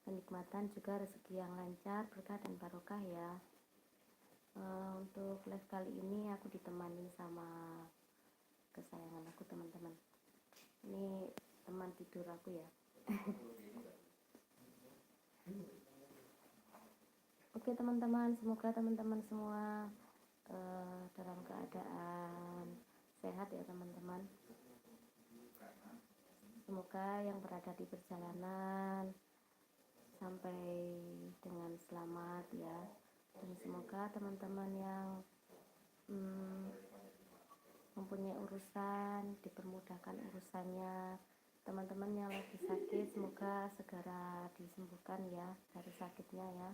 kenikmatan juga rezeki yang lancar, berkah dan barokah ya. Untuk live kali ini aku ditemani sama kesayangan aku, teman-teman. Ini teman tidur aku ya. Oke teman-teman, semoga teman-teman semua dalam keadaan sehat ya teman-teman. Semoga yang berada di perjalanan sampai dengan selamat ya, dan semoga teman-teman yang mempunyai urusan dipermudahkan urusannya. Teman-teman yang lagi sakit semoga segera disembuhkan ya dari sakitnya ya.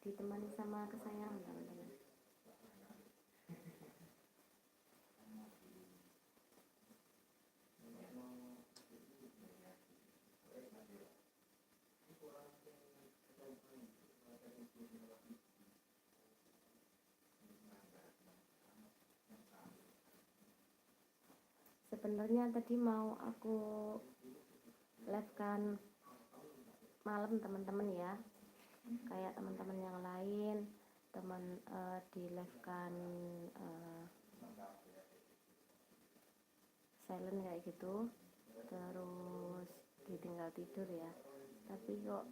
Ditemani sama kesayangan teman-teman. Sebenarnya tadi mau aku live kan malam teman-teman ya, kayak teman-teman yang lain di live kan silent kayak gitu, terus ditinggal tidur ya, tapi kok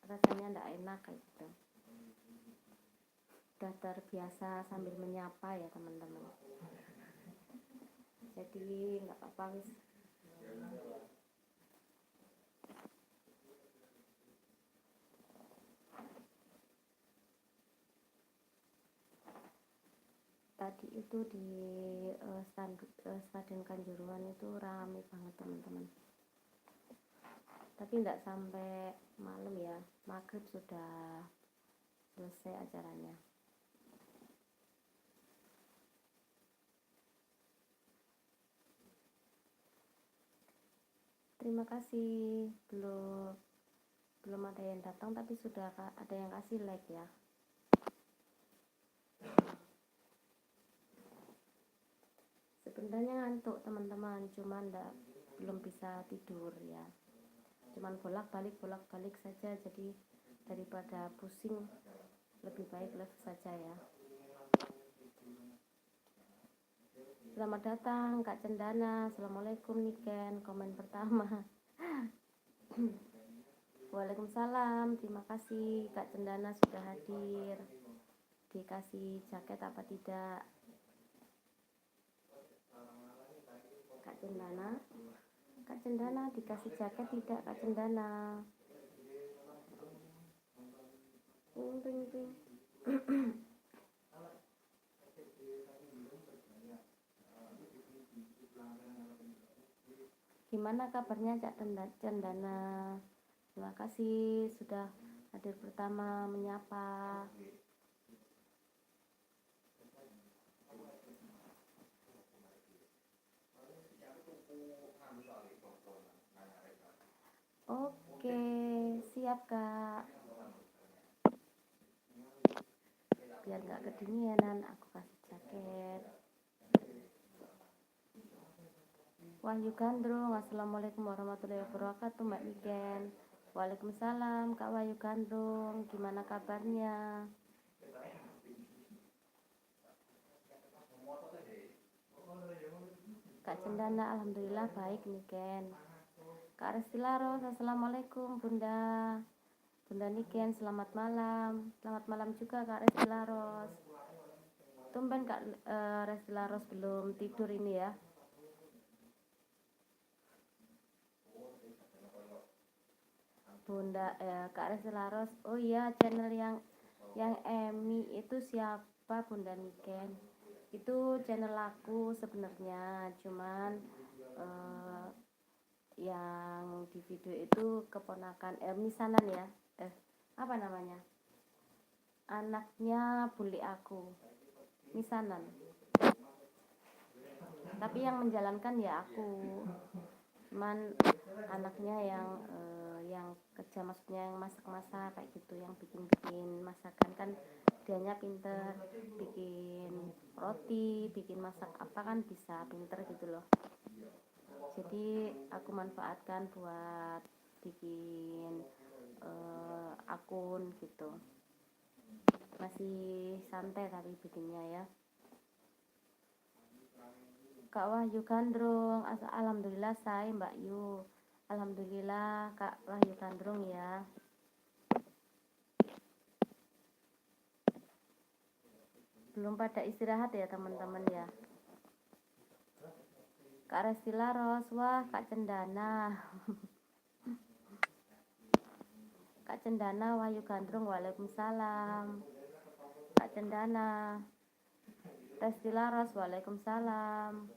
rasanya ndak enak kayak gitu. Udah terbiasa sambil menyapa ya teman-teman, jadi nggak apa-apa wis. Tadi itu di Stadion Kanjuruhan itu rame banget teman-teman, tapi nggak sampai malam ya, maghrib sudah selesai acaranya. Terima kasih, belum ada yang datang tapi sudah ada yang kasih like ya. Sebenarnya ngantuk teman-teman, cuman belum bisa tidur ya, cuman bolak-balik saja, jadi daripada pusing lebih baik live saja ya. Selamat datang Kak Cendana. Assalamualaikum Niken, komen pertama. Waalaikumsalam, terima kasih Kak Cendana sudah hadir. Dikasih jaket apa tidak Kak Cendana dikasih jaket tidak Kak Cendana? Ping. Gimana kabarnya Cak Cendana? Terima kasih sudah hadir pertama menyapa. Oke, siap Kak. Biar gak kedinginan aku kasih jaket. Wahyu Gandrung, assalamualaikum warahmatullahi wabarakatuh Mbak Niken. Waalaikumsalam Kak Wahyu Gandrung, gimana kabarnya? Kak Cendana, alhamdulillah baik Niken. Kak Resti Laros, assalamualaikum Bunda Niken, selamat malam. Selamat malam juga Kak Resti Laros. Tumben Kak Resti Laros belum tidur ini ya. Bunda Kak Resti Laros, oh iya, channel yang Emi itu siapa Bunda Niken? Itu channel aku sebenarnya, cuman yang di video itu keponakan misanan ya, apa namanya, anaknya buli aku, misanan, tapi yang menjalankan ya aku, cuman anaknya yang kerja, maksudnya yang masak kayak gitu, yang bikin masakan kan dianya pinter bikin roti, bikin masak apa kan bisa pinter gitu loh. Jadi aku manfaatkan buat bikin akun gitu. Masih santai tapi bikinnya ya. Kak Wahyu Gandrung, alhamdulillah saya Mbak Yu. Alhamdulillah Kak Wahyu Gandrung ya. Belum pada istirahat ya teman-teman ya. Kak Resti Laros, wah Kak Cendana. Kak Cendana, Wahyu Gandrung, waalaikumsalam. Kak Cendana, Resti Laros, waalaikumsalam.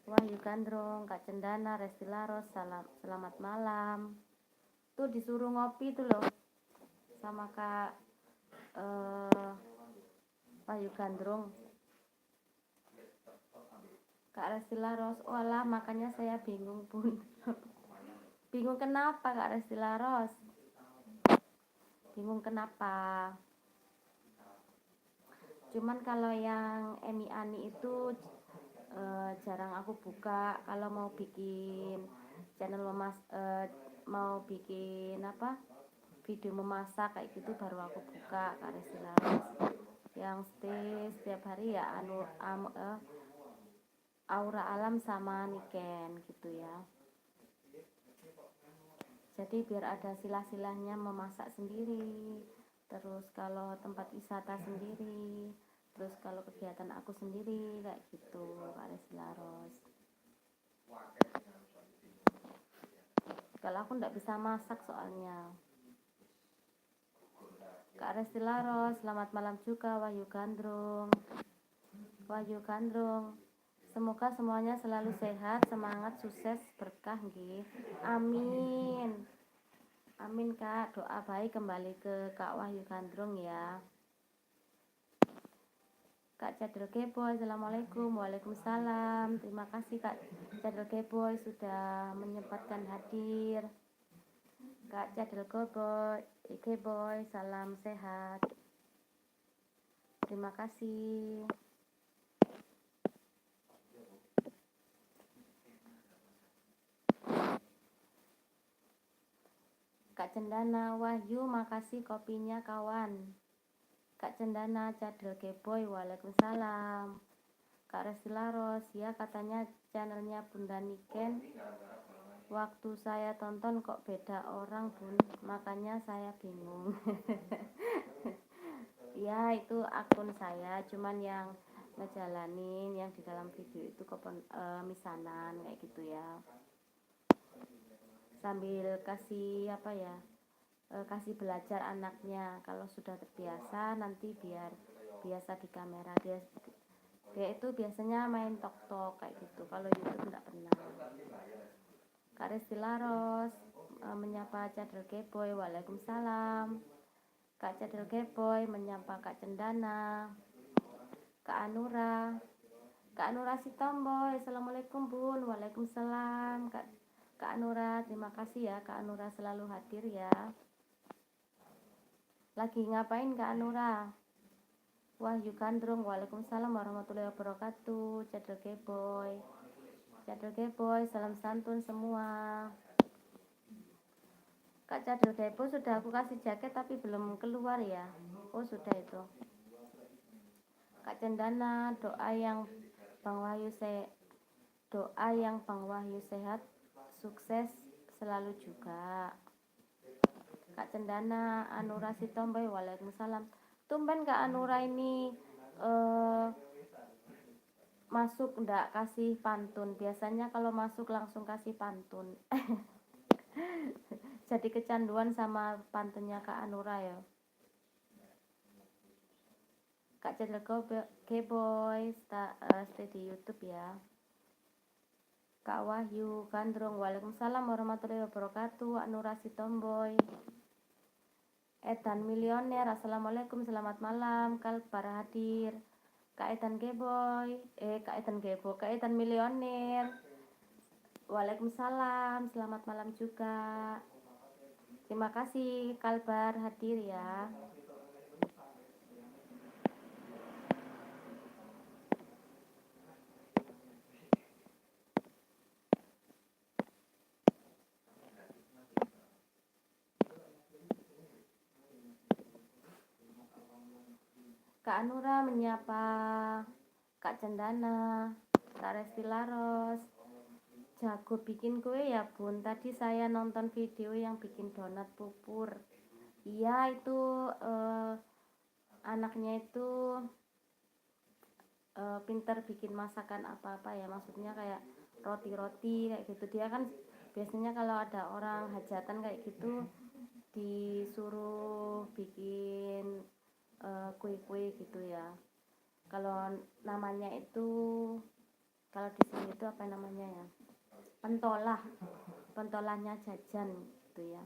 Wahyu Gandrung, Kak Cendana, Resti Laros, selamat malam. Tuh disuruh ngopi tuh loh sama Kak Wahyu Gandrung. Kak Resti Laros, walah makanya saya bingung pun. Bingung kenapa Kak Resti Laros? Bingung kenapa? Cuman kalau yang Emi Ani itu jarang aku buka. Kalau mau bikin channel mau bikin apa video memasak kayak gitu baru aku buka Kak Resti Laros. Yang stay setiap hari ya Aura Alam sama Niken gitu ya. Jadi biar ada silah-silahnya memasak sendiri, terus kalau tempat wisata sendiri, terus kalau kegiatan aku sendiri kayak gitu Kak Resti Laros. Kalau aku nggak bisa masak soalnya. Kak Resti Laros, selamat malam juga Wahyu Gandrung. Wahyu Gandrung, semoga semuanya selalu sehat, semangat, sukses, berkah nggih. Amin. Amin Kak, doa baik kembali ke Kak Wahyu Gandrung ya. Kak Cadel Geboy, assalamualaikum. Waalaikumsalam. Terima kasih Kak Cadel Geboy sudah menyempatkan hadir. Kak Cadel Geboy, salam sehat. Terima kasih. Kak Cendana, Wahyu, makasih kopinya kawan. Kak Cendana, Cadel Geboy, waalaikumsalam. Kak Resti Laros, ya katanya channelnya Bunda Niken. Waktu saya tonton kok beda orang bun, makanya saya bingung. Ya itu akun saya, cuman yang ngejalanin yang di dalam video itu misanan kayak gitu ya. Sambil kasih apa ya, kasih belajar anaknya. Kalau sudah terbiasa nanti biar biasa di kamera. Dia itu biasanya main tok kayak gitu. Kalau YouTube enggak pernah. Kak Resti Laros menyapa Cadel Geboy, waalaikumsalam. Kak Cadel Geboy menyapa Kak Cendana. Kak Anura Sitomboy, assalamualaikum bun. Waalaikumsalam Kak Anura, terima kasih ya Kak Anura selalu hadir ya. Lagi ngapain Kak Anura? Wahyu Gandrung, waalaikumsalam warahmatullahi wabarakatuh. Cadel Geboy, salam santun semua. Kak Cadel Geboy sudah aku kasih jaket tapi belum keluar ya. Oh sudah itu. Kak Cendana, doa yang Bang Wahyu sehat, sukses selalu juga. Kak Cendana, Anura Sitomboy, waalaikumsalam. Tumben Kak Anura ini masuk ndak kasih pantun. Biasanya kalau masuk langsung kasih pantun. Jadi kecanduan sama pantunnya Kak Anura ya. Kak Cadel Geboy, stay di YouTube ya. Kak Wahyu Gandrung, waalaikumsalam warahmatullahi wabarakatuh. Anura Sitomboy, Edan Milioner, assalamualaikum, selamat malam. Kalbar hadir. Kak Edan Milioner, waalaikumsalam, selamat malam juga. Terima kasih Kalbar hadir ya. Kak Anura menyapa Kak Cendana, Kak Resti Laros. Jago bikin kue ya bun. Tadi saya nonton video yang bikin donat pupur. Iya itu anaknya itu pinter bikin masakan apa-apa ya. Maksudnya kayak roti-roti kayak gitu. Dia kan biasanya kalau ada orang hajatan kayak gitu disuruh bikin kue-kue gitu ya. Kalau namanya itu, kalau di sini itu apa namanya ya, pentolahnya jajan gitu ya.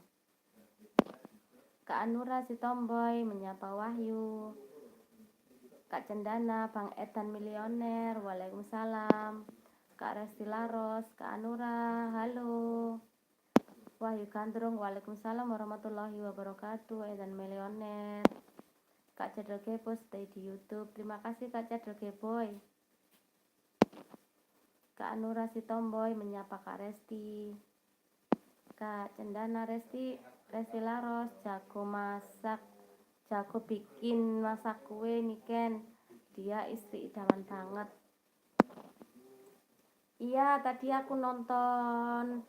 Kak Anura si tomboy menyapa Wahyu. Kak Cendana, Bang Edan milioner, waalaikumsalam. Kak Resti Laros, Kak Anura, halo. Wahyu Gandrung, waalaikumsalam warahmatullahi wabarakatuh. Edan milioner. Kak Cedel Geboy stay di YouTube. Terima kasih Kak Cedel Geboy. Kak Anura si tomboy menyapa Kak Resti. Kak Cendana Resti Laros jago masak, jago bikin masak kue Niken. Dia istri idaman banget. Iya tadi aku nonton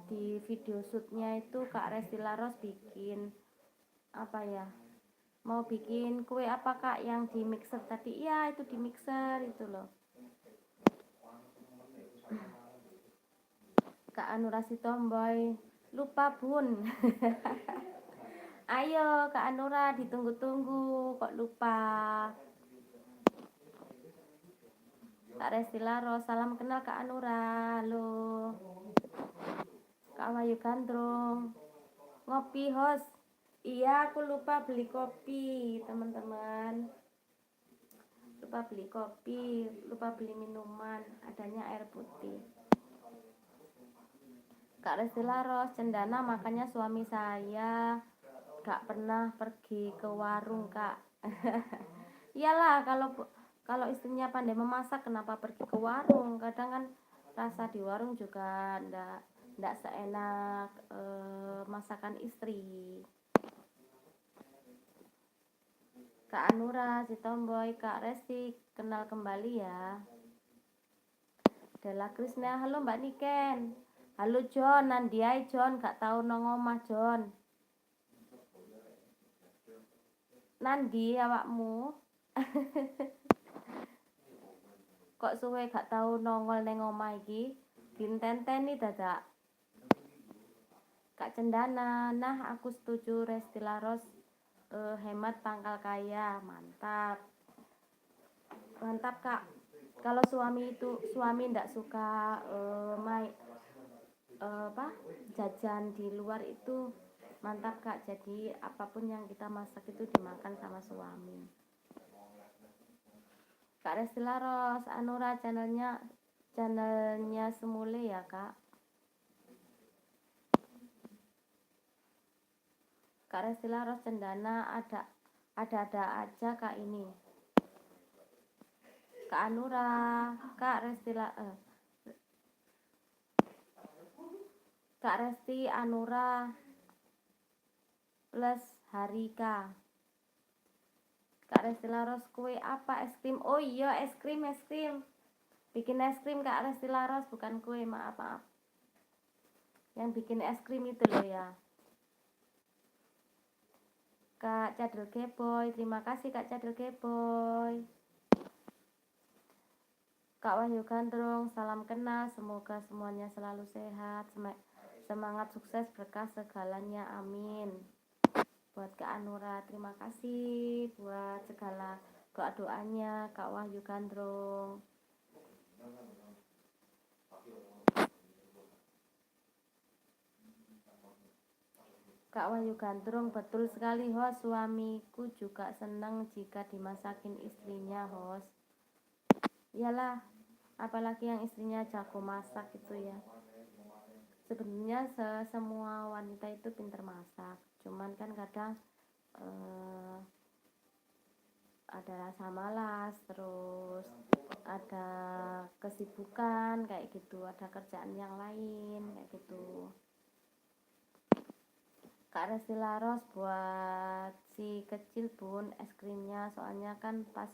di video shootnya itu Kak Resti Laros bikin apa ya, mau bikin kue apa Kak yang di mixer tadi. Iya itu di mixer itu loh. Kak Anura si tomboy lupa bun. Ayo Kak Anura ditunggu-tunggu kok lupa. Kak Resti Laros salam kenal Kak Anura. Halo Kak Wahyu Gandrung ngopi host. Iya aku lupa beli kopi teman-teman, lupa beli kopi, lupa beli minuman, adanya air putih. Kak Resti Laros Cendana makanya suami saya gak pernah pergi ke warung Kak. Iyalah kalau istrinya pandai memasak kenapa pergi ke warung. Kadang kan rasa di warung juga ndak seenak masakan istri. Kak Anura si tomboy, Kak Resti kenal kembali ya. Della Krisna halo Mbak Niken. Halo John, nandiai John gak tahu nang omah John. Nandi awakmu? Kok suwe gak tahu nongol neng omah iki? Dintenteni dadak. Kak Cendana, nah aku setuju Resti Laros hemat pangkal kaya, mantap. Mantap Kak. Kalau suami ndak suka jajan di luar itu mantap Kak. Jadi apapun yang kita masak itu dimakan sama suami. Kak Resti Laros Anura channelnya semule ya Kak. Kak Resti Laros Cendana ada aja Kak ini. Kak Anura, Kak Resti Anura plus Harika. Kak Resti Laros kue apa? Es krim. Oh iya es krim. Bikin es krim Kak Resti Laros bukan kue, maaf. Yang bikin es krim itu loh ya. Kak Cadel Geboy, terima kasih Kak Cadel Geboy. Kak Wahyu Gandrung, salam kenal, semoga semuanya selalu sehat, semangat sukses berkah segalanya, amin. Buat Kak Anura, terima kasih buat segala doanya Kak Wahyu Gandrung. Kak Wahyu Gandrung, betul sekali host, suamiku juga senang jika dimasakin istrinya host. Iyalah, apalagi yang istrinya jago masak gitu ya. Sebenarnya semua wanita itu pintar masak, cuman kan kadang ada rasa malas, terus ada kesibukan kayak gitu, ada kerjaan yang lain kayak gitu. Kak Resti Laros buat si kecil bun es krimnya, soalnya kan pas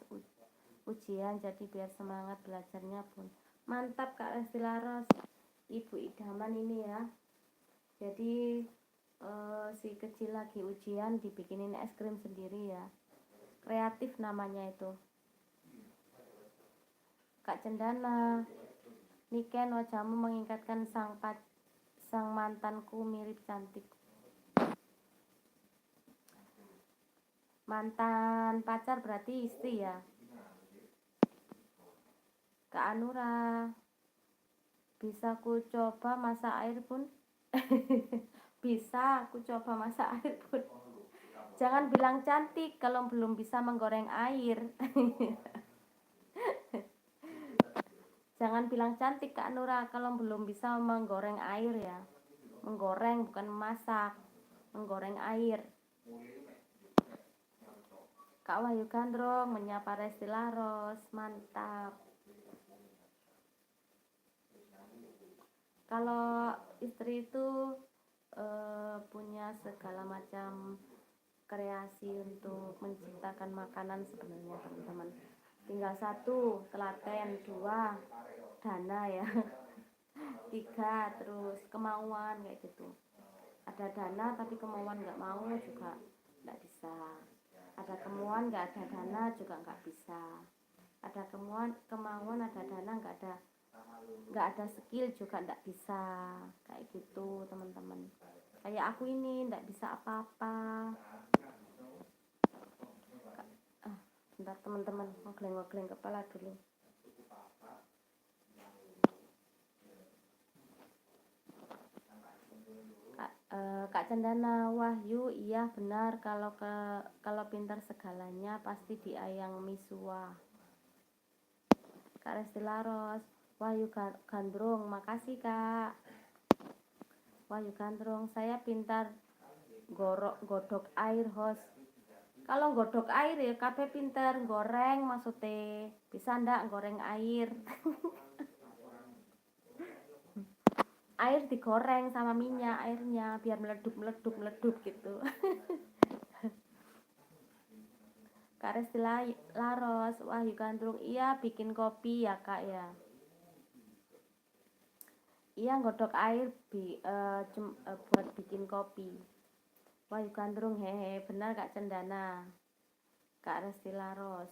ujian, jadi biar semangat belajarnya bun. Mantap Kak Resti Laros, Ibu idaman ini ya. Jadi si kecil lagi ujian dibikinin es krim sendiri ya, kreatif namanya itu. Kak Cendana, Niken, wajahmu mengingatkan sang mantanku, mirip cantik. Mantan pacar berarti istri ya. Kak Anura, bisa ku coba masak air bun? Bisa aku coba masak air bun. Jangan bilang cantik kalau belum bisa menggoreng air. Jangan bilang cantik Kak Nura kalau belum bisa menggoreng air ya. Menggoreng bukan memasak, menggoreng air. Kak Wahyu Gandrong menyapa Resti Laros, mantap. Kalau istri itu punya segala macam kreasi untuk menciptakan makanan sebenarnya teman-teman. Tinggal 1 telaten, 2 dana ya, 3 terus kemauan kayak gitu. Ada dana tapi kemauan nggak mau juga nggak bisa. Ada kemauan nggak ada dana juga nggak bisa. Ada kemauan ada dana nggak ada skill juga nggak bisa, kayak gitu teman-teman. Kayak aku ini nggak bisa apa-apa. Bentar teman-teman, ngogleng-ngogleng kepala dulu. Kak Cendana, Wahyu, iya benar, kalau pintar segalanya pasti diayang misua. Kak Resti Laros, Wahyu Gandrung, makasih Kak. Wahyu Gandrung, saya pintar godok air host. Kalau godok air ya kabeh pinter, goreng maksudnya. Bisa ndak goreng air? Air digoreng sama minyak airnya biar meledup gitu. Kak Resti Laros, Wahyu Gandrung, iya bikin kopi ya Kak ya. Iya godok air buat bikin kopi. Wahyu Gandrung, hehe, benar Kak Cendana. Kak Resti Laros,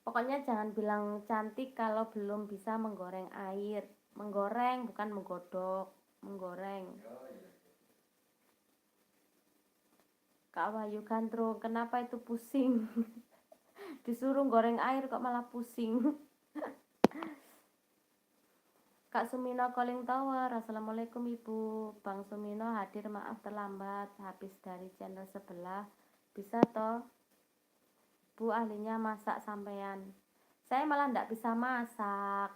pokoknya jangan bilang cantik kalau belum bisa menggoreng air. Menggoreng bukan menggodok, menggoreng. Kak Wahyu Gandrung, kenapa itu pusing? Disuruh goreng air kok malah pusing. Kak Sumino Calling Tower, assalamualaikum Ibu. Bang Sumino hadir, maaf terlambat, habis dari channel sebelah. Bisa toh Bu, ahlinya masak sampean. Saya malah ndak bisa masak.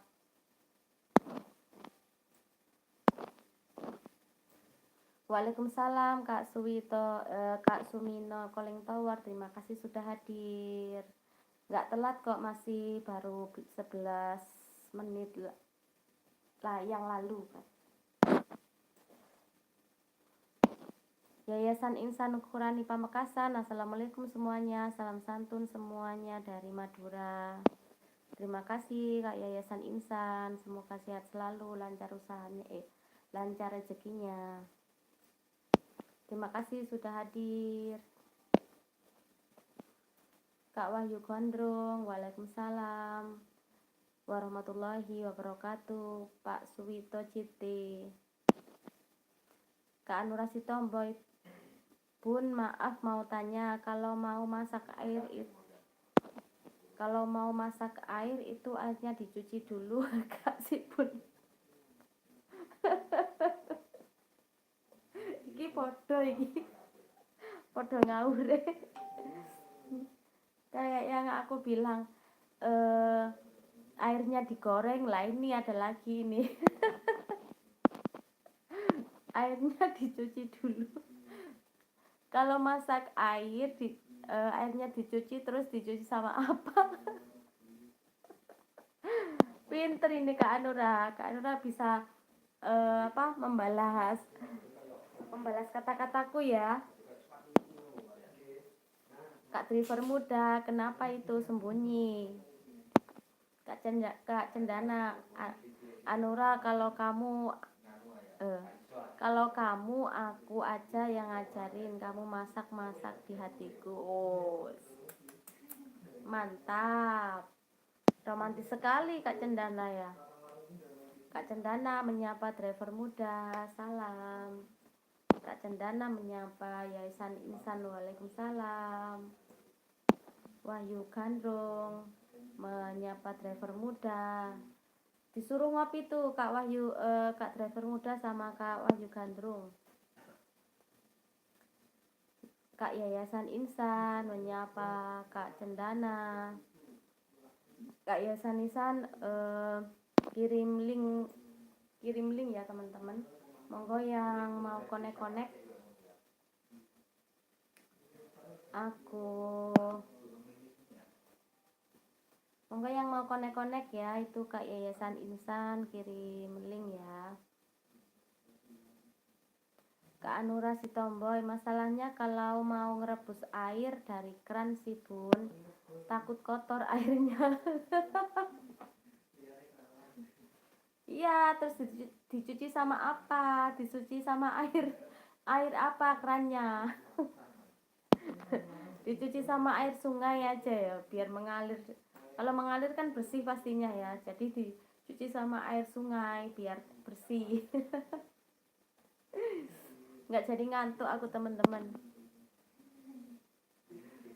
Waalaikumsalam Kak Kak Sumino Calling Tower, terima kasih sudah hadir. Nggak telat kok, masih baru 11 menit lah yang lalu kan. Yayasan Insan Nukurani Pamekasan, assalamualaikum semuanya, salam santun semuanya dari Madura. Terima kasih Kak Yayasan Insan, semoga sehat selalu, lancar usahanya, lancar rezekinya. Terima kasih sudah hadir. Kak Wahyu Gondrong, waalaikumsalam warahmatullahi wabarakatuh. Pak Suwito Citi, Kak Anurasi Tomboy, Bun maaf mau tanya, kalau mau masak air itu airnya dicuci dulu Kak si Bun. Iki podo ngawur kayak yang aku bilang airnya digoreng lah, ini ada lagi nih. Airnya dicuci dulu. Kalau masak airnya dicuci, terus dicuci sama apa? Pinter ini Kak Anura bisa membalas. Membalas kata-kataku ya. Kak driver muda, kenapa itu sembunyi? Kak Cendana, Anura, kalau kamu aku aja yang ngajarin kamu masak-masak di hatiku. Oh, mantap. Romantis sekali Kak Cendana ya. Kak Cendana menyapa driver muda, salam. Kak Cendana menyapa Yayasan Insan, waalaikumsalam. Wahyu Gandrung menyapa driver muda. Disuruh ngopi tuh Kak Wahyu, Kak driver muda sama Kak Wahyu Gandrung. Kak Yayasan Insan menyapa Kak Cendana. Kak Yayasan Insan kirim link ya teman-teman. Monggo yang mau konek-konek monggo yang mau konek-konek ya, itu Kak Yayasan Insan kirim link ya. Kak Anura Sitomboy, masalahnya kalau mau ngerebus air dari keran sih bun, takut kotor airnya. Iya, terus dicuci sama apa? Dicuci sama air apa kerannya? Dicuci sama air sungai aja ya, biar mengalir. Kalau mengalir kan bersih pastinya ya, jadi dicuci sama air sungai biar bersih. Nggak jadi ngantuk aku teman-teman.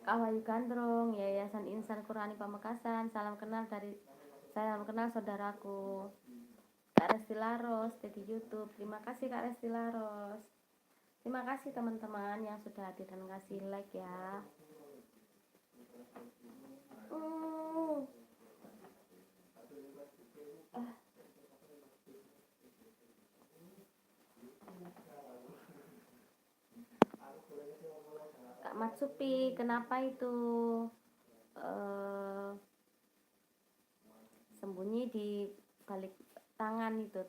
Kak Wahyu Gandrung, Yayasan Insan Qurani Pamekasan, salam kenal saudaraku. Kak Resti Laros di YouTube, terima kasih Kak Resti Laros. Terima kasih teman-teman yang sudah hadir dan kasih like ya. Kak Matsupi, kenapa itu sembunyi di balik tangan itu?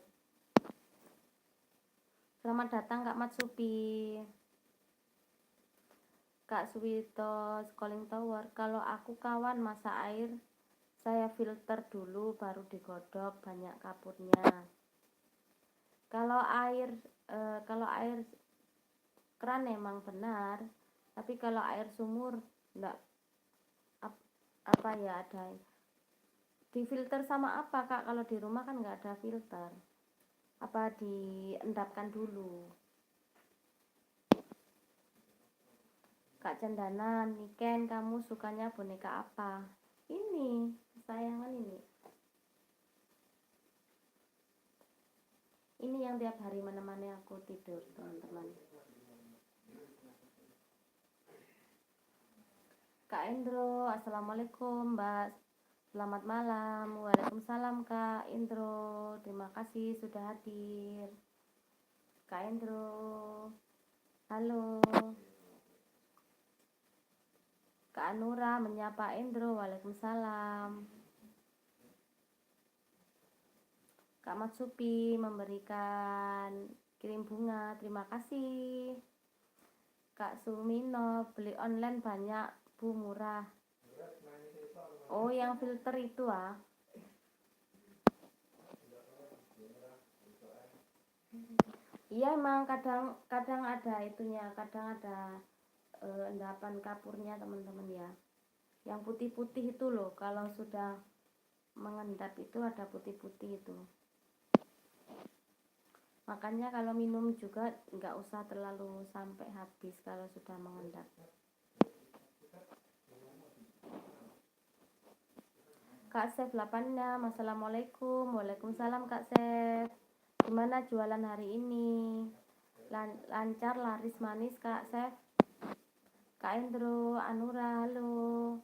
Selamat datang Kak Matsupi. Kak Suwito Calling Tower, kalau aku kawan masak air saya filter dulu baru digodok, banyak kapurnya. Kalau air keran emang benar, tapi kalau air sumur enggak, apa ya, ada difilter sama apa Kak? Kalau di rumah kan nggak ada filter, apa diendapkan dulu? Kak Cendana, Niken, kamu sukanya boneka apa? Ini kesayangan ini yang tiap hari menemani aku tidur teman-teman. Kak Indro, assalamualaikum Mbak, selamat malam. Waalaikumsalam Kak Indro, terima kasih sudah hadir. Kak Indro, halo. Kak Anura menyapa Indro, waalaikumsalam. Kak Matsupi memberikan kirim bunga, terima kasih. Kak Sumino, beli online banyak bu, murah. Oh, yang filter itu ah. Iya emang kadang ada itunya, kadang ada endapan kapurnya teman-teman ya. Yang putih-putih itu loh, kalau sudah mengendap itu ada putih-putih itu. Makanya kalau minum juga nggak usah terlalu sampai habis kalau sudah mengendap. Kak Sef 86, assalamualaikum. Waalaikumsalam Kak Sef. Gimana jualan hari ini? Lancar, laris manis Kak Sef? Kak Endro, Anura, halo.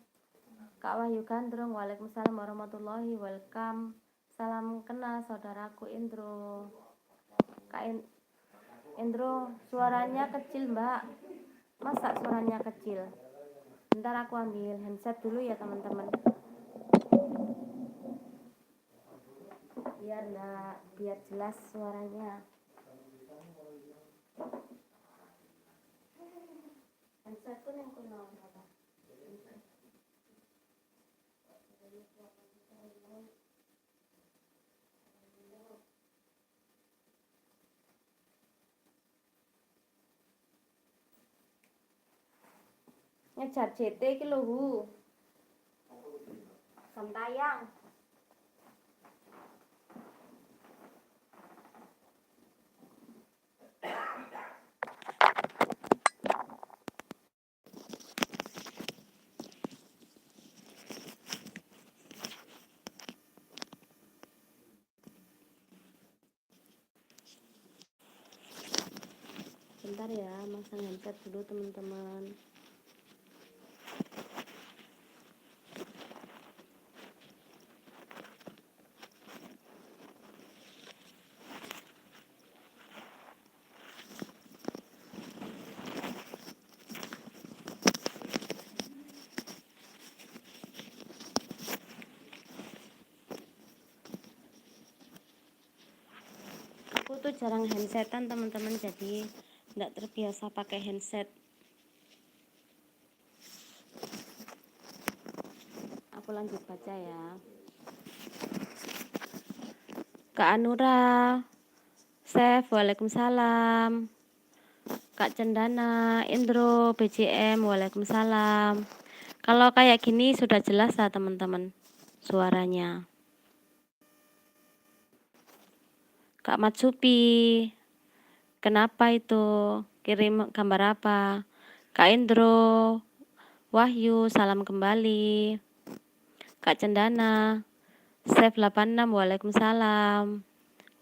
Kak Wahyu Gandrung, waalaikumsalam warahmatullahi welcome. Salam kenal saudaraku Endro. Kak Endro, suaranya kecil Mbak. Masa suaranya kecil? Bentar aku ambil handset dulu ya teman-teman. Biar jelas suaranya. Ngejar JT iki lho Hu. Jam tayang. Bentar ya, masang handset dulu teman-teman. Aku tuh jarang handsetan teman-teman, jadi nggak terbiasa pakai handset. Aku lanjut baca ya. Kak Anura, Chef, waalaikumsalam. Kak Cendana, Indro, BCM, waalaikumsalam. Kalau kayak gini sudah jelas lah teman-teman suaranya. Kak Matsupi, kenapa itu? Kirim gambar apa? Kak Indro, Wahyu, salam kembali. Kak Cendana, Chef 86, waalaikumsalam.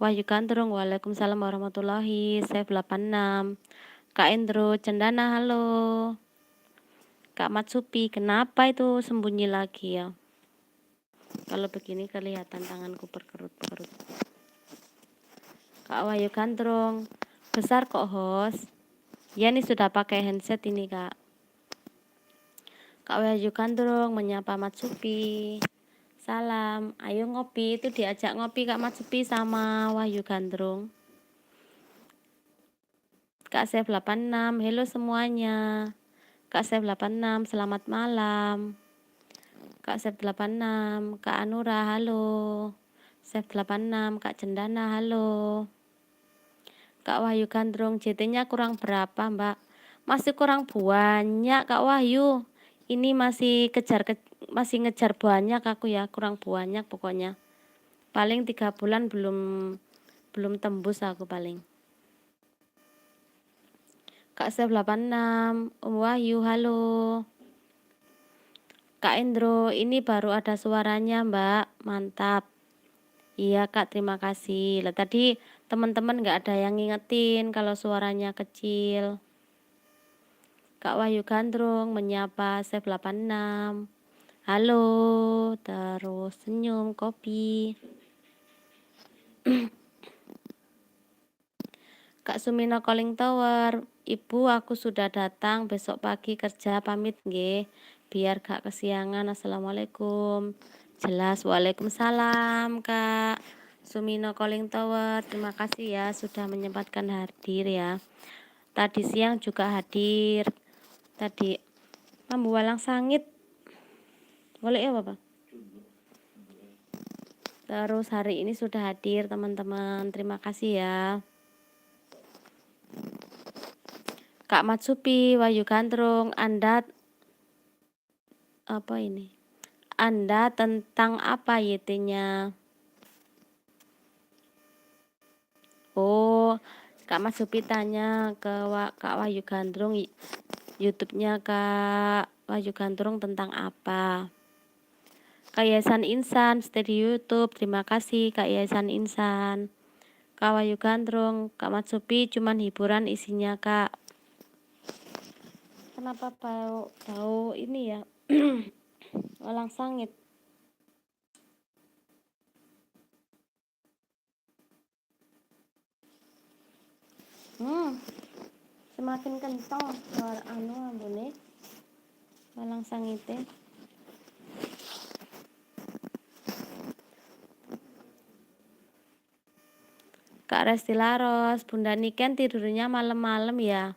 Wahyu Gandrung, waalaikumsalam warahmatullahi. Chef 86. Kak Indro, Cendana, halo. Kak Matsupi, kenapa itu sembunyi lagi ya? Kalau begini kelihatan tanganku berkerut-kerut. Kak Wahyu Gandrung, besar kok host. Ya ini sudah pakai handset ini kak. Kak Wahyu Gandrung menyapa Matsupi. Salam, ayo ngopi. Itu diajak ngopi Kak Matsupi sama Wahyu Gandrung. Kak Chef 86, hello semuanya. Kak Chef 86, selamat malam. Kak Chef 86, Kak Anura, halo. Chef 86, Kak Cendana, halo. Kak Wahyu Gandrung, JT-nya kurang berapa mbak? Masih kurang banyak Kak Wahyu. Ini masih ngejar banyak aku ya, kurang banyak pokoknya. Paling 3 bulan belum tembus aku paling. Kak Chef 86, Wahyu, halo. Kak Indro, ini baru ada suaranya mbak, mantap. Iya kak, terima kasih. Lah tadi teman-teman nggak ada yang ngingetin kalau suaranya kecil. Kak Wahyu Gandrung menyapa Chef 86. Halo, terus senyum, kopi. Kak Sumino Calling Tower, Ibu aku sudah datang, besok pagi kerja, pamit nggih. Biar gak kesiangan. Assalamualaikum. Jelas, waalaikumsalam Kak Sumino Calling Tower. Terima kasih ya sudah menyempatkan hadir ya. Tadi siang juga hadir. Tadi Mambu Walang Sangit. Boleh ya Bapak? Terus hari ini sudah hadir teman-teman. Terima kasih ya. Kak Matsupi, Wahyu Gandrung, Anda apa ini? Anda tentang apa YT-nya? Oh, Kak Matsupi tanya ke Kak Wahyu Gandrung, YouTube-nya Kak Wahyu Gandrung tentang apa? Kak Yayasan Insan, stay di YouTube. Terima kasih Kak Yayasan Insan. Kak Wahyu Gandrung, Kak Matsupi cuman hiburan isinya Kak. Kenapa bau ini ya? Walang sangit. Semakin kencang suara ambune walang sangite. Kak Resti Laros, Bunda Niken tidurnya malam-malam ya.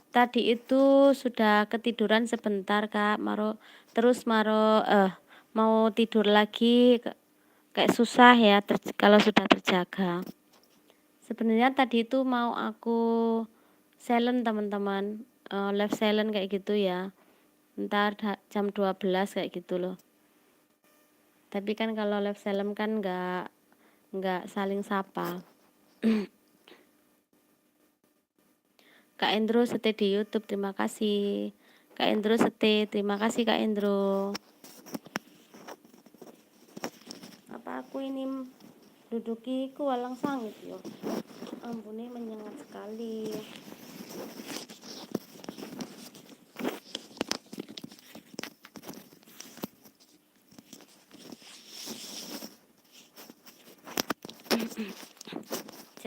Tadi itu sudah ketiduran sebentar Kak, terus mau tidur lagi kayak susah ya kalau sudah terjaga. Sebenarnya tadi itu mau aku silent teman-teman, live silent kayak gitu ya. ntar jam 12 kayak gitu loh. Tapi kan kalau live film kan nggak saling sapa. Kak Endro stay di YouTube, terima kasih. Kak Endro stay, terima kasih Kak Endro. Apa aku ini duduki ku walang sangit yo. Ampune menyengat sekali.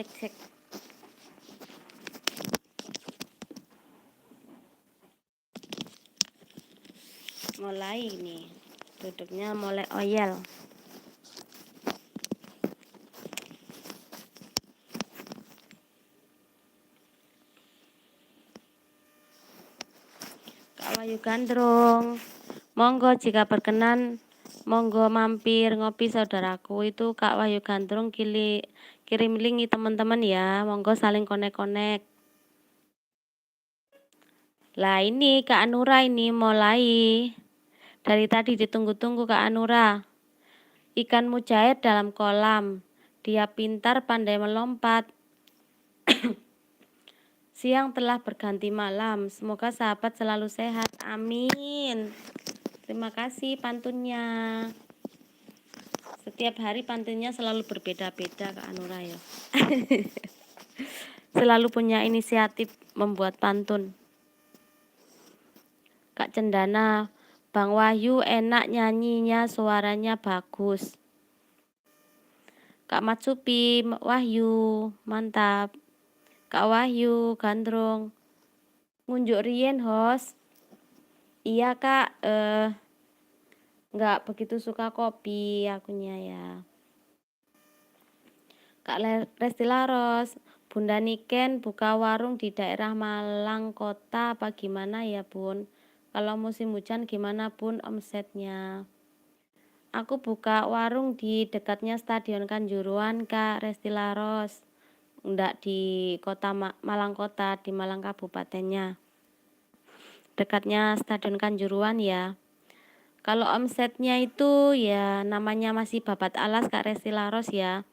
Cek. Mulai nih. Duduknya mulai oyel. Kak Wayu Gandrung, monggo jika berkenan, monggo mampir ngopi saudaraku. Itu Kak Wayu Gandrung kirim link teman-teman ya, monggo saling konek-konek. Lah ini Kak Anura ini mulai. Dari tadi ditunggu-tunggu Kak Anura. Ikan mujair dalam kolam. Dia pintar pandai melompat. Siang telah berganti malam. Semoga sahabat selalu sehat. Amin. Terima kasih pantunnya. Setiap hari pantunnya selalu berbeda-beda Kak Anura ya. Selalu punya inisiatif membuat pantun. Kak Cendana, Bang Wahyu enak nyanyinya, suaranya bagus. Kak Matsupi, Wahyu, mantap. Kak Wahyu, Gandrung, ngunjuk rien host. Iya Kak, nggak begitu suka kopi akunya ya. Kak Resti Laros, Bunda Niken buka warung di daerah Malang Kota apa gimana ya Bun? Kalau musim hujan gimana Bun omsetnya? Aku buka warung di dekatnya Stadion Kanjuruhan Kak Resti Laros. Enggak di kota Malang Kota, di Malang Kabupatennya. Dekatnya Stadion Kanjuruhan ya. Kalau omsetnya itu ya namanya masih babat alas Kak Resti Laros ya.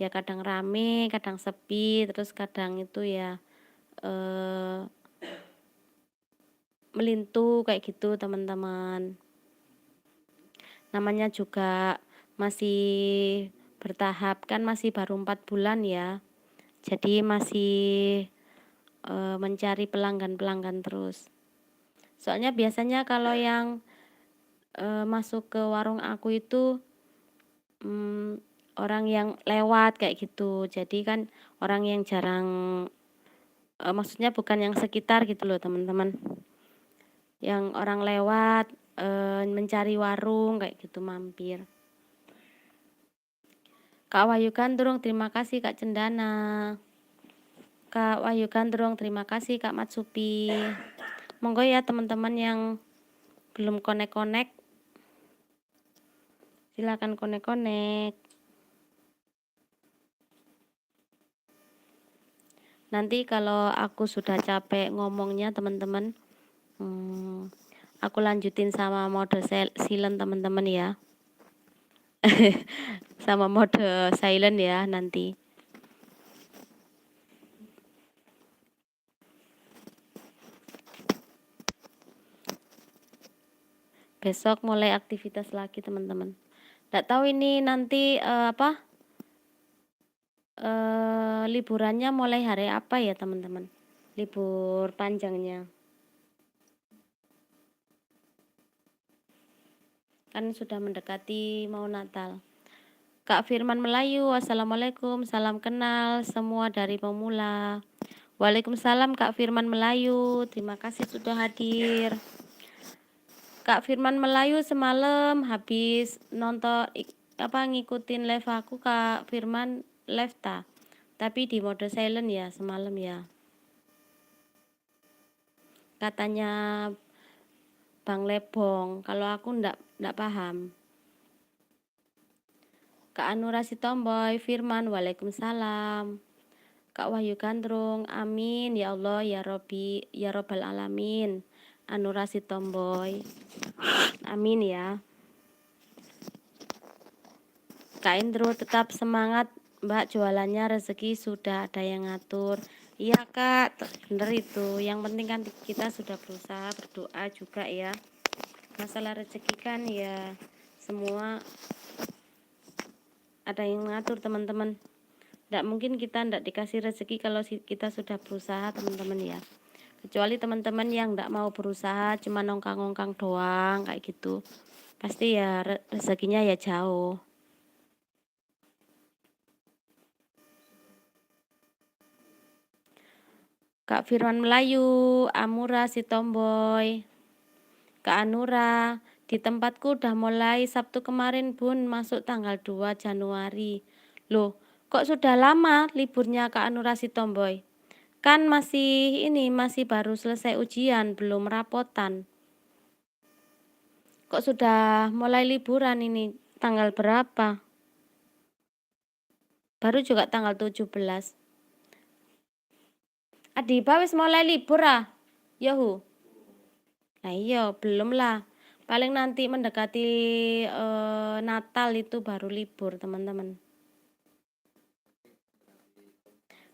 Ya kadang rame, kadang sepi, terus kadang itu ya melintu kayak gitu teman-teman. Namanya juga masih bertahap kan, masih baru 4 bulan ya. Jadi masih mencari pelanggan-pelanggan terus. Soalnya biasanya kalau yang masuk ke warung aku itu orang yang lewat kayak gitu. Jadi kan orang yang jarang, maksudnya bukan yang sekitar gitu loh teman-teman. Yang orang lewat mencari warung kayak gitu mampir. Kak Wahyu Gandrung, terima kasih Kak Cendana. Kak Wahyu Gandrung, terima kasih Kak Matsupi. Monggo ya teman-teman yang belum konek-konek, silakan konek-konek. Nanti kalau aku sudah capek ngomongnya teman-teman, aku lanjutin sama mode silent teman-teman ya. Sama mode silent ya nanti. Besok mulai aktivitas lagi teman-teman. Nggak tahu ini nanti liburannya mulai hari apa ya teman-teman? Libur panjangnya. Kan sudah mendekati mau Natal. Kak Firman Melayu, Assalamualaikum, salam kenal semua dari pemula. Waalaikumsalam Kak Firman Melayu, terima kasih sudah hadir. Kak Firman Melayu semalam habis nonton ngikutin live aku Kak Firman live tapi di mode silent ya semalam ya. Katanya Bang Lebong, kalau aku ndak paham. Kak Anurasi Tomboy, Firman, Waalaikumsalam. Kak Wahyu Gandrung, amin ya Allah ya Robbi ya Robbal Alamin. Anurasi Tomboy. Amin ya. Kak Indro tetap semangat Mbak, jualannya rezeki sudah ada yang ngatur. Iya Kak, bener itu. Yang penting kan kita sudah berusaha, berdoa juga ya. Masalah rezeki kan ya semua ada yang ngatur teman-teman. Tidak mungkin kita tidak dikasih rezeki kalau kita sudah berusaha teman-teman ya. Kecuali teman-teman yang tidak mau berusaha, cuma nongkang-nongkang doang kayak gitu, pasti ya rezekinya ya jauh. Kak Firman Melayu, Amura si Tomboy, Kak Anura, di tempatku udah mulai Sabtu kemarin Bun, masuk tanggal 2 Januari. Loh, kok sudah lama liburnya Kak Anura si Tomboy? Kan masih baru selesai ujian, belum rapotan. Kok sudah mulai liburan ini? Tanggal berapa? Baru juga tanggal 17. Adiba wis mulai libur ah. Yahu. Nah iya, belum lah. Paling nanti mendekati Natal itu baru libur, teman-teman.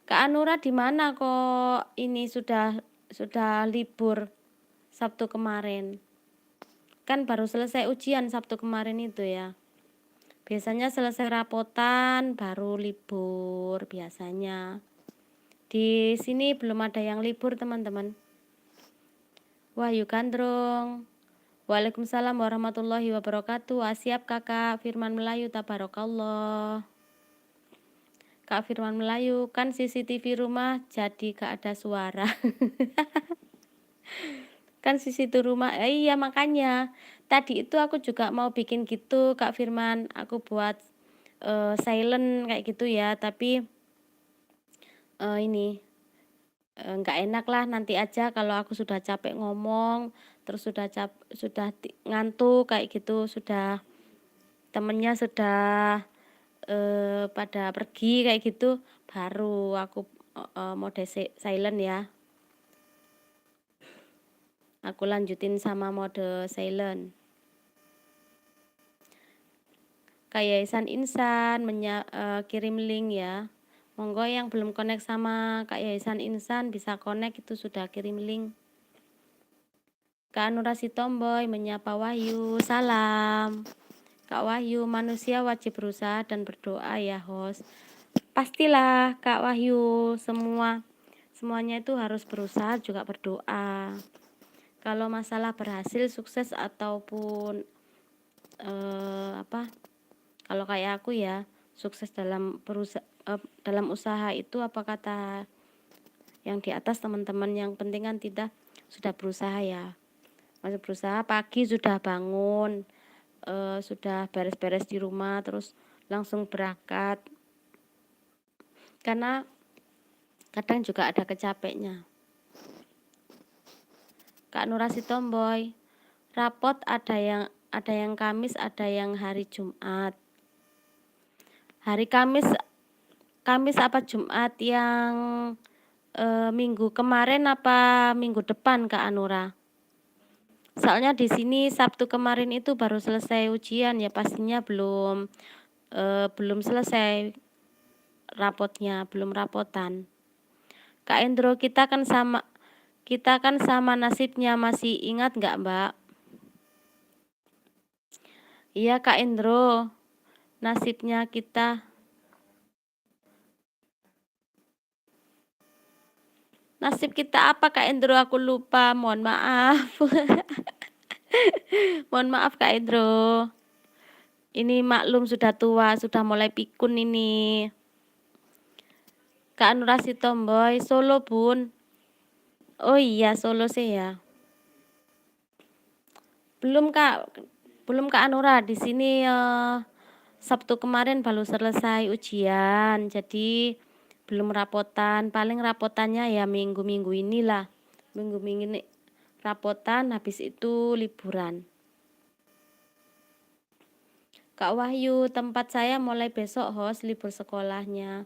Kak Anura di mana kok ini sudah libur Sabtu kemarin? Kan baru selesai ujian Sabtu kemarin itu ya. Biasanya selesai rapotan baru libur biasanya. Di sini belum ada yang libur, teman-teman. Wahyu Gandrung. Waalaikumsalam warahmatullahi wabarakatuh. Siap Kakak Firman Melayu, tabarakallah. Kak Firman Melayu, kan CCTV rumah jadi gak ada suara. Kan CCTV rumah, iya makanya. Tadi itu aku juga mau bikin gitu Kak Firman. Aku buat silent kayak gitu ya, tapi ini nggak enak lah, nanti aja kalau aku sudah capek ngomong, terus sudah ngantuk kayak gitu, sudah temennya sudah pada pergi kayak gitu, baru aku mode silent ya. Aku lanjutin sama mode silent. Kayak Insan kirim link ya. Monggo yang belum connect sama Kak Yayasan Insan bisa connect, itu sudah kirim link. Kak Anurasi Tomboy menyapa Wahyu, salam. Kak Wahyu, manusia wajib berusaha dan berdoa ya host. Pastilah Kak Wahyu, semuanya itu harus berusaha juga berdoa. Kalau masalah berhasil, sukses ataupun kalau kayak aku ya, sukses dalam usaha itu apa kata yang di atas teman-teman, yang penting kan kita sudah berusaha ya. Masih berusaha, pagi sudah bangun, sudah beres-beres di rumah, terus langsung berangkat. Karena kadang juga ada kecapeknya. Kak Nurasi Tomboy, rapot ada yang Kamis, ada yang hari Jumat. Hari Kamis apa Jumat yang minggu kemarin apa minggu depan Kak Anura? Soalnya di sini Sabtu kemarin itu baru selesai ujian ya, pastinya belum selesai rapotnya, belum rapotan. Kak Endro, kita kan sama nasibnya, masih ingat nggak Mbak? Iya Kak Endro, nasibnya kita. Nasib kita apa Kak Endro? Aku lupa, mohon maaf. Mohon maaf Kak Endro. Ini maklum sudah tua, sudah mulai pikun ini. Kak Anurasi Tomboy, Solo Bun. Oh iya, Solo sih ya. Belum Kak Anura, di sini Sabtu kemarin baru selesai ujian, jadi belum rapotan. Paling rapotannya ya minggu-minggu inilah. Minggu-minggu ini rapotan, habis itu liburan. Kak Wahyu, tempat saya mulai besok host libur sekolahnya.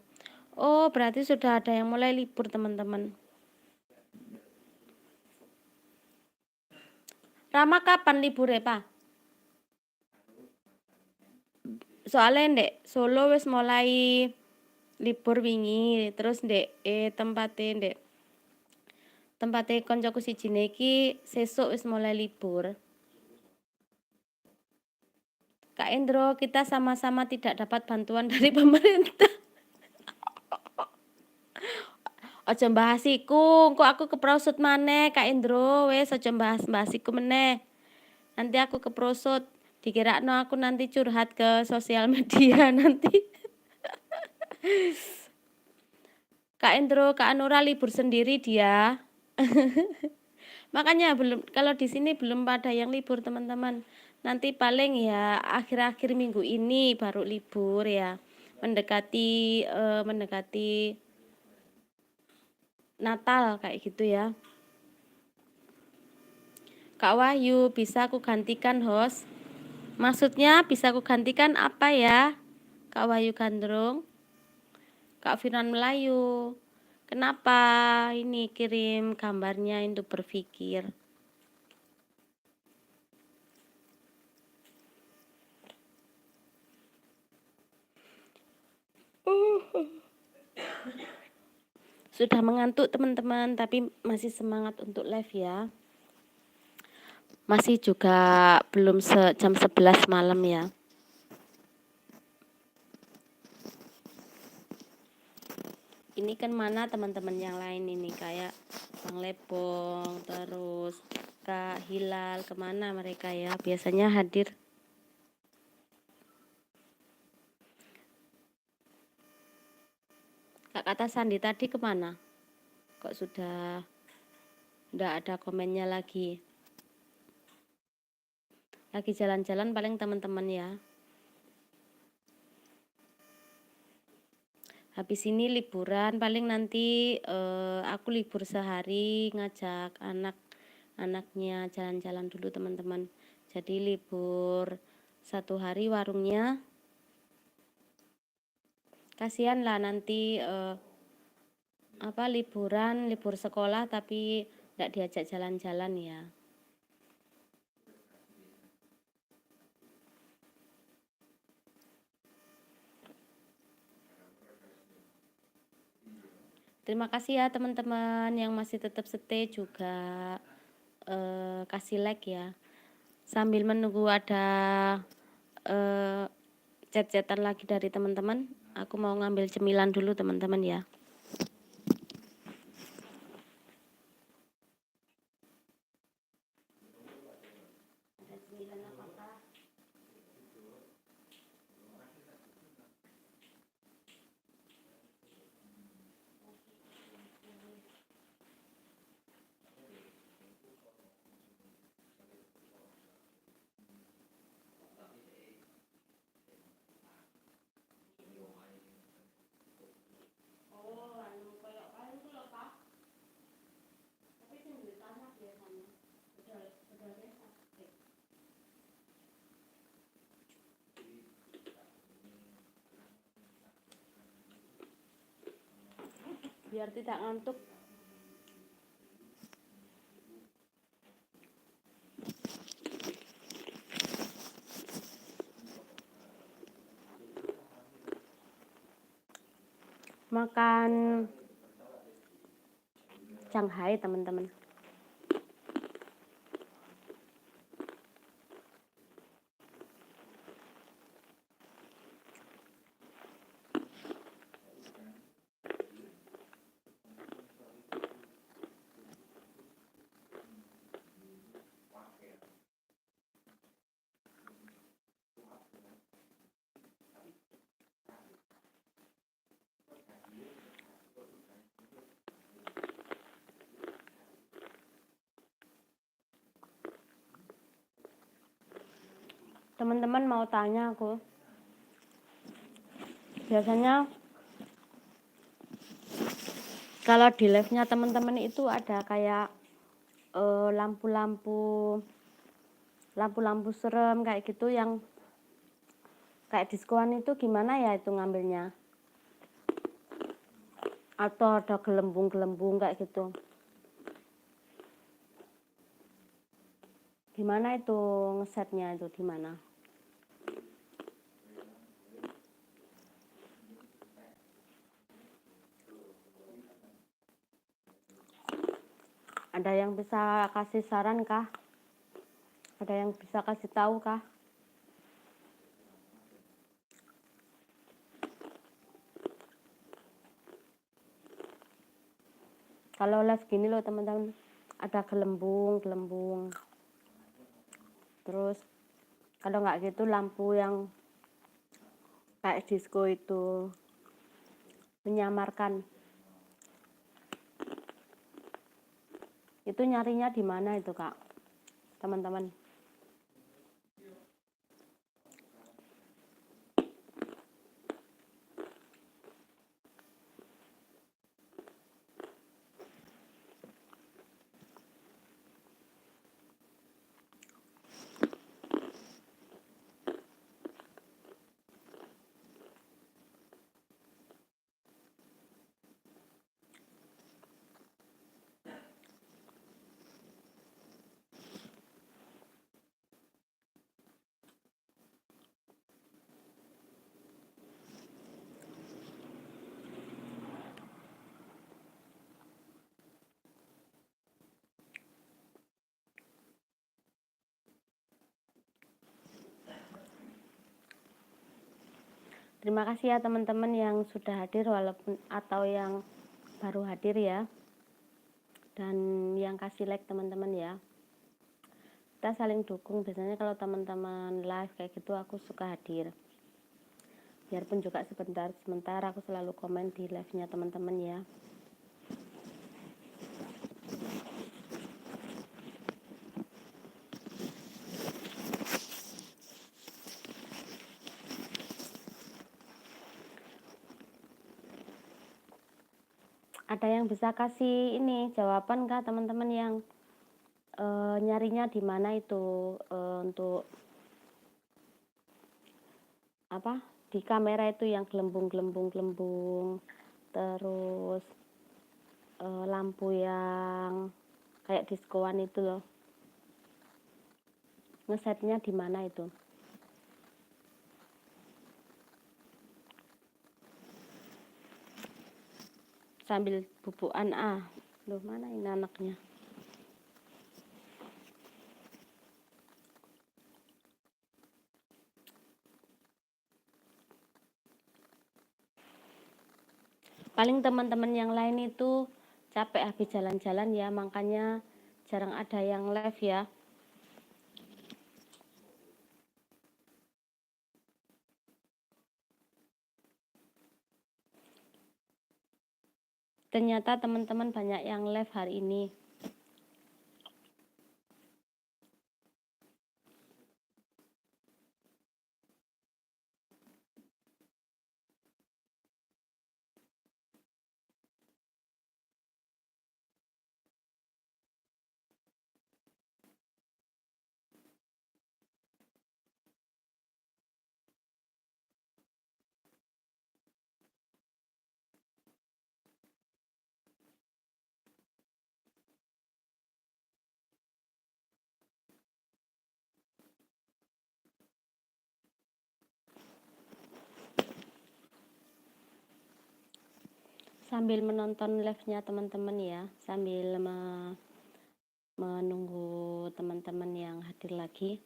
Oh, berarti sudah ada yang mulai libur teman-teman. Rama kapan libur ya, Pak? Soalnya ndek Solo wis mulai libur wingi, terus ndek tempate koncoku sijine iki sesuk wis mulai libur. Kak Endro, kita sama-sama tidak dapat bantuan dari pemerintah. Ojo bahas iku, kok aku keprosot maneh Kak Endro, wes ojo bahas iku meneh. Nanti aku keprosot, dikira aku nanti curhat ke sosial media nanti. Kak Endro, Kak Anura libur sendiri dia. Makanya kalau di sini belum pada yang libur teman-teman. Nanti paling ya akhir-akhir minggu ini baru libur ya. Mendekati Natal kayak gitu ya. Kak Wahyu, bisa aku gantikan host? Maksudnya bisa aku gantikan apa ya? Kak Wahyu Gandrung, Kak Firman Melayu. Kenapa ini kirim gambarnya untuk berpikir? Sudah mengantuk teman-teman, tapi masih semangat untuk live ya. Masih juga belum jam 11 malam ya. Ini kan mana teman-teman yang lain ini, kayak Bang Lepong, terus Kak Hilal, kemana mereka ya? Biasanya hadir. Kak Kata Sandi tadi kemana? Kok sudah enggak ada komennya lagi? Lagi jalan-jalan paling teman-teman ya. Habis ini liburan, paling nanti aku libur sehari, ngajak anaknya jalan-jalan dulu teman-teman. Jadi libur 1 hari warungnya. Kasihan lah nanti libur sekolah tapi enggak diajak jalan-jalan ya. Terima kasih ya teman-teman yang masih tetap stay juga kasih like ya. Sambil menunggu ada chat-chatan lagi dari teman-teman, aku mau ngambil cemilan dulu teman-teman ya. Biar tidak ngantuk. Makan Shanghai teman-teman. Teman-teman mau tanya aku, biasanya kalau di live-nya teman-teman itu ada kayak lampu-lampu serem kayak gitu, yang kayak diskoan itu gimana ya itu ngambilnya? Atau ada gelembung-gelembung kayak gitu? Gimana itu ngesetnya itu gimana? Ada yang bisa kasih saran kah? Ada yang bisa kasih tahu kah? Kalau live gini loh teman-teman, ada gelembung. Terus kalau nggak gitu lampu yang kayak disco itu menyamarkan. Itu nyarinya di mana itu kak, teman-teman? Terima kasih ya teman-teman yang sudah hadir walaupun atau yang baru hadir ya. Dan yang kasih like teman-teman ya. Kita saling dukung, biasanya kalau teman-teman live kayak gitu aku suka hadir. Biarpun juga sebentar aku selalu komen di live-nya teman-teman ya. Ada yang bisa kasih ini jawaban kah teman-teman yang nyarinya di mana itu untuk apa di kamera itu yang gelembung, terus lampu yang kayak diskoan itu loh, ngesetnya di mana itu? Sambil bubukan loh mana ini anaknya? Paling teman-teman yang lain itu capek habis jalan-jalan ya, makanya jarang ada yang live ya. Ternyata teman-teman banyak yang live hari ini. Sambil menonton live-nya teman-teman ya, sambil menunggu teman-teman yang hadir lagi.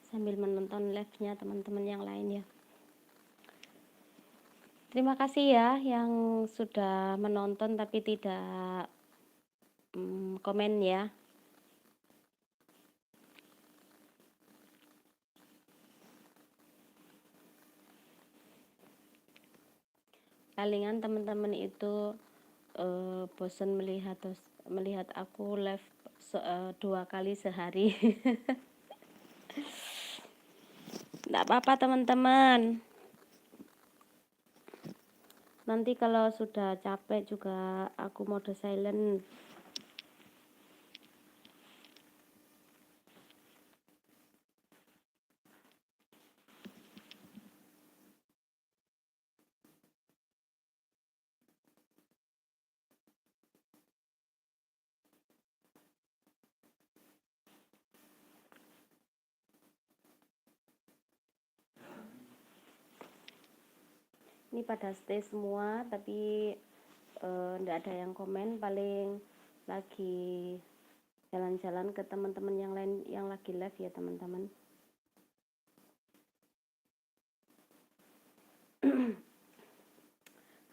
sambil menonton live-nya teman-teman yang lain ya. Terima kasih ya yang sudah menonton tapi tidak komen ya. Palingan teman-teman itu bosan melihat aku live 2 kali sehari. Nggak apa-apa teman-teman. Nanti kalau sudah capek juga aku mode silent. Ini pada stay semua tapi nggak ada yang komen, paling lagi jalan-jalan ke teman-teman yang lain yang lagi live ya teman-teman.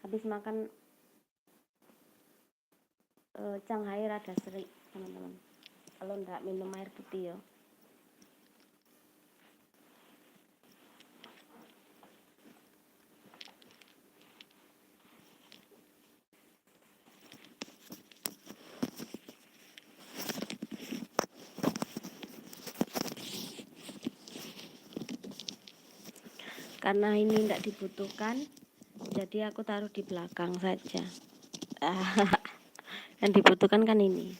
Habis makan Shanghai rada seri teman-teman, kalau nggak minum air putih ya. Karena ini tidak dibutuhkan, jadi aku taruh di belakang saja. Yang dibutuhkan kan ini.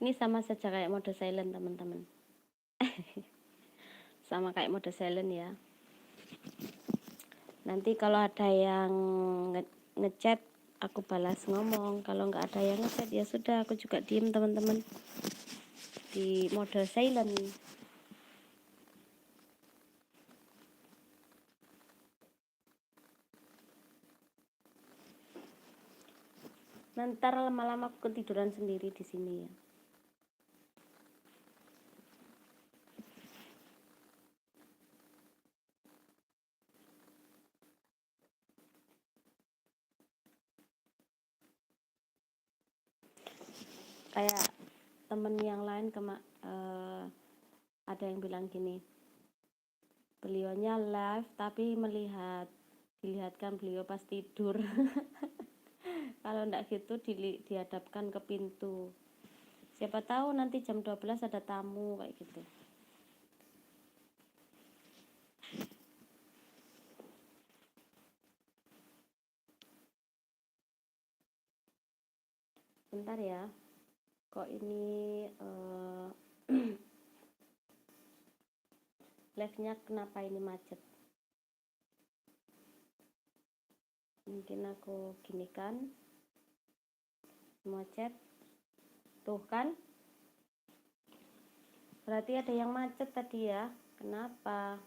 Ini sama saja kayak mode silent teman-teman. Sama kayak mode silent ya. Nanti kalau ada yang ngechat aku balas ngomong, kalau nggak ada yang ngechat ya sudah aku juga diem teman-teman, di mode silent. Nanti lama-lama aku ketiduran sendiri di sini ya. Kayak temen yang lain ada yang bilang gini, beliaunya live tapi dilihatkan beliau pas tidur. Kalau enggak gitu dihadapkan ke pintu, siapa tahu nanti jam 12 ada tamu kayak gitu. Bentar ya, kok ini live-nya kenapa ini macet? Mungkin aku gini kan, macet tuh kan, berarti ada yang macet tadi ya. Kenapa?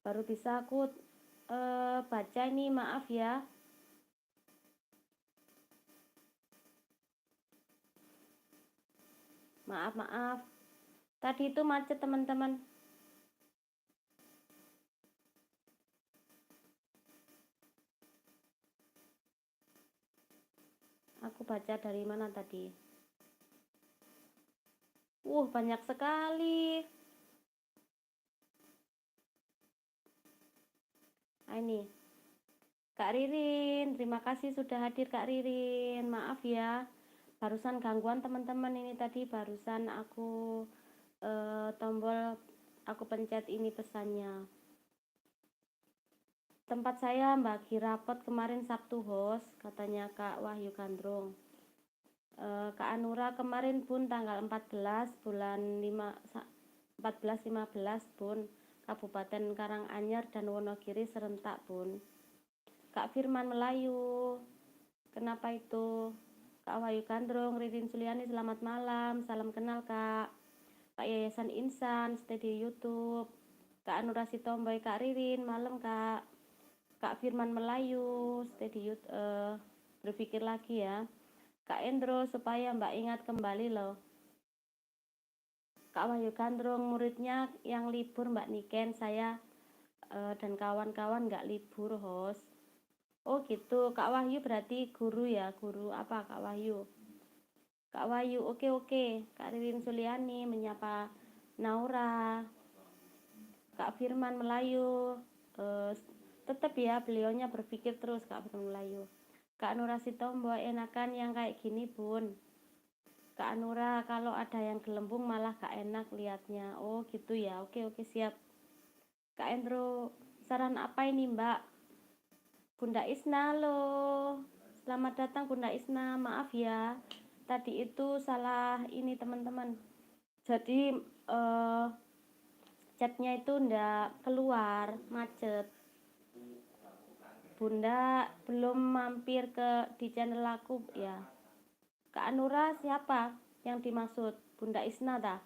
Baru bisa aku baca ini, maaf ya. Maaf. Tadi itu macet teman-teman. Aku baca dari mana tadi? Banyak sekali. Ini Kak Ririn, terima kasih sudah hadir Kak Ririn. Maaf ya, barusan gangguan teman-teman, ini tadi barusan aku tombol aku pencet ini pesannya. Tempat saya bagi rapot kemarin Sabtu host, katanya Kak Wahyu Gandrung. Kak Anura kemarin Bun tanggal 14 bulan 5 14-15 Bun, Kabupaten Karanganyar dan Wonogiri serentak Bun. Kak Firman Melayu, kenapa itu? Kak Wahyu Gandrung, Ririn Suliani, selamat malam, salam kenal Kak. Kak Yayasan Insan, stay di YouTube. Kak Anura Sitomboy, Kak Ririn, malam Kak. Kak Firman Melayu, stay di YouTube, berpikir lagi ya. Kak Endro, supaya Mbak ingat kembali loh. Kak Wahyu Gandrung, muridnya yang libur Mbak Niken, saya dan kawan-kawan nggak libur host. Oh gitu, Kak Wahyu berarti guru ya, guru apa Kak Wahyu? Kak Wahyu, oke. Kak Ririn Suliani menyapa Naura. Kak Firman Melayu, tetap ya beliaunya berpikir terus Kak Firman Melayu. Kak Nura Sitombo, enakan yang kayak gini Bun. Kak Nura, kalau ada yang gelembung malah gak enak liatnya. Oh gitu ya, oke siap. Kak Endro, saran apa ini Mbak? Bunda Isna loh. Selamat datang Bunda Isna, maaf ya. Tadi itu salah ini teman-teman. Jadi chatnya itu ndak keluar, macet. Bunda belum mampir di channel aku ya. Kak Anura siapa yang dimaksud? Bunda Isna dah.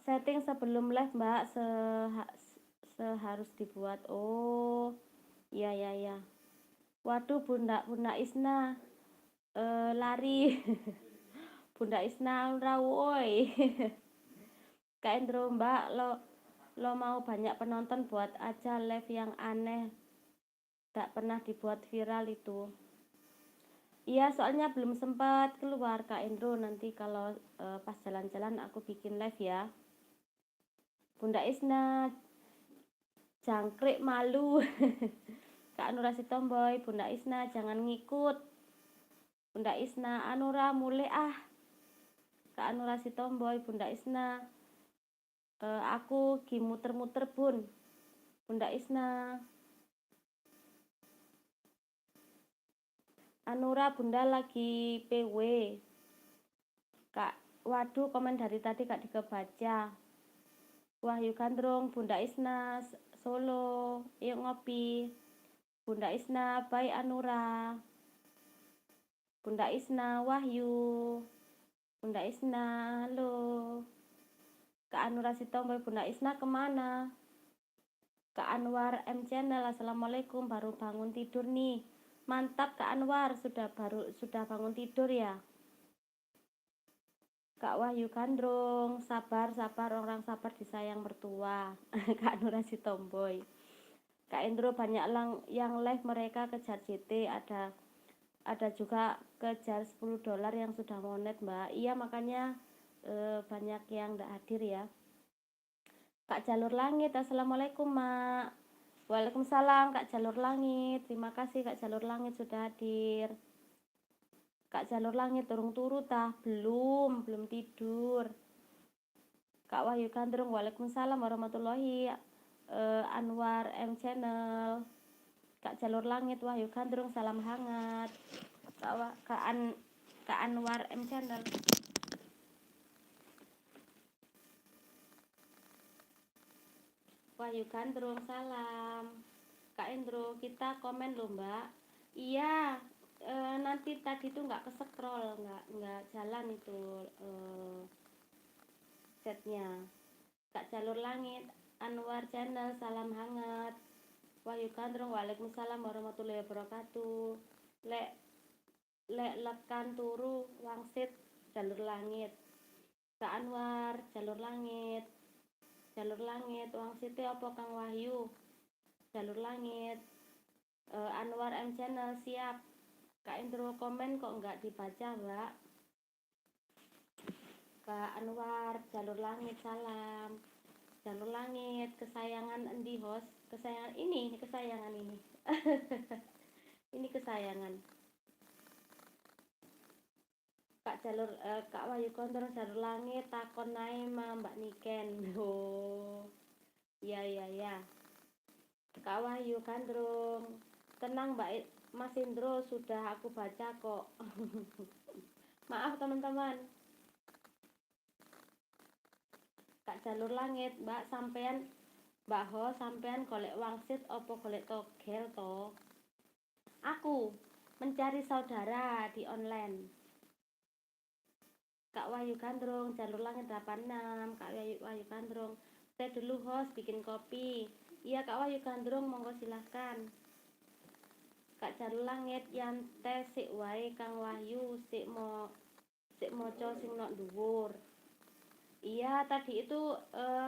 Setting sebelum live Mbak seharus dibuat. Oh iya. Waduh Bunda Isna lari. Bunda Isna rawoi. Kak Endro, Mbak lo mau banyak penonton, buat aja live yang aneh, tak pernah dibuat viral itu. Iya, soalnya belum sempat keluar Kak Endro, nanti kalau pas jalan-jalan aku bikin live ya. Bunda Isna, jangkrik malu. Kak Anura Sitomboy, Bunda Isna jangan ngikut. Bunda Isna, Anura mulai Kak Anura Sitomboy, Bunda Isna, aku gi muter-muter Bun. Bunda Isna, Anura Bunda lagi PW. Kak, waduh komen dari tadi gak dikebaca. Wahyu Gandrung, Bunda Isna Solo, yuk ngopi. Bunda Isna, bye Anura. Bunda Isna, Wahyu. Bunda Isna, halo. Kak Anura Sitomboy, Bunda Isna kemana? Kak Anwar M Channel, assalamualaikum, baru bangun tidur nih. Mantap Kak Anwar, sudah bangun tidur ya. Kak Wahyu Gandrung, sabar orang sabar disayang mertua. Kak Nura Sitomboy. Kak Endro, banyak yang live mereka kejar JT, ada juga kejar $10 yang sudah monet Mbak. Iya makanya banyak yang tidak hadir ya. Kak Jalur Langit, assalamualaikum Mak. Waalaikumsalam Kak Jalur Langit, terima kasih Kak Jalur Langit sudah hadir. Kak Jalur Langit turung turu tah? Belum tidur. Kak Wahyu Gandrung, waalaikumsalam warahmatullahi. Anwar M Channel. Kak Jalur Langit, Wahyu Gandrung, salam hangat. Kak Anwar M Channel. Wahyu Gandrung, salam. Kak Endro, kita komen loh Mbak. Iya, nanti tadi tuh nggak ke-scroll, nggak jalan itu chatnya. Kak Jalur Langit, Anwar Channel, salam hangat. Wahyu Gandrung, waalaikumsalam warahmatullahi wabarakatuh. Lek lekan turu wangsit Jalur Langit. Kak Anwar, Jalur Langit wangsitnya apa Kang Wahyu? Jalur Langit. Anwar M Channel, siap. Kak Indro komen kok nggak dibaca, Mbak. Kak Anwar, Jalur Langit, salam. Jalur Langit, kesayangan endi host? Kesayangan ini, kesayangan ini. Ini kesayangan. Kak Wahyu Kontrol Jalur Langit takon nae Mbak Niken. Oh. Iya iya ya. Kak Wahyu Gandrung. Tenang Mas Indro, sudah aku baca kok. Maaf teman-teman. Kak Jalur Langit, Mbak sampean Mbak Ho sampean golek wangsit opo golek togel to? Aku mencari saudara di online. Kak Wahyu Gandrung, Jalur Langit 86. Kak Wahyu Gandrung, saya dulu host bikin kopi. Iya Kak Wahyu Gandrung, monggo silahkan. Kak Jalur Langit, yang teh sik wae Kang Wahyu sik moco sing nok dhuwur. Iya tadi itu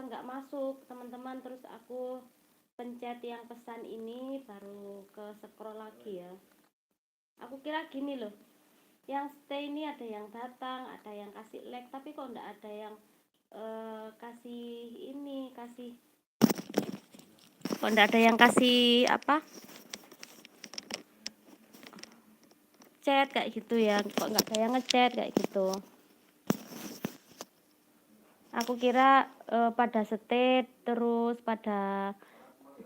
nggak masuk teman-teman, terus aku pencet yang pesan ini baru ke scroll lagi ya. Aku kira gini loh, yang stay ini ada yang datang, ada yang kasih like, tapi kok nggak ada yang kasih ini, kok nggak ada yang kasih apa, chat kayak gitu ya, kok nggak ada yang ngechat kayak gitu. Aku kira pada stay terus pada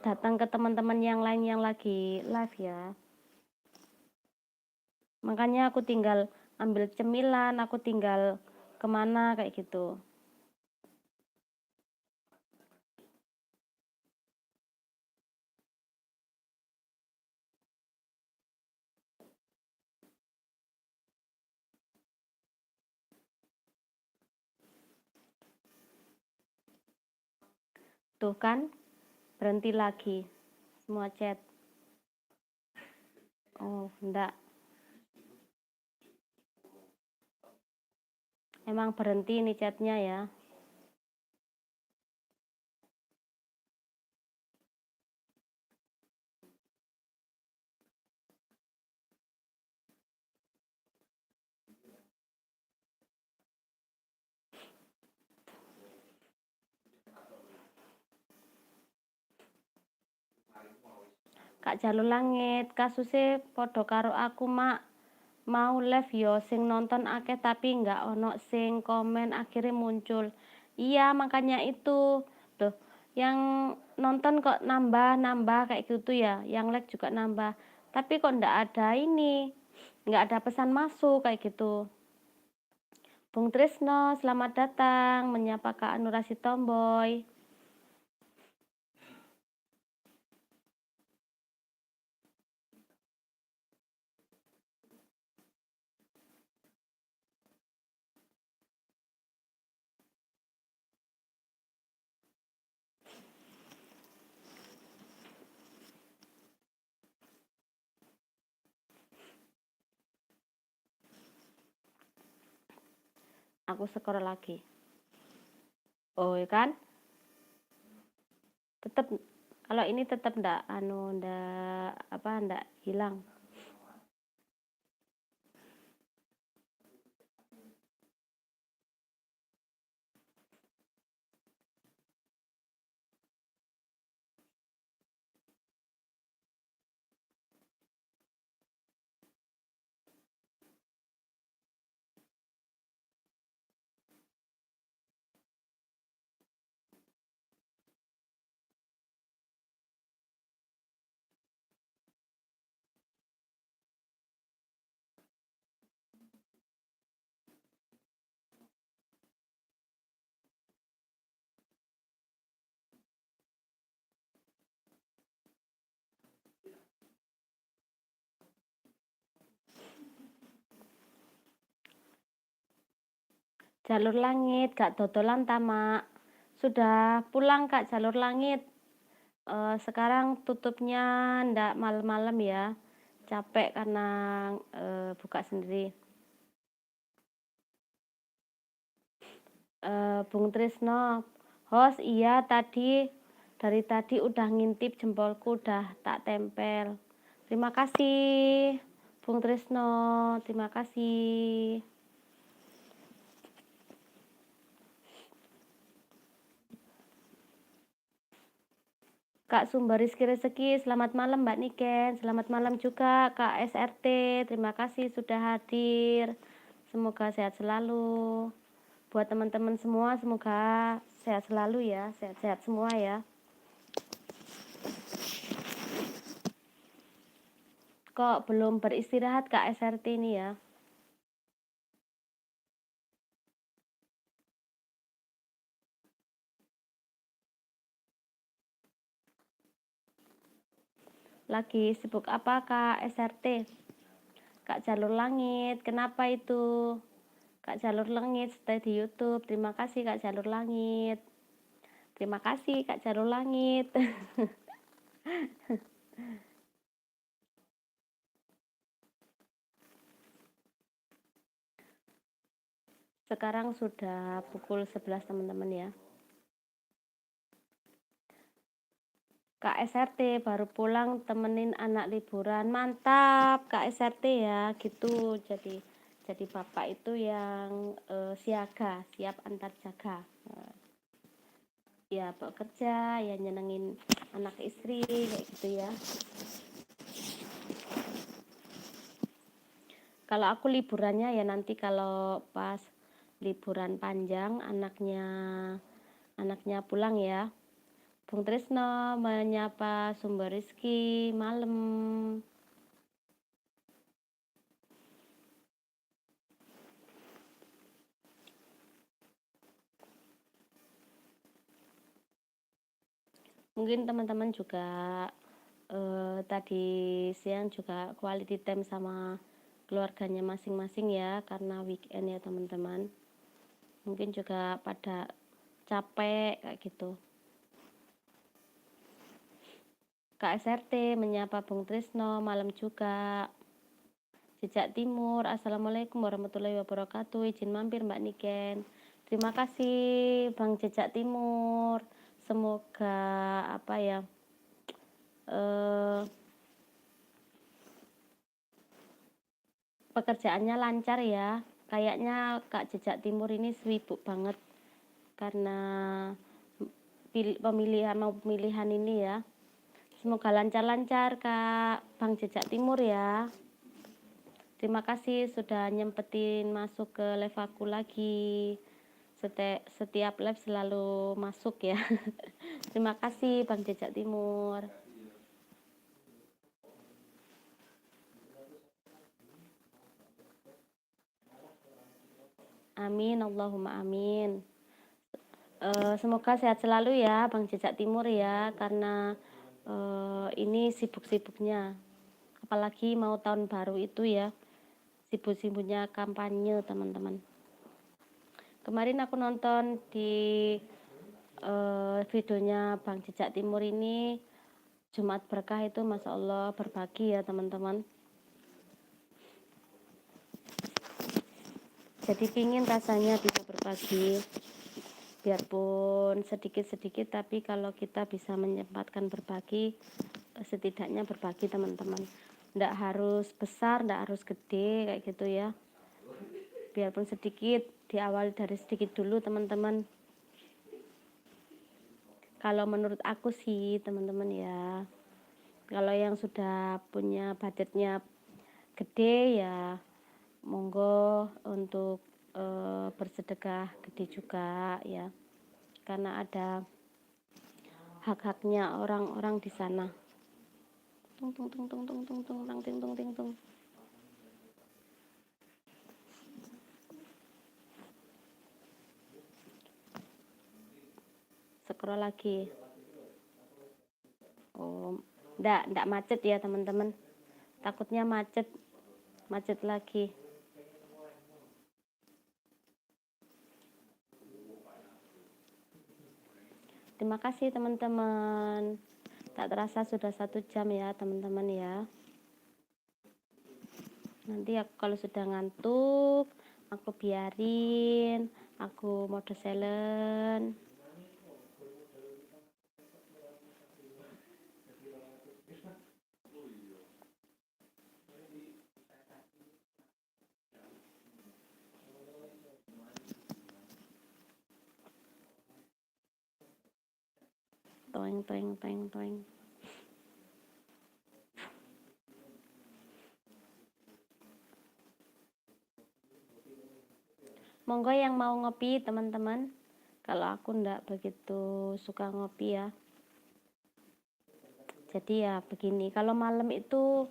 datang ke teman-teman yang lain yang lagi live ya. Makanya aku tinggal ambil cemilan, aku tinggal kemana kayak gitu. Tuh kan, berhenti lagi semua chat. Oh, enggak. Emang berhenti nih chatnya ya. Kak Jalur Langit, kasusnya podo karo aku mak, mau live yo sing nonton akeh tapi nggak ono sing komen akhirnya muncul. Iya makanya itu tuh yang nonton kok nambah kayak gitu ya, yang like juga nambah, tapi kok nggak ada ini, nggak ada pesan masuk kayak gitu. Bung Trisno, selamat datang menyapa Kak Anurasi Tomboy. Aku scroll lagi. Oh ya kan? Tetap kalau ini tetap ndak ndak hilang. Jalur Langit, Kak dodolan tamak. Sudah pulang Kak Jalur Langit. Sekarang tutupnya ndak malam-malam ya. Capek karena buka sendiri. Bung Trisno, host iya dari tadi udah ngintip jempolku udah tak tempel. Terima kasih Bung Trisno, terima kasih. Kak Sumber Rizki Rezeki, selamat malam Mbak Niken, selamat malam juga Kak SRT, terima kasih sudah hadir. Semoga sehat selalu. Buat teman-teman semua, semoga sehat selalu ya, sehat-sehat semua ya. Kok belum beristirahat Kak SRT ini ya? Lagi sibuk apa Kak SRT? Kak Jalur Langit, kenapa itu? Kak Jalur Langit stay di YouTube. Terima kasih Kak Jalur Langit. Terima kasih Kak Jalur Langit. Sekarang sudah pukul 11 teman-teman ya. Kak SRT baru pulang temenin anak liburan. Mantap Kak SRT ya, gitu. Jadi bapak itu yang siaga, siap antar jaga. Ya bekerja, ya nyenengin anak istri kayak gitu ya. Kalau aku liburannya ya nanti kalau pas liburan panjang anaknya pulang ya. Bung Trisno menyapa Sumber Rizki malam. Mungkin teman-teman juga tadi siang juga quality time sama keluarganya masing-masing ya, karena weekend ya teman-teman. Mungkin juga pada capek kayak gitu. Kak SRT menyapa Bung Trisno malam juga. Jejak Timur, assalamualaikum warahmatullahi wabarakatuh. Izin mampir Mbak Niken. Terima kasih Bang Jejak Timur. Semoga apa ya pekerjaannya lancar ya. Kayaknya Kak Jejak Timur ini sibuk banget karena pemilihan ini ya. Semoga lancar-lancar Kak Bang Jejak Timur ya. Terima kasih sudah nyempetin masuk ke live aku lagi. Setiap live selalu masuk ya. Terima kasih Bang Jejak Timur. Amin, Allahumma amin. Semoga sehat selalu ya Bang Jejak Timur ya, karena ini sibuk-sibuknya. Apalagi mau tahun baru itu ya, sibuk-sibuknya kampanye teman-teman. Kemarin aku nonton di videonya Bang Jejak Timur ini, Jumat Berkah itu Masya Allah berbagi ya teman-teman. Jadi pingin rasanya bisa berbagi, biarpun sedikit-sedikit, tapi kalau kita bisa menyempatkan berbagi, setidaknya berbagi teman-teman. Nggak harus besar, nggak harus gede kayak gitu ya. Biarpun sedikit, diawali dari sedikit dulu teman-teman. Kalau menurut aku sih teman-teman ya, kalau yang sudah punya budgetnya gede ya monggo untuk bersedekah gede juga ya, karena ada hak-haknya orang-orang di sana. Tung tung tung tung tung tung tung tung ting tung ting tung. Scroll lagi. Oh, enggak macet ya teman-teman. Takutnya macet lagi. Terima kasih teman-teman. Tak terasa sudah 1 jam ya teman-teman ya. Nanti aku kalau sudah ngantuk, aku biarin, aku mode silent. toeng toeng toeng. Monggo yang mau ngopi teman-teman. Kalau aku ndak begitu suka ngopi ya. Jadi ya begini, kalau malam itu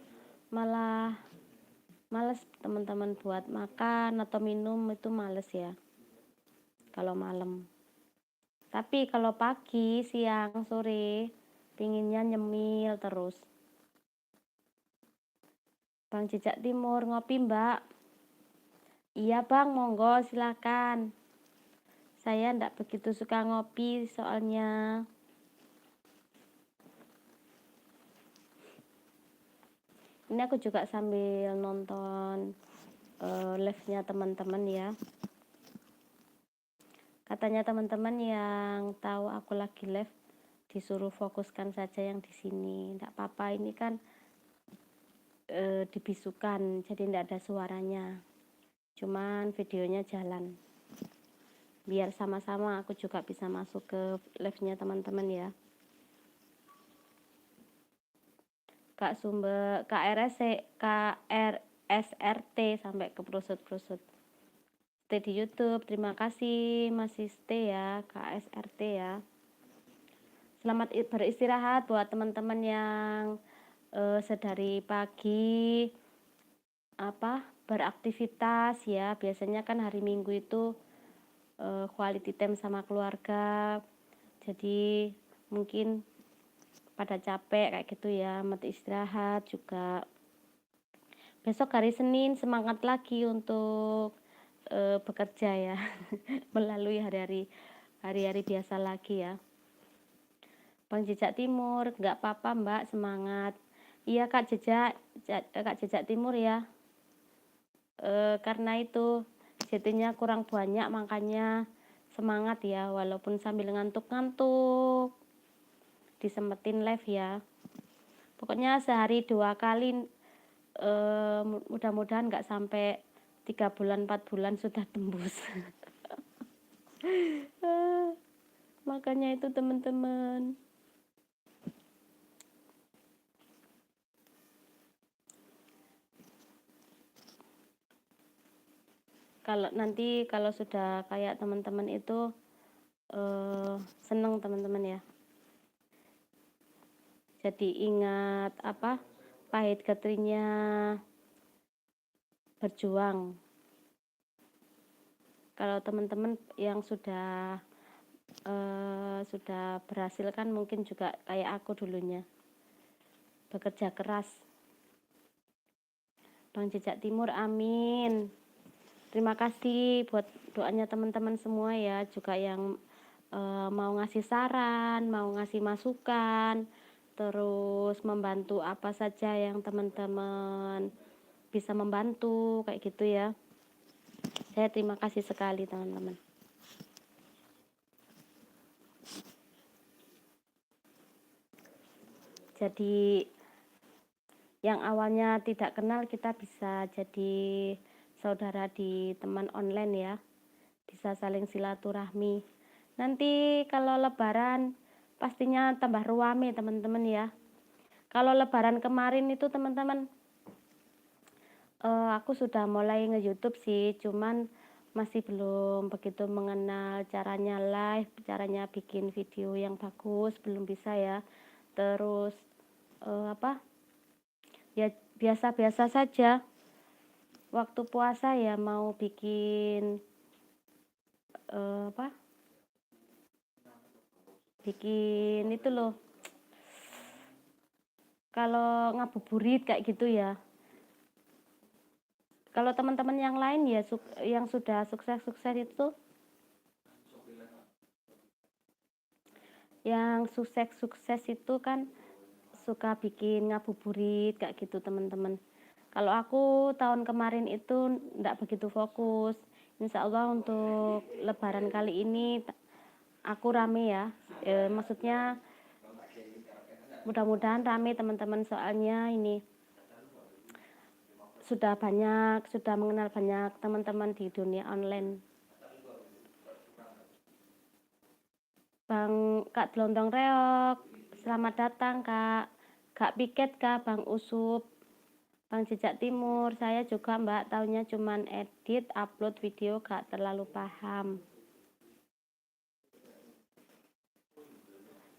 malah males teman-teman buat makan atau minum itu males ya. Kalau malam. Tapi kalau pagi, siang, sore, pinginnya nyemil terus. Bang Jejak Timur, ngopi Mbak? Iya Bang, monggo silakan. Saya ndak begitu suka ngopi soalnya. Ini aku juga sambil nonton live-nya teman-teman ya. Katanya teman-teman yang tahu aku lagi live disuruh fokuskan saja yang di sini. Ndak apa-apa, ini kan dibisukan, jadi ndak ada suaranya. Cuman videonya jalan. Biar sama-sama aku juga bisa masuk ke live-nya teman-teman ya. Kak Sumber, KRSRT sampai ke prusut-prusut. Stay di YouTube, terima kasih masih stay ya, KSRT ya. Selamat beristirahat buat teman-teman yang sedari pagi beraktivitas ya. Biasanya kan hari Minggu itu quality time sama keluarga. Jadi mungkin pada capek kayak gitu ya, mau istirahat juga. Besok hari Senin semangat lagi untuk bekerja ya. Melalui hari-hari biasa lagi ya. Bang Jejak Timur, nggak apa-apa Mbak, semangat. Iya Kak Jejak Timur ya. Karena itu jadinya kurang banyak, makanya semangat ya, walaupun sambil ngantuk-ngantuk disempetin live ya. Pokoknya sehari 2 kali, mudah-mudahan nggak sampai 3 bulan 4 bulan sudah tembus. Makanya itu teman-teman. Kalau sudah kayak teman-teman itu seneng teman-teman ya. Jadi ingat pahit getirnya berjuang. Kalau teman-teman yang sudah berhasil kan mungkin juga kayak aku dulunya, bekerja keras. Bang Jejak Timur, amin. Terima kasih buat doanya teman-teman semua ya, juga yang mau ngasih saran, mau ngasih masukan, terus membantu apa saja yang teman-teman bisa membantu kayak gitu ya. Saya terima kasih sekali teman-teman. Jadi yang awalnya tidak kenal kita bisa jadi saudara di teman online ya, bisa saling silaturahmi. Nanti kalau lebaran pastinya tambah ruame teman-teman ya. Kalau lebaran kemarin itu teman-teman aku sudah mulai nge-YouTube sih, cuman masih belum begitu mengenal caranya live, caranya bikin video yang bagus, belum bisa ya. Terus ya biasa-biasa saja. Waktu puasa ya mau bikin bikin itu loh, kalau ngabuburit kayak gitu ya. Kalau teman-teman yang lain ya yang sudah sukses-sukses itu, yang sukses-sukses itu kan suka bikin ngabuburit kayak gitu teman-teman. Kalau aku tahun kemarin itu enggak begitu fokus. Insya Allah untuk lebaran kali ini aku rame ya, maksudnya mudah-mudahan rame teman-teman, soalnya ini sudah mengenal banyak teman-teman di dunia online. Bang Kak Delontong Reok, Selamat datang Kak Piket Kak, Bang Usup, Bang Jejak Timur. Saya juga Mbak, taunya cuman edit, upload video, gak terlalu paham.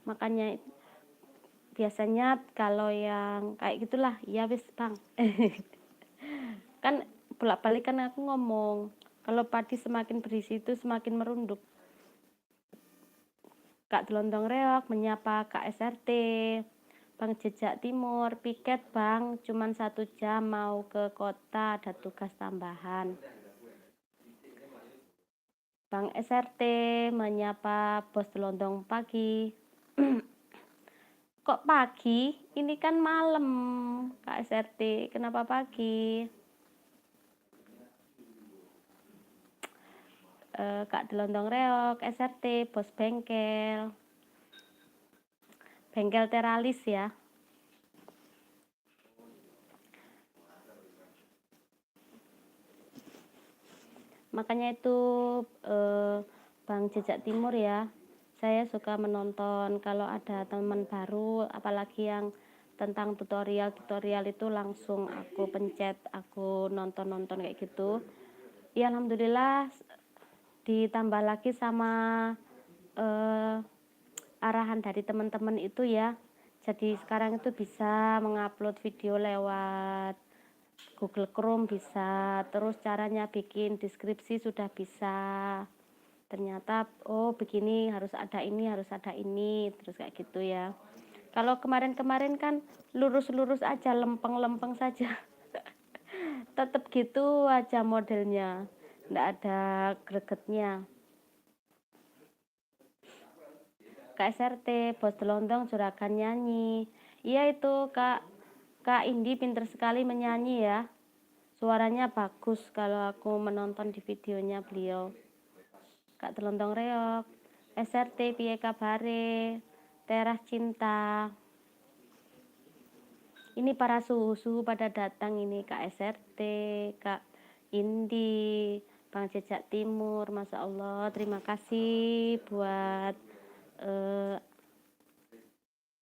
Makanya biasanya kalau yang kayak gitulah, ya wis Bang. Kan bolak-balik kan aku ngomong, kalau padi semakin berisi itu semakin merunduk. Kak Delondong Reok menyapa Kak SRT, Bang Jejak Timur, piket Bang, cuman 1 jam mau ke kota, ada tugas tambahan. Bang SRT menyapa Bos Delondong pagi. Kok pagi? Ini kan malam, Kak SRT, kenapa pagi? Kak Delondong Reok, SRT, Bos Bengkel Teralis ya. Makanya itu Bang Jejak Timur ya, saya suka menonton kalau ada teman baru, apalagi yang tentang tutorial itu langsung aku pencet, aku nonton kayak gitu. Ya alhamdulillah ditambah lagi sama arahan dari teman-teman itu ya. Jadi sekarang itu bisa mengupload video lewat Google Chrome bisa, terus caranya bikin deskripsi sudah bisa. Ternyata oh begini, harus ada ini, terus kayak gitu ya. Kalau kemarin-kemarin kan lurus-lurus aja, lempeng-lempeng saja. Tetap gitu aja modelnya, nggak ada gregetnya. Kak SRT, Bos Delondong juragan nyanyi. Iya itu Kak Indi pinter sekali menyanyi ya. Suaranya bagus kalau aku menonton di videonya beliau. Kak Delondong Reok, SRT piye kabare, Teras Cinta. Ini para suhu-suhu pada datang ini, Kak SRT, Kak Indi, Bang Jejak Timur, Masya Allah, terima kasih buat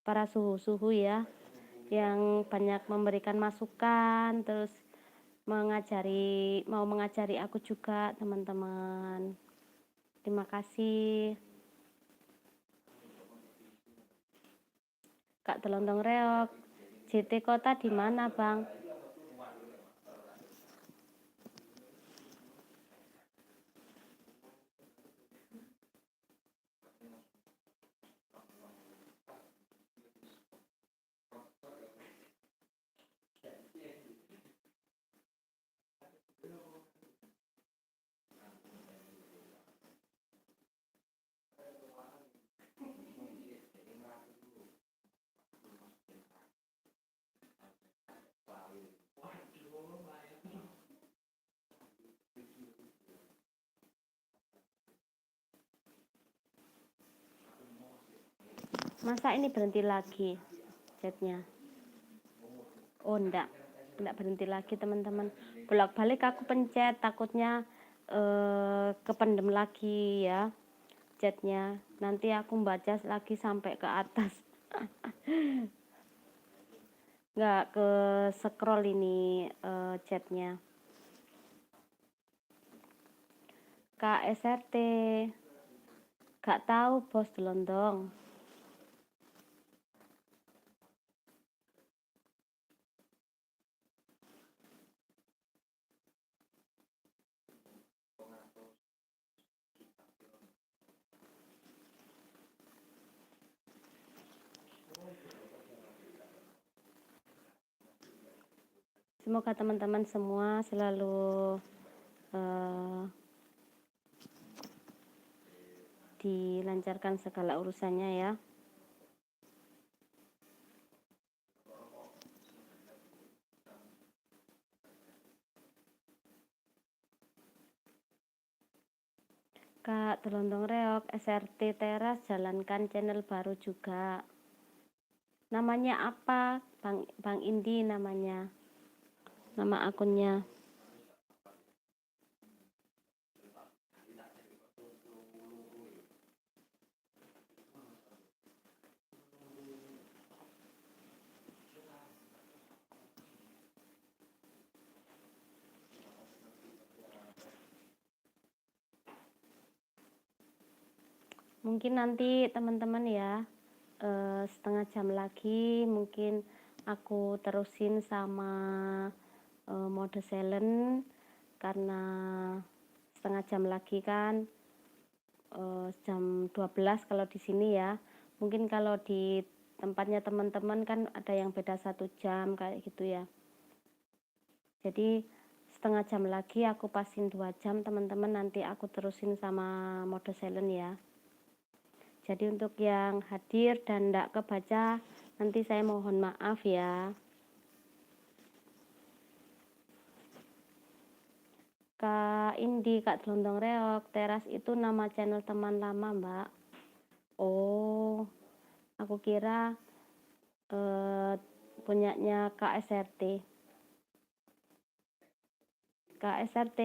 para suhu-suhu ya, yang banyak memberikan masukan, terus mau mengajari aku juga teman-teman. Terima kasih. Kak Delondong Reok, JT Kota di mana Bang? Masa ini berhenti lagi chatnya? Oh enggak berhenti lagi teman-teman. Bolak-balik aku pencet, takutnya kependem lagi ya chatnya. Nanti aku baca lagi sampai ke atas. Nggak ke scroll ini chatnya. Kak SRT, gak tahu Bos Delondong. Semoga teman-teman semua selalu dilancarkan segala urusannya ya. Kak Delondong Reok, SRT Teras jalankan channel baru juga. Namanya apa? Bang Indi namanya. Nama akunnya. Mungkin nanti teman-teman ya setengah jam lagi mungkin aku terusin sama mode silent, karena setengah jam lagi kan jam 12 kalau di sini ya. Mungkin kalau di tempatnya teman-teman kan ada yang beda 1 jam kayak gitu ya. Jadi setengah jam lagi aku pasin 2 jam teman-teman, nanti aku terusin sama mode silent ya. Jadi untuk yang hadir dan tidak kebaca, nanti saya mohon maaf ya. Kak Indi, Kak Gelondong Reok, Teras itu nama channel teman lama, Mbak. Oh, aku kira punyanya Kak SRT. Kak SRT,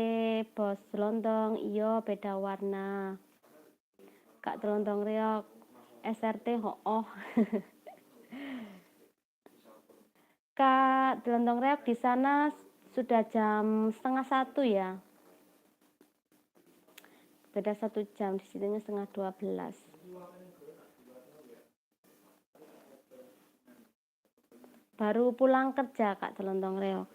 Bos Gelondong, iyo beda warna. Kak Gelondong Reok, SRT oh. Kak Gelondong Reok di sana sudah jam 12:30 ya. Beda 1 jam, di sini setengah 12. Baru pulang kerja Kak Gelondong Reok.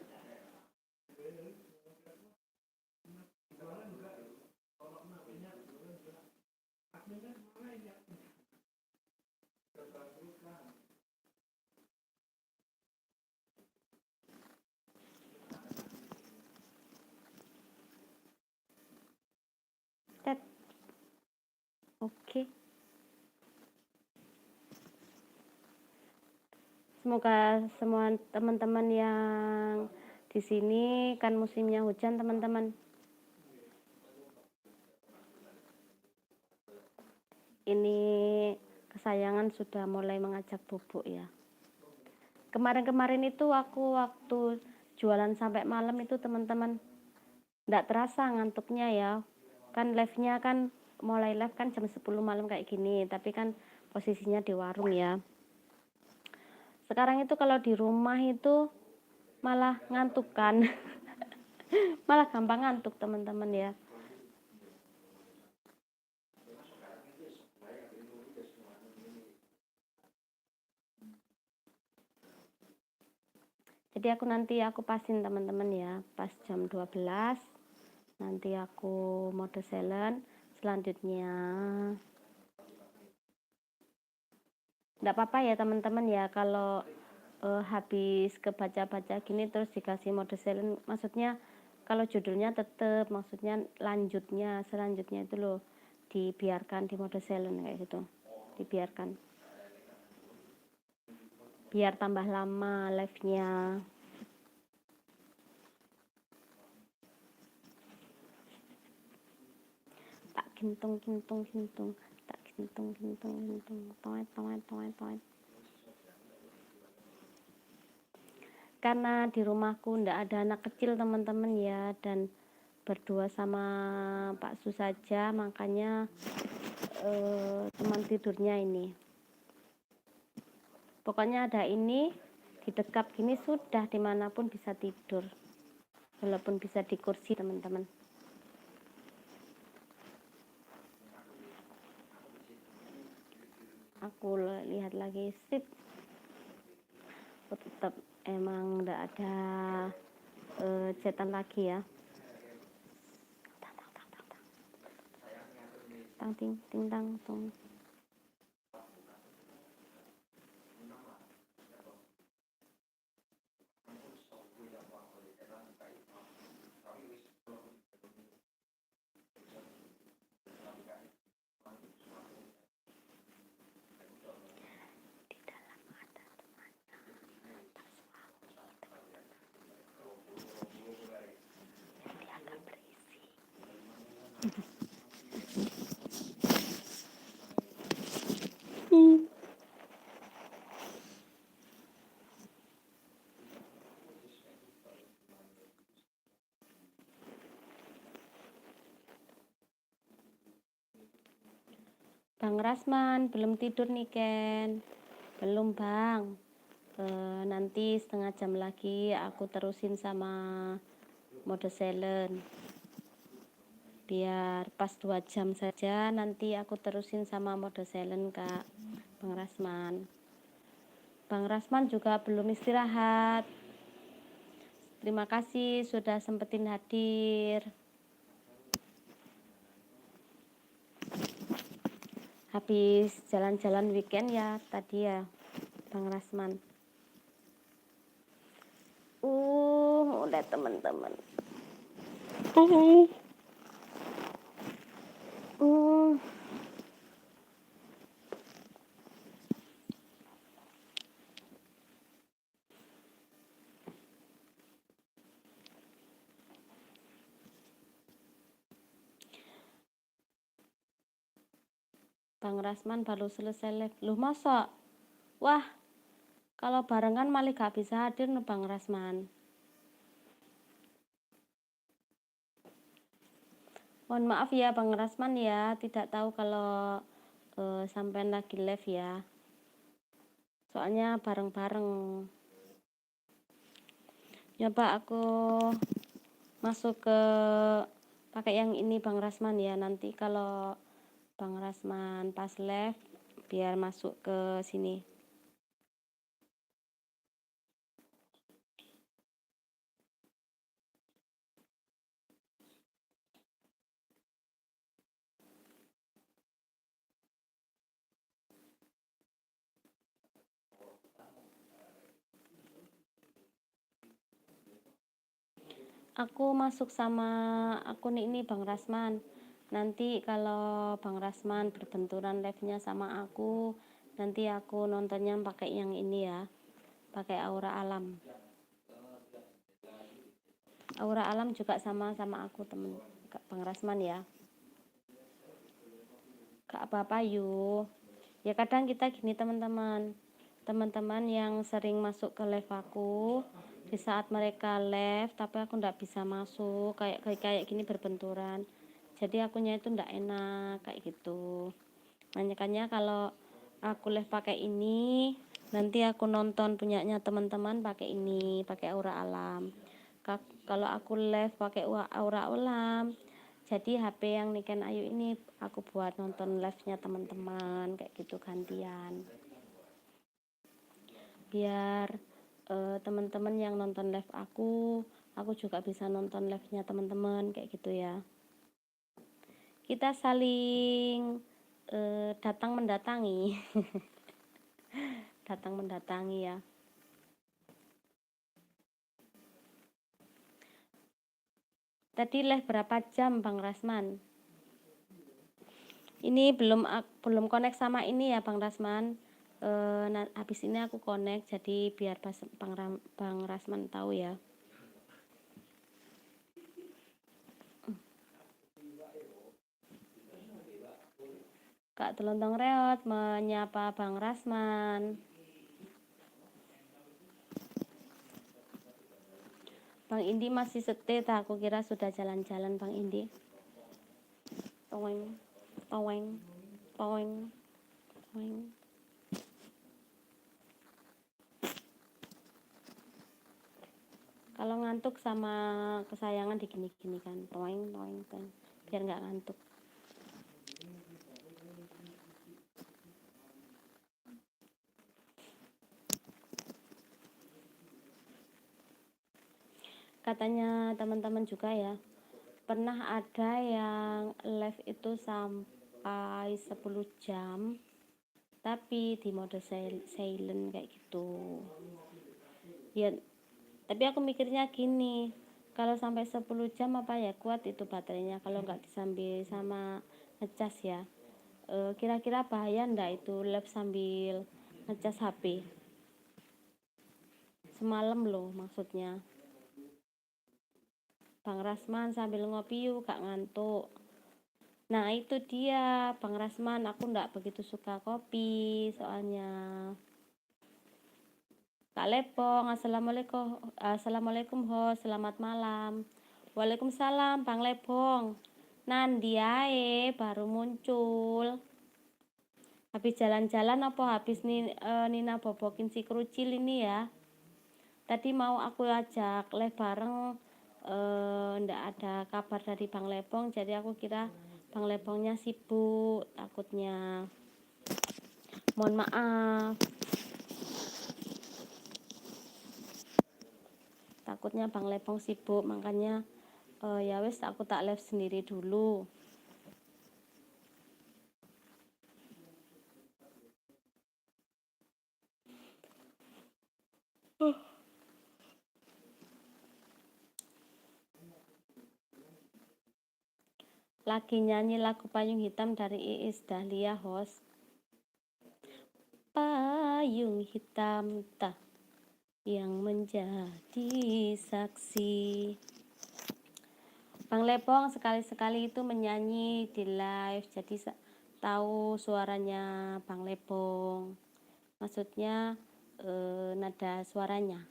Oke. Semoga semua teman-teman yang di sini kan musimnya hujan teman-teman. Ini kesayangan sudah mulai mengajak bubuk ya. Kemarin-kemarin itu aku waktu jualan sampai malam itu teman-teman nggak terasa ngantuknya ya. Kan live-nya kan mulai live kan jam 10 malam kayak gini, tapi kan posisinya di warung ya. Sekarang itu kalau di rumah itu malah ngantuk kan. Malah gampang ngantuk teman-teman ya. Jadi aku pasin teman-teman ya, pas jam 12 nanti aku mode silent. Selanjutnya enggak apa-apa ya teman-teman ya kalau habis kebaca-baca gini terus dikasih mode silent, maksudnya kalau judulnya tetap, maksudnya selanjutnya itu loh dibiarkan di mode silent kayak gitu, dibiarkan biar tambah lama live-nya. Tak kintung tak kintung toet. Karena di rumahku ndak ada anak kecil teman-teman ya, dan berdua sama Pak Su saja, makanya teman tidurnya ini pokoknya ada ini didekap gini sudah dimanapun bisa tidur, walaupun bisa di kursi teman-teman. Aku lihat lagi sip, tetap emang nggak ada chatan lagi ya. Tang ting ting tang tong. Bang Rasman belum tidur nih Ken? Belum Bang. Nanti setengah jam lagi aku terusin sama mode silent. biar pas 2 jam saja, nanti aku terusin sama mode silent Kak Bang Rasman. Bang Rasman juga belum istirahat. Terima kasih sudah sempetin hadir. Habis jalan-jalan weekend ya tadi ya Bang Rasman. Udah teman-teman. Bang Rasman baru selesai live. Loh masa? Wah, kalau barengan malah gak bisa hadir nih Bang Rasman. Mohon maaf ya Bang Rasman ya, tidak tahu kalau sampai lagi live ya. Soalnya bareng-bareng. Nyoba aku masuk ke pakai yang ini Bang Rasman ya. Nanti kalau Bang Rasman pas live biar masuk ke sini. Aku masuk sama akun ini Bang Rasman. Nanti kalau Bang Rasman berbenturan live-nya sama aku, nanti aku nontonnya pakai yang ini ya. Pakai Aura Alam. Aura Alam juga sama aku temen Bang Rasman ya. Gak apa-apa yuk. Ya kadang kita gini teman-teman. Teman-teman yang sering masuk ke live aku, di saat mereka live tapi aku nggak bisa masuk, kayak gini berbenturan, jadi akunya itu nggak enak kayak gitu. Makanya kalau aku live pakai ini, nanti aku nonton punyanya teman-teman pakai ini, pakai Aura Alam. Kalau aku live pakai Aura Alam, jadi HP yang Niken Ayu ini aku buat nonton live-nya teman-teman kayak gitu gantian, biar teman-teman yang nonton live aku juga bisa nonton live-nya teman-teman kayak gitu ya. Kita saling datang mendatangi. Datang mendatangi ya. Tadi live berapa jam Bang Rasman? Ini belum connect sama ini ya Bang Rasman. Habis ini aku connect, jadi biar Bang Rasman tahu ya. Kak Telontong Reot menyapa Bang Rasman. Bang Indi masih setir, aku kira sudah jalan-jalan Bang Indi. Toeng, toeng, toeng, toeng. Kalau ngantuk sama kesayangan digini-gini kan, toeng, toeng, toeng, biar nggak ngantuk. Katanya teman-teman juga ya, pernah ada yang live itu sampai 10 jam tapi di mode silent kayak gitu ya. Tapi aku mikirnya gini, kalau sampai 10 jam apa ya kuat itu baterainya kalau nggak disambil sama ngecas ya. Kira-kira bahaya ndak itu live sambil ngecas HP semalam loh maksudnya. Bang Rasman sambil ngopi yuk gak ngantuk. Nah itu dia Bang Rasman, aku ndak begitu suka kopi soalnya. Kak Lepong, assalamualaikum host, selamat malam. Waalaikumsalam Bang Lepong. Nandi ae baru muncul. Habis jalan-jalan apa habis Nina bobokin si kerucil ini ya. Tadi mau aku ajak live bareng ndak ada kabar dari Bang Lepong, jadi aku kira Bang Lepongnya sibuk, takutnya. Mohon maaf, takutnya Bang Lepong sibuk, makanya ya wes aku tak live sendiri dulu. Lagi nyanyi lagu Payung Hitam dari Iis Dahlia, host. Payung hitam tak yang menjadi saksi. Bang Lepong sekali-sekali itu menyanyi di live, jadi tahu suaranya Bang Lepong, maksudnya nada suaranya.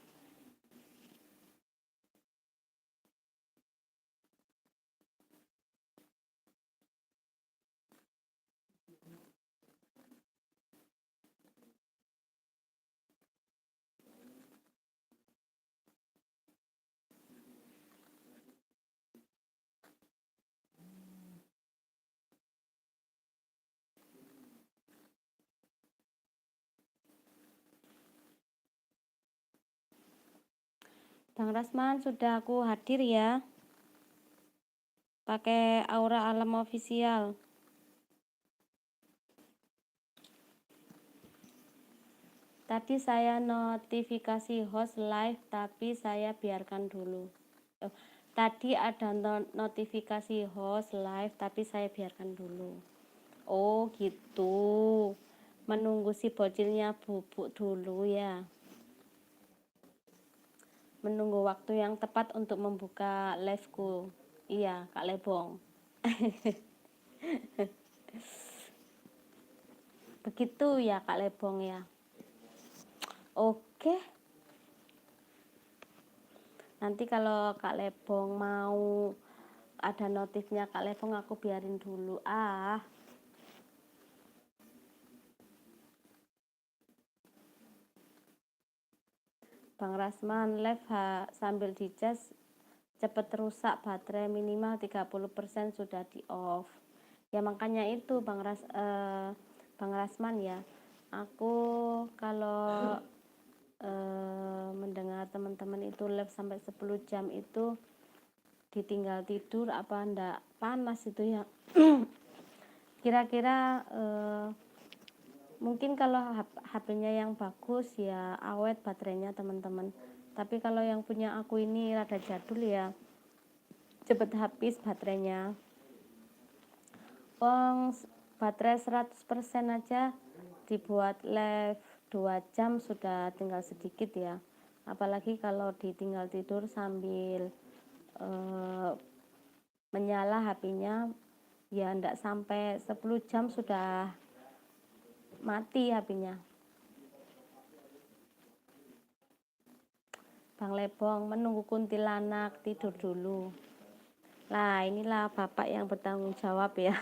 Bang Rasman, sudah aku hadir ya, pakai Aura Alam Official. Tadi saya notifikasi host live, tapi saya biarkan dulu. Tadi ada notifikasi host live, tapi saya biarkan dulu. Oh gitu, menunggu si bocilnya bubuk dulu ya, menunggu waktu yang tepat untuk membuka liveku. Iya Kak Lebong. Begitu ya Kak Lebong ya. Oke, nanti kalau Kak Lebong mau ada notifnya Kak Lebong, aku biarin dulu. Bang Rasman live sambil dicas cepet rusak baterai, minimal 30% sudah di off. Ya makanya itu Bang Rasman ya, aku kalau mendengar teman-teman itu live sampai 10 jam itu ditinggal tidur apa ndak panas itu ya. Kira-kira mungkin kalau HP-nya yang bagus ya awet baterainya teman-teman, tapi kalau yang punya aku ini rada jadul ya cepet habis baterainya. Baterai 100% aja dibuat live 2 jam sudah tinggal sedikit ya, apalagi kalau ditinggal tidur sambil menyala HP-nya ya ndak sampai 10 jam sudah mati HP-nya. Bang Lebong menunggu kuntilanak tidur dulu. Lah inilah bapak yang bertanggung jawab ya.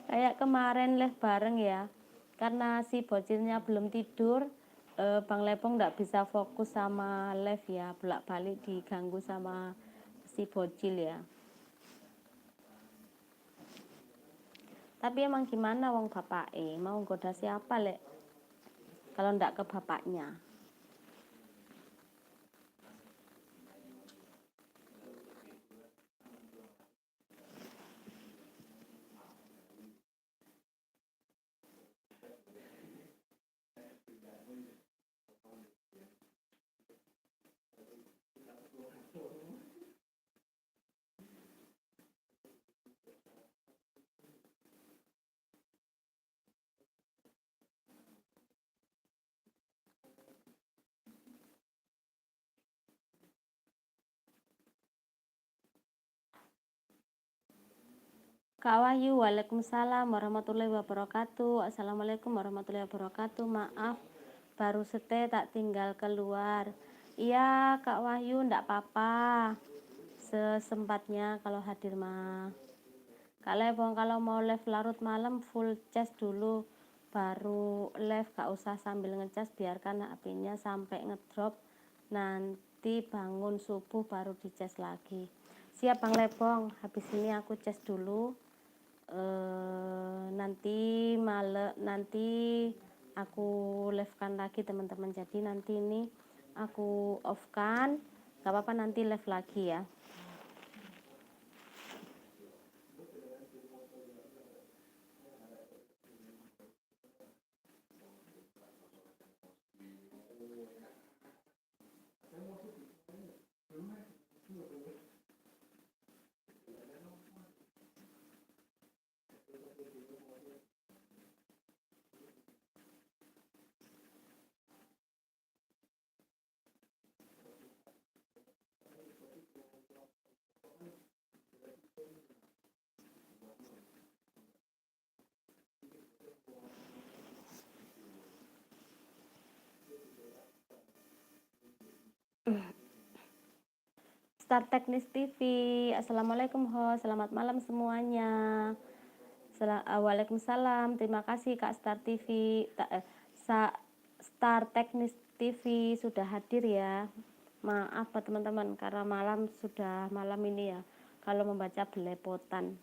Kayak kemarin live bareng ya, karena si bocilnya belum tidur, Bang Lepong nggak bisa fokus sama live ya, bolak-balik diganggu sama si bocil ya. Tapi emang gimana wong bapak mau goda siapa lek kalau ndak ke bapaknya. Kak Wahyu, waalaikumsalam warahmatullahi wabarakatuh. Assalamualaikum warahmatullahi wabarakatuh. Maaf, baru setel tak tinggal keluar. Iya Kak Wahyu, ndak apa-apa, sesempatnya kalau hadir mah. Kak Lebong kalau mau live larut malam full cas dulu, baru live, gak usah sambil ngecas, biarkan HP-nya sampai ngedrop. nanti bangun subuh baru dicas lagi. Siap Bang Lebong, habis ini aku cas dulu. Nanti aku live kan lagi teman-teman. Jadi nanti ini aku off kan, gak apa-apa, nanti live lagi ya. Star Teknis TV, Assalamualaikum host, selamat malam semuanya. Waalaikumsalam, terima kasih Kak Star TV, Star Teknis TV sudah hadir ya. Maaf teman-teman karena sudah malam ini ya, kalau membaca belepotan.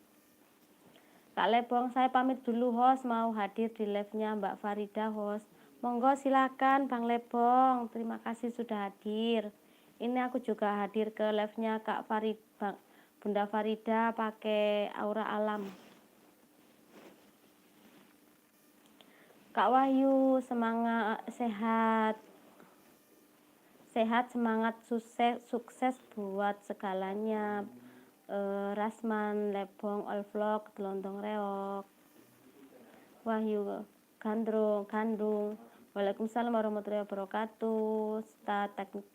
Kak Lebong, saya pamit dulu host, mau hadir di live-nya Mbak Farida host. Monggo silakan Bang Lebong, terima kasih sudah hadir. Ini aku juga hadir ke live-nya Kak Bunda Farida pakai aura alam. Kak Wahyu, semangat, sehat, semangat, sukses buat segalanya. Rasman, Lebong, All Vlog, Telontong Reok. Wahyu, Gandung. Waalaikumsalam warahmatullahi wabarakatuh. Star Teknik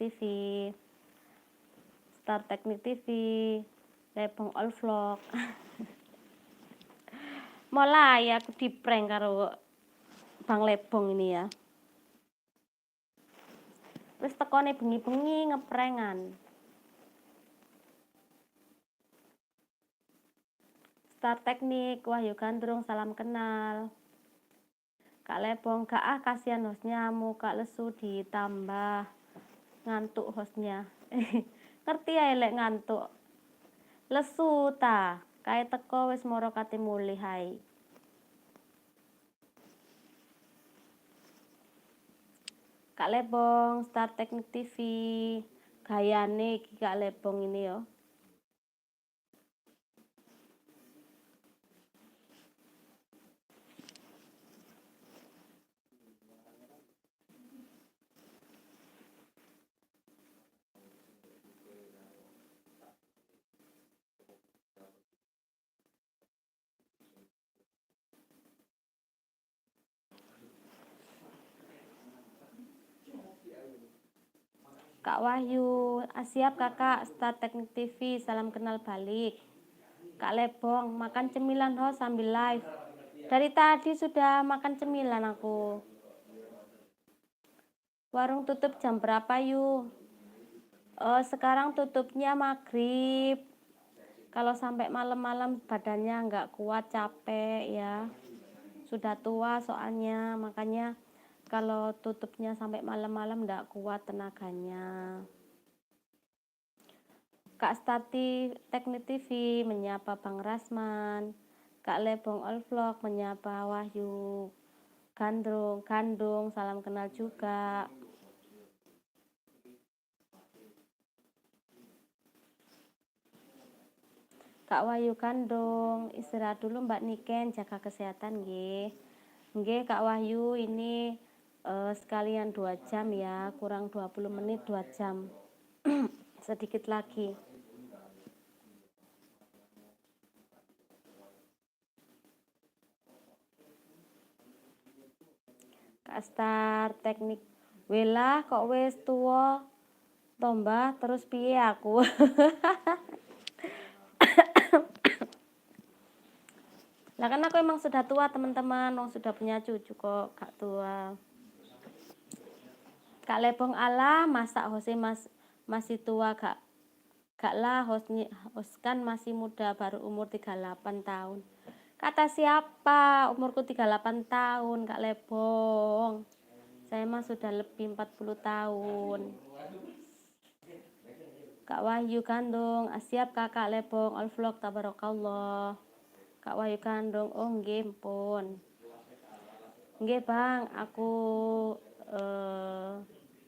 TV, Lebong All Vlog. Mulai aku di prank karo Bang Lebong ini ya. Terus tekone bengi-bengi ngeprangan. Star Teknik, Wahyu Gandrung, salam kenal. Kak Lebong, kasihan hostnya, muka lesu ditambah ngantuk hostnya. Ngerti ya lek ngantuk. Lesu ta, kae teko wis moro kate mulih hai. Kak Lebong, Star Teknik TV. Gayane iki Kak Lebong ini yo. Kak Wahyu, siap kakak, Star Teknik TV, salam kenal balik. Kak Lebong, makan cemilan host sambil live. Dari tadi sudah makan cemilan aku. Warung tutup jam berapa yuk? Sekarang tutupnya maghrib. Kalau sampai malam-malam badannya nggak kuat, capek ya. Sudah tua soalnya, makanya kalau tutupnya sampai malam-malam nggak kuat tenaganya. Kak Stati Teknik TV menyapa Bang Rasman. Kak Lebong All Vlog menyapa Wahyu Gandung, salam kenal juga. Kak Wahyu Gandung, istirahat dulu Mbak Niken, jaga kesehatan nggih. Nggih Kak Wahyu, ini sekalian 2 jam ya, kurang 20 menit 2 jam. Sedikit lagi. Kak Star Teknik, welah kok wis tuwa tombah terus piye aku. Lah kan aku emang sudah tua teman-teman, sudah punya cucu kok, gak tua. Kak Lebong ala masa hostnya masih tua gak lah, host kan masih muda, baru umur 38 tahun. Kata siapa? Umurku 38 tahun Kak Lebong. Saya mah sudah lebih 40 tahun. Kak Wahyu Kandung, siap Kakak Lebong all vlog tabarakallah. Kak Wahyu Kandung, oh nggih pun. Nggih Bang, aku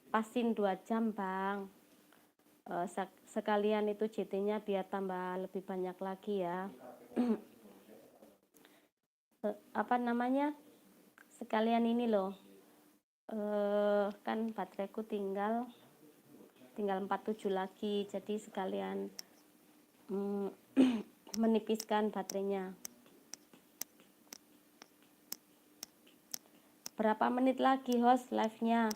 pasin 2 jam Bang. Sekalian itu JT-nya biar tambah lebih banyak lagi ya. Apa namanya? Sekalian ini loh. Kan bateraiku tinggal 47 lagi, jadi sekalian menipiskan baterainya. Berapa menit lagi host live-nya?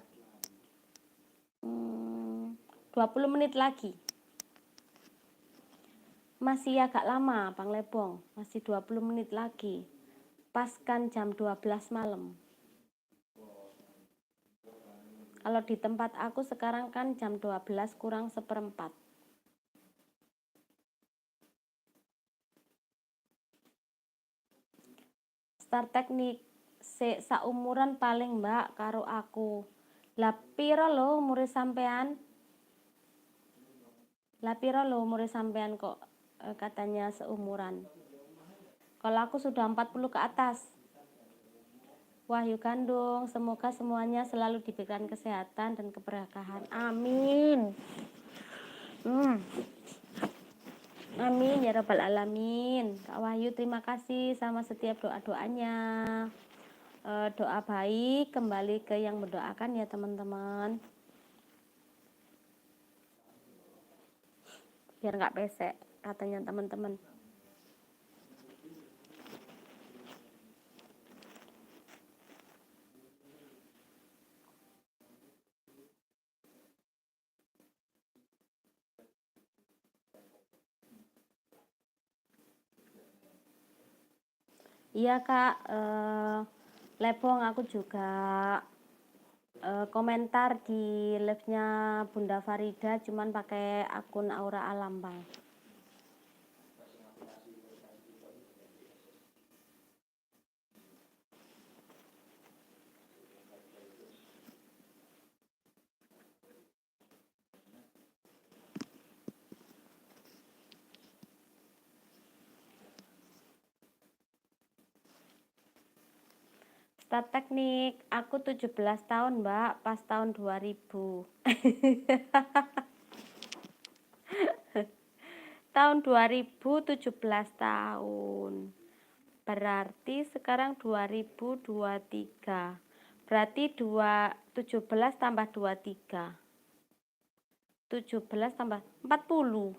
20 menit lagi. Masih agak lama Bang Lebong, masih 20 menit lagi. Pas kan jam 12 malam. Kalau di tempat aku sekarang kan jam 12 kurang seperempat. Start teknik saumuran paling mbak karo aku. Lah piro lo umure sampean? Lah piro lo umure sampean kok katanya seumuran? Kalau aku sudah 40 ke atas. Wahyu Kandung, semoga semuanya selalu diberikan kesehatan dan keberkahan. Amin. Amin ya rabbal alamin. Kak Wahyu terima kasih sama setiap doa-doanya. Doa baik kembali ke yang mendoakan ya teman-teman. Biar nggak pesek katanya teman-teman. Iya Kak, Lebong aku juga komentar di live-nya Bunda Farida cuman pakai akun Aura Alam Bang. Start teknik, aku 17 tahun mbak, pas tahun 2000. Tahun 2017 tahun. Berarti sekarang 2023. Berarti 17 tambah 23. 17 tambah 40.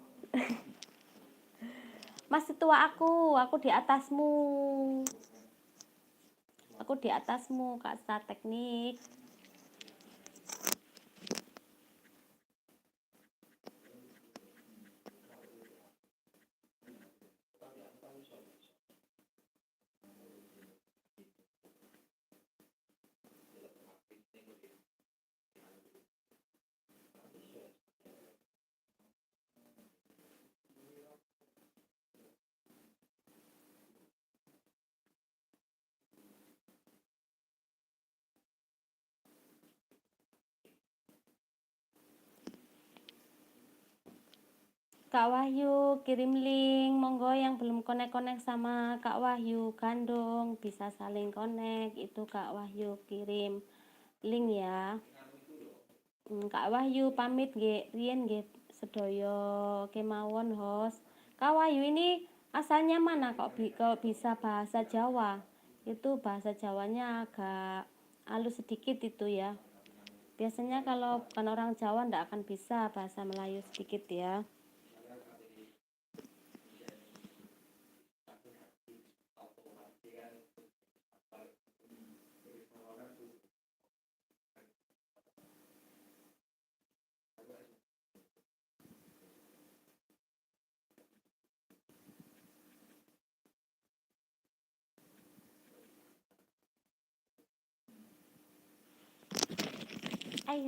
Masih tua aku di atasmu. Aku di atasmu Kak Start teknik. Kak Wahyu kirim link, monggo yang belum konek-konek sama Kak Wahyu Kandung bisa saling konek, itu Kak Wahyu kirim link ya. Kak Wahyu pamit nggih, riyen nggih sedaya kemawon host. Kak Wahyu ini asalnya mana kok bisa bahasa Jawa? Itu bahasa Jawanya agak halus sedikit itu ya. Biasanya kalau bukan orang Jawa ndak akan bisa bahasa Melayu sedikit ya. Ay.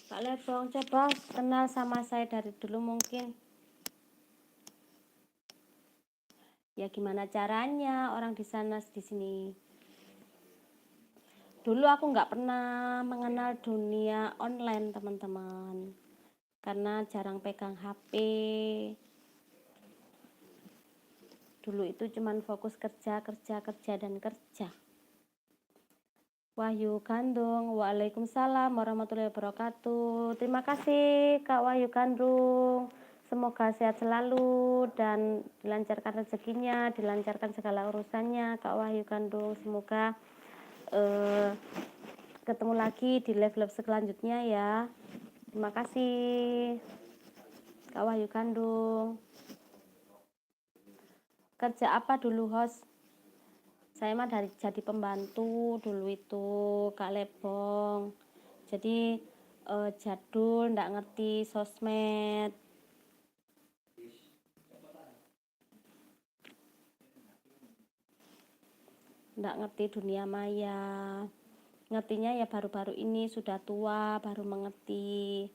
Kak Lebong coba kenal sama saya dari dulu mungkin. Ya gimana caranya orang di sana di sini. Dulu aku nggak pernah mengenal dunia online teman-teman, karena jarang pegang HP. Dulu itu cuman fokus kerja dan kerja. Wahyu Gandung, waalaikumsalam warahmatullahi wabarakatuh. Terima kasih Kak Wahyu Gandung. Semoga sehat selalu dan dilancarkan rezekinya, dilancarkan segala urusannya Kak Wahyu Gandung. Semoga ketemu lagi di live-live selanjutnya ya. Terima kasih Kak Wahyu Gandung. Kerja apa dulu host? Saya mah jadi pembantu dulu itu Kak Lebong. Jadi jadul, ndak ngerti sosmed. Ndak ngerti dunia maya. Ngertinya ya baru-baru ini, sudah tua baru mengerti.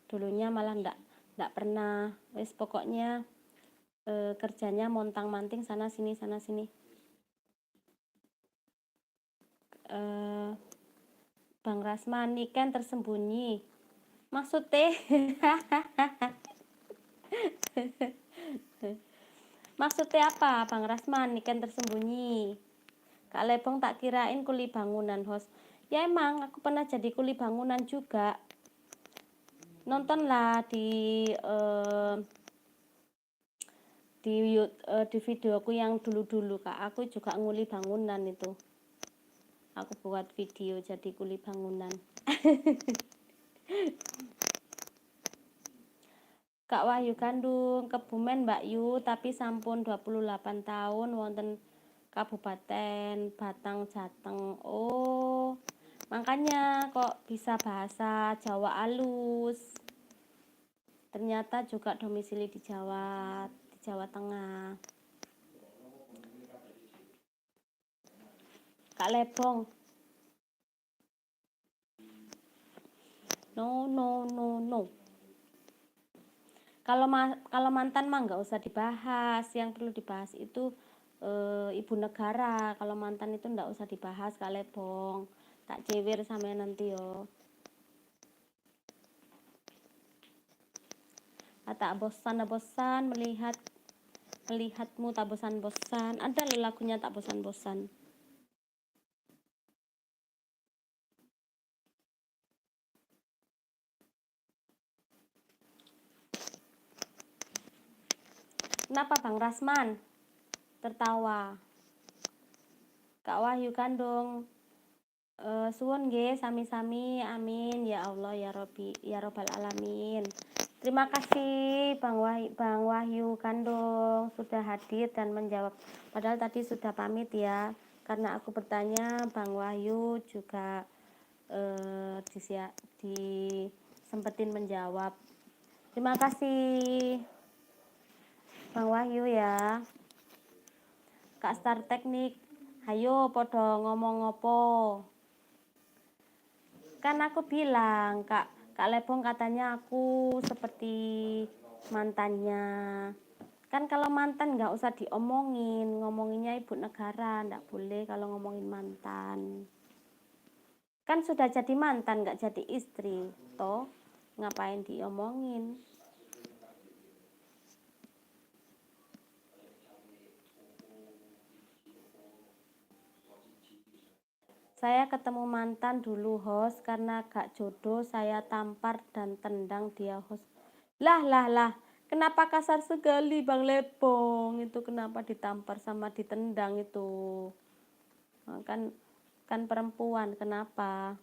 Dulunya malah ndak pernah. Wis pokoknya kerjanya montang-manting sana sini. Bang Rasman ikan tersembunyi maksudnya maksudnya apa Bang Rasman ikan tersembunyi? Kak Lebong tak kirain kuli bangunan host. Ya emang aku pernah jadi kuli bangunan juga. Nontonlah di videoku yang dulu Kak. Aku juga nguli bangunan itu. Aku buat video jadi kuli bangunan. Kak Wahyu Gandung, Kebumen Mbak Yu, tapi sampun 28 tahun wonten Kabupaten Batang Jateng. Oh, makanya kok bisa bahasa Jawa alus. Ternyata juga domisili di Jawa Tengah. Kak Lebong. No. Kalau mantan mah nggak usah dibahas. Yang perlu dibahas itu ibu negara. Kalau mantan itu nggak usah dibahas Kak Lebong. Tak cewir sama nanti yo. Tak bosan melihatmu tak bosan-bosan. Ada lagunya tak bosan-bosan. Kenapa Bang Rasman tertawa? Kak Wahyu Gandung, suwun nggih sami-sami, amin ya Allah ya Robbi ya Robbal alamin. Terima kasih Bang Wahyu Gandung sudah hadir dan menjawab. Padahal tadi sudah pamit ya, karena aku bertanya Bang Wahyu juga disempetin menjawab. Terima kasih Bang Wahyu ya. Kak Star Teknik, hayo podo ngomong ngopo. Kan aku bilang Kak Lebong katanya aku seperti mantannya. Kan kalau mantan nggak usah diomongin, ngomonginnya ibu negara, nggak boleh kalau ngomongin mantan. Kan sudah jadi mantan, nggak jadi istri, toh ngapain diomongin? Saya ketemu mantan dulu host, karena gak jodoh saya tampar dan tendang dia host. Lah, kenapa kasar sekali Bang Lebong? Itu kenapa ditampar sama ditendang itu? Kan perempuan, kenapa?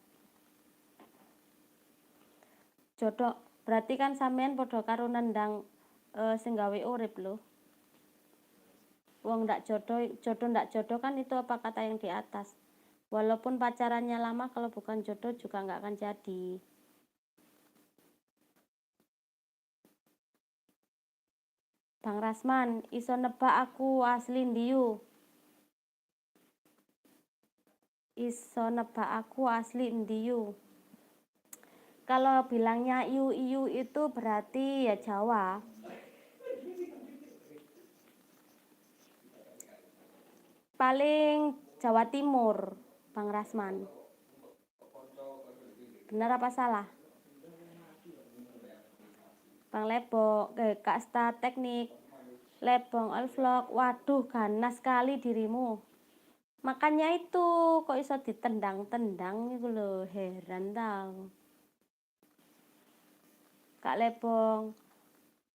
Jodoh, berarti kan sampean podo karo nendang sing gawe urip lho. Wong ndak jodoh kan itu apa kata yang di atas. Walaupun pacarannya lama, kalau bukan jodoh juga nggak akan jadi. Bang Rasman, iso nebak aku asli ndiyu. Iso nebak aku asli ndiyu. Kalau bilangnya iyu itu berarti ya Jawa. Paling Jawa Timur, Bang Rasman. Benar apa salah? Bang Lebong, Kak Sta Teknik, Lebong Vlog, waduh ganas sekali dirimu. Makanya itu kok iso ditendang-tendang itu loh, heran tau. Kak Lebong,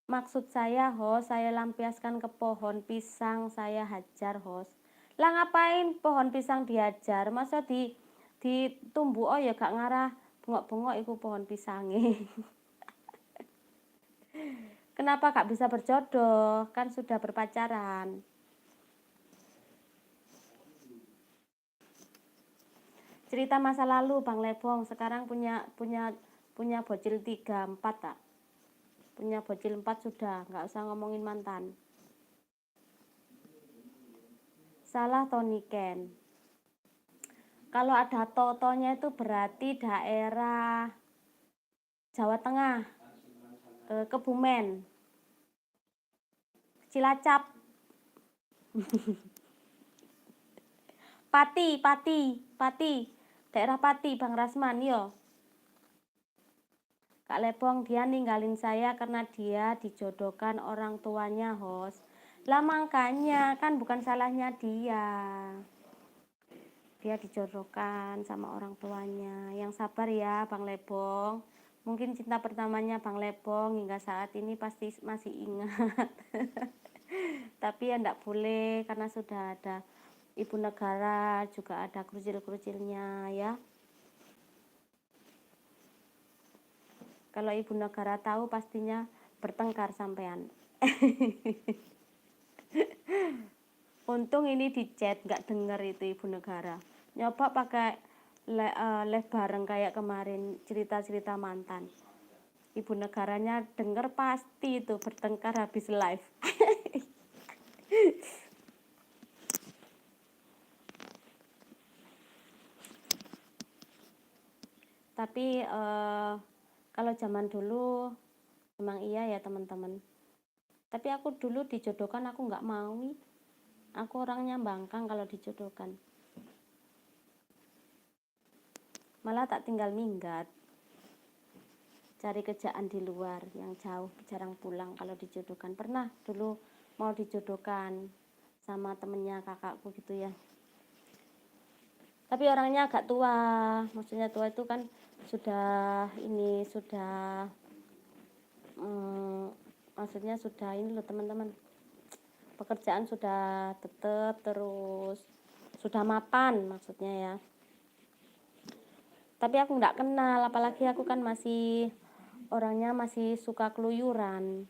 maksud saya host, saya lampiaskan ke pohon pisang, saya hajar host. Lah ngapain pohon pisang dihajar? Masa ditumbuh oh ya gak ngarah bengok-bengok iku pohon pisangnya. Kenapa gak bisa berjodoh? Kan sudah berpacaran. Cerita masa lalu Bang Lebong, sekarang punya bocil 3, 4 tak? Punya bocil 4 sudah, gak usah ngomongin mantan. Salah Tony Ken. Kalau ada totonya itu berarti daerah Jawa Tengah, Kebumen, Cilacap, Pati, daerah Pati, Bang Rasman, yo. Kak Lebong, dia ninggalin saya karena dia dijodohkan orang tuanya host. Lah makanya kan bukan salahnya dia. Dia dijodohkan sama orang tuanya. Yang sabar ya Bang Lebong. Mungkin cinta pertamanya Bang Lebong hingga saat ini pasti masih ingat. Tapi ya enggak boleh karena sudah ada ibu negara, juga ada kerucil-kerucilnya ya. Kalau ibu negara tahu pastinya bertengkar sampean. Untung ini di chat nggak denger itu ibu negara. Nyoba pakai live bareng kayak kemarin cerita-cerita mantan. Ibu negaranya denger pasti itu bertengkar habis live. Tapi kalau zaman dulu memang iya ya teman-teman. Tapi aku dulu dijodohkan aku nggak mau. Aku orangnya bangkang kalau dijodohkan. Malah tak tinggal minggat. Cari kerjaan di luar yang jauh, jarang pulang kalau dijodohkan. Pernah dulu mau dijodohkan sama temennya kakakku gitu ya. Tapi orangnya agak tua. Maksudnya tua itu kan sudah maksudnya sudah ini loh teman-teman. Pekerjaan sudah tetap, terus sudah mapan maksudnya ya. Tapi aku nggak kenal, apalagi aku kan masih orangnya masih suka keluyuran.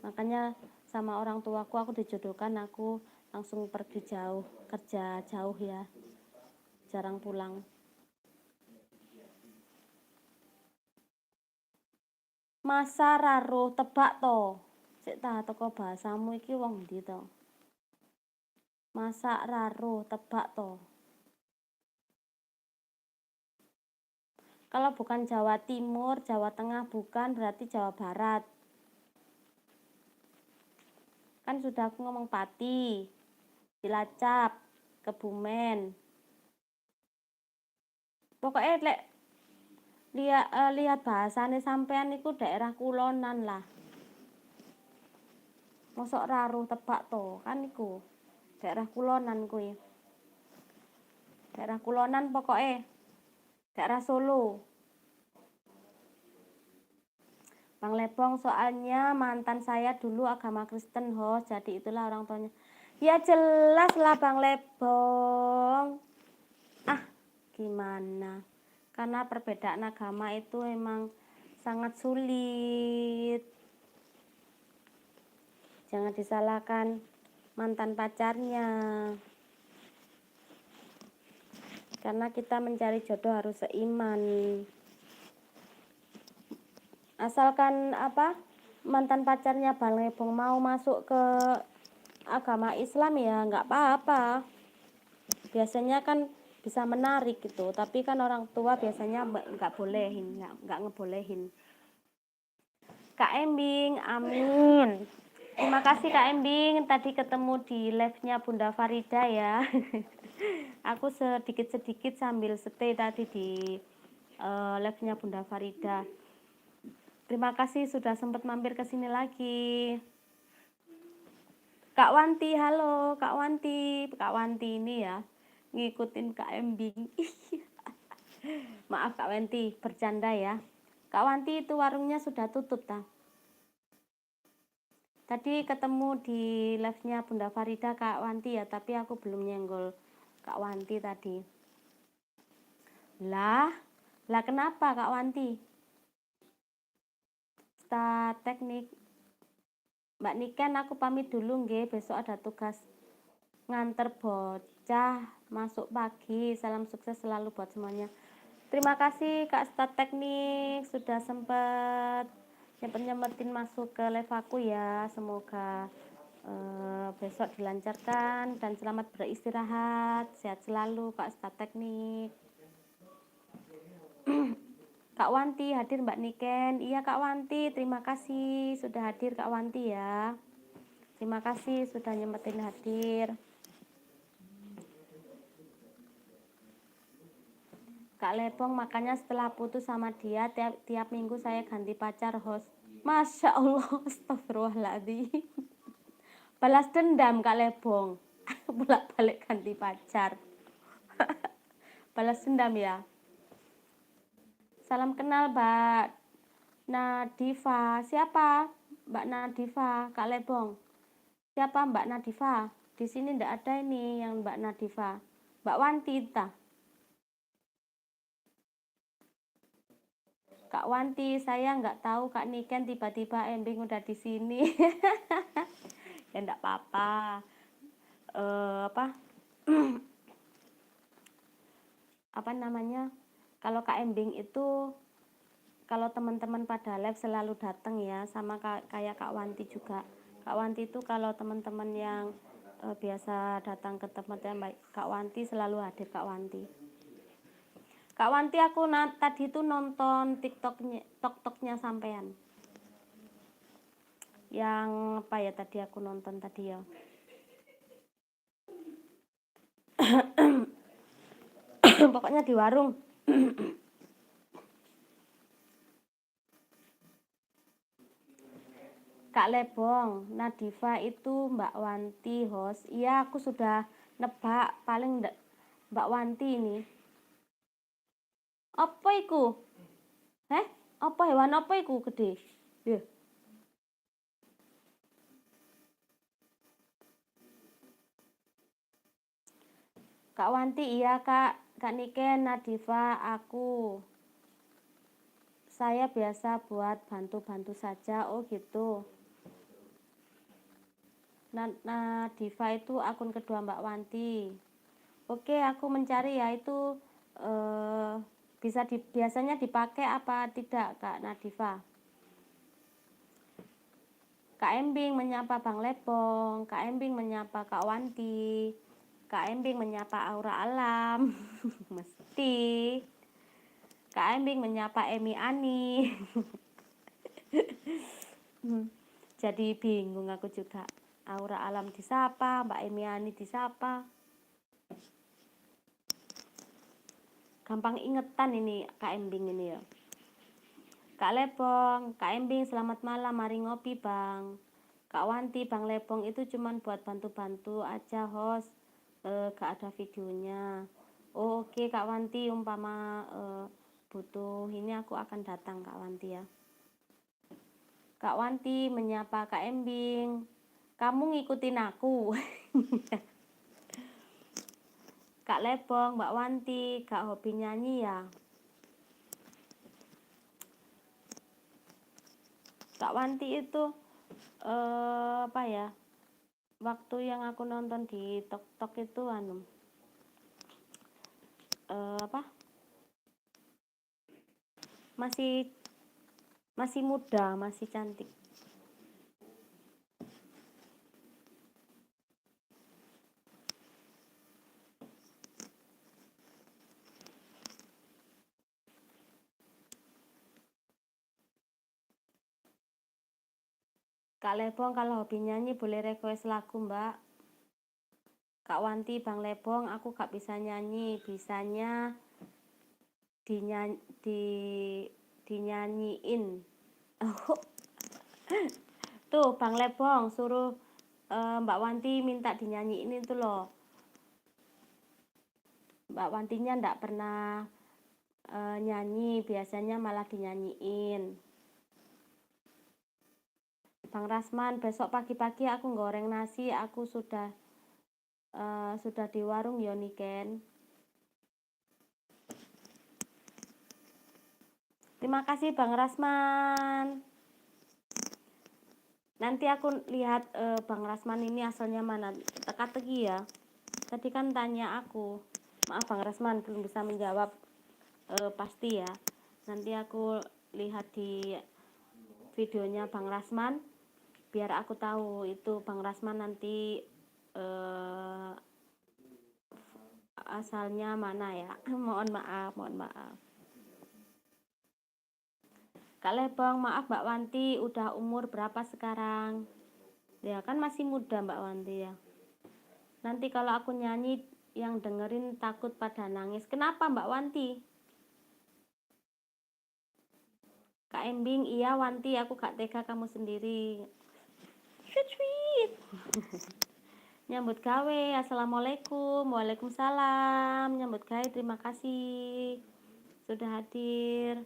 Makanya sama orang tuaku aku dijodohkan, aku langsung pergi jauh, kerja jauh ya, jarang pulang. Masa raruh tebak to, cek ta teko bahasamu iki wong ndi to? Masa raruh tebak to. Kalau bukan Jawa Timur, Jawa Tengah bukan, berarti Jawa Barat. Kan sudah aku ngomong Pati, Cilacap, Kebumen. Pokoknya lihat bahasane sampean itu daerah kulonan lah. Mosok raruh tebak to, kan iku. Daerah kulonan kuwi. Daerah kulonan pokoknya. Daerah Solo. Bang Lebong, soalnya mantan saya dulu agama Kristen host, jadi itulah orang tuanya. Ya jelas lah Bang Lebong. Gimana? Karena perbedaan agama itu emang sangat sulit. Jangan disalahkan mantan pacarnya. Karena kita mencari jodoh harus seiman. Asalkan mantan pacarnya Bang Lebong mau masuk ke agama Islam ya nggak apa-apa. Biasanya kan bisa menarik gitu, tapi kan orang tua biasanya nggak bolehin, nggak ngebolehin. Kak Embing, amin. Terima kasih Kak Embing, tadi ketemu di live-nya Bunda Farida ya. Aku sedikit-sedikit sambil stay tadi di live-nya Bunda Farida. Terima kasih sudah sempat mampir ke sini lagi. Kak Wanti, halo Kak Wanti. Kak Wanti ini ya ngikutin Kak Embing. Maaf Kak Wanti, bercanda ya. Kak Wanti itu warungnya sudah tutup ta? Tadi ketemu di live-nya Bunda Farida Kak Wanti ya, tapi aku belum nyenggol Kak Wanti tadi. Lah kenapa Kak Wanti? Start teknik. Mbak Niken aku pamit dulu nggih, besok ada tugas nganter bocah masuk pagi. Salam sukses selalu buat semuanya. Terima kasih Kak Start Teknik sudah sempat nyempetin masuk ke live aku ya. Semoga besok dilancarkan dan selamat beristirahat. Sehat selalu Kak Start Teknik. Kak Wanti hadir Mbak Niken. Iya Kak Wanti, terima kasih sudah hadir Kak Wanti ya. Terima kasih sudah nyempetin hadir. Kak Lepong makanya setelah putus sama dia tiap minggu saya ganti pacar host. Masya Allah, astagfirullahaladzim. Balas dendam Kak Lebong. Bolak-balik ganti pacar. Balas dendam ya. Salam kenal Mbak Nadifa. Siapa Mbak Nadifa? Kak Lebong. Siapa Mbak Nadifa? Di sini ndak ada ini yang Mbak Nadifa. Mbak Wanti entah. Kak Wanti, saya nggak tahu Kak Niken tiba-tiba Embing udah di sini. Ya ndak apa-apa. Apa namanya? Kalau Kak Embing itu kalau teman-teman pada live selalu datang ya, sama kayak Kak Wanti juga. Kak Wanti itu kalau teman-teman yang biasa datang ke tempatnya Kak Wanti selalu hadir Kak Wanti. Kak Wanti aku tadi itu nonton TikToknya sampean. Yang apa ya tadi aku nonton tadi ya. Pokoknya di warung. Kak Lebong, Nadifa itu Mbak Wanti host. Iya, aku sudah nebak paling Mbak Wanti ini. Apa iku? Apa hewan apa iku gede? Ya. Kak Wanti, iya Kak Niken, Nadifa, aku. Saya biasa buat bantu-bantu saja. Oh gitu. Nadifa itu akun kedua Mbak Wanti. Oke, aku mencari ya itu biasanya dipakai apa tidak Kak Nadifa? Kak Embing menyapa Bang Lepong, Kak Embing menyapa Kak Wanti, Kak Embing menyapa Aura Alam, mesti. Kak Embing menyapa Emi Ani. Jadi bingung aku juga. Aura Alam disapa, Mbak Emi Ani disapa. Gampang ingetan ini Kak Embing ini ya. Kak Lepong, Kak Embing selamat malam, mari ngopi Bang. Kak Wanti, Bang Lepong itu cuman buat bantu-bantu aja host, gak ada videonya. Oh, oke Kak Wanti, umpama butuh ini aku akan datang Kak Wanti ya. Kak Wanti menyapa Kak Embing, kamu ngikutin aku. Kak Lepong, Mbak Wanti, gak hobi nyanyi ya? Kak Wanti itu apa ya? Waktu yang aku nonton di TikTok itu apa? Masih muda, masih cantik. Kak Lebong kalau hobi nyanyi boleh request lagu Mbak. Kak Wanti, Bang Lebong, aku gak bisa nyanyi, bisanya dinyanyiin. Oh, tuh Bang Lebong suruh Mbak Wanti minta dinyanyiin itu loh. Mbak Wantinya ndak pernah nyanyi, biasanya malah dinyanyiin. Bang Rasman, besok pagi-pagi aku goreng nasi, aku sudah di warung Yoniken. Terima kasih Bang Rasman. Nanti aku lihat Bang Rasman ini asalnya mana, teka-teki ya. Tadi kan tanya aku, maaf Bang Rasman belum bisa menjawab pasti ya. Nanti aku lihat di videonya Bang Rasman, biar aku tahu itu Bang Rasman nanti asalnya mana ya. Mohon maaf. Kak Lebong, maaf Mbak Wanti, udah umur berapa sekarang? Ya kan masih muda Mbak Wanti ya. Nanti kalau aku nyanyi yang dengerin takut pada nangis. Kenapa Mbak Wanti? Kak Embing, iya Wanti, aku gak tega kamu sendiri. Sweet. Nyambut gawe, assalamualaikum, waalaikumsalam. Nyambut gawe, terima kasih sudah hadir.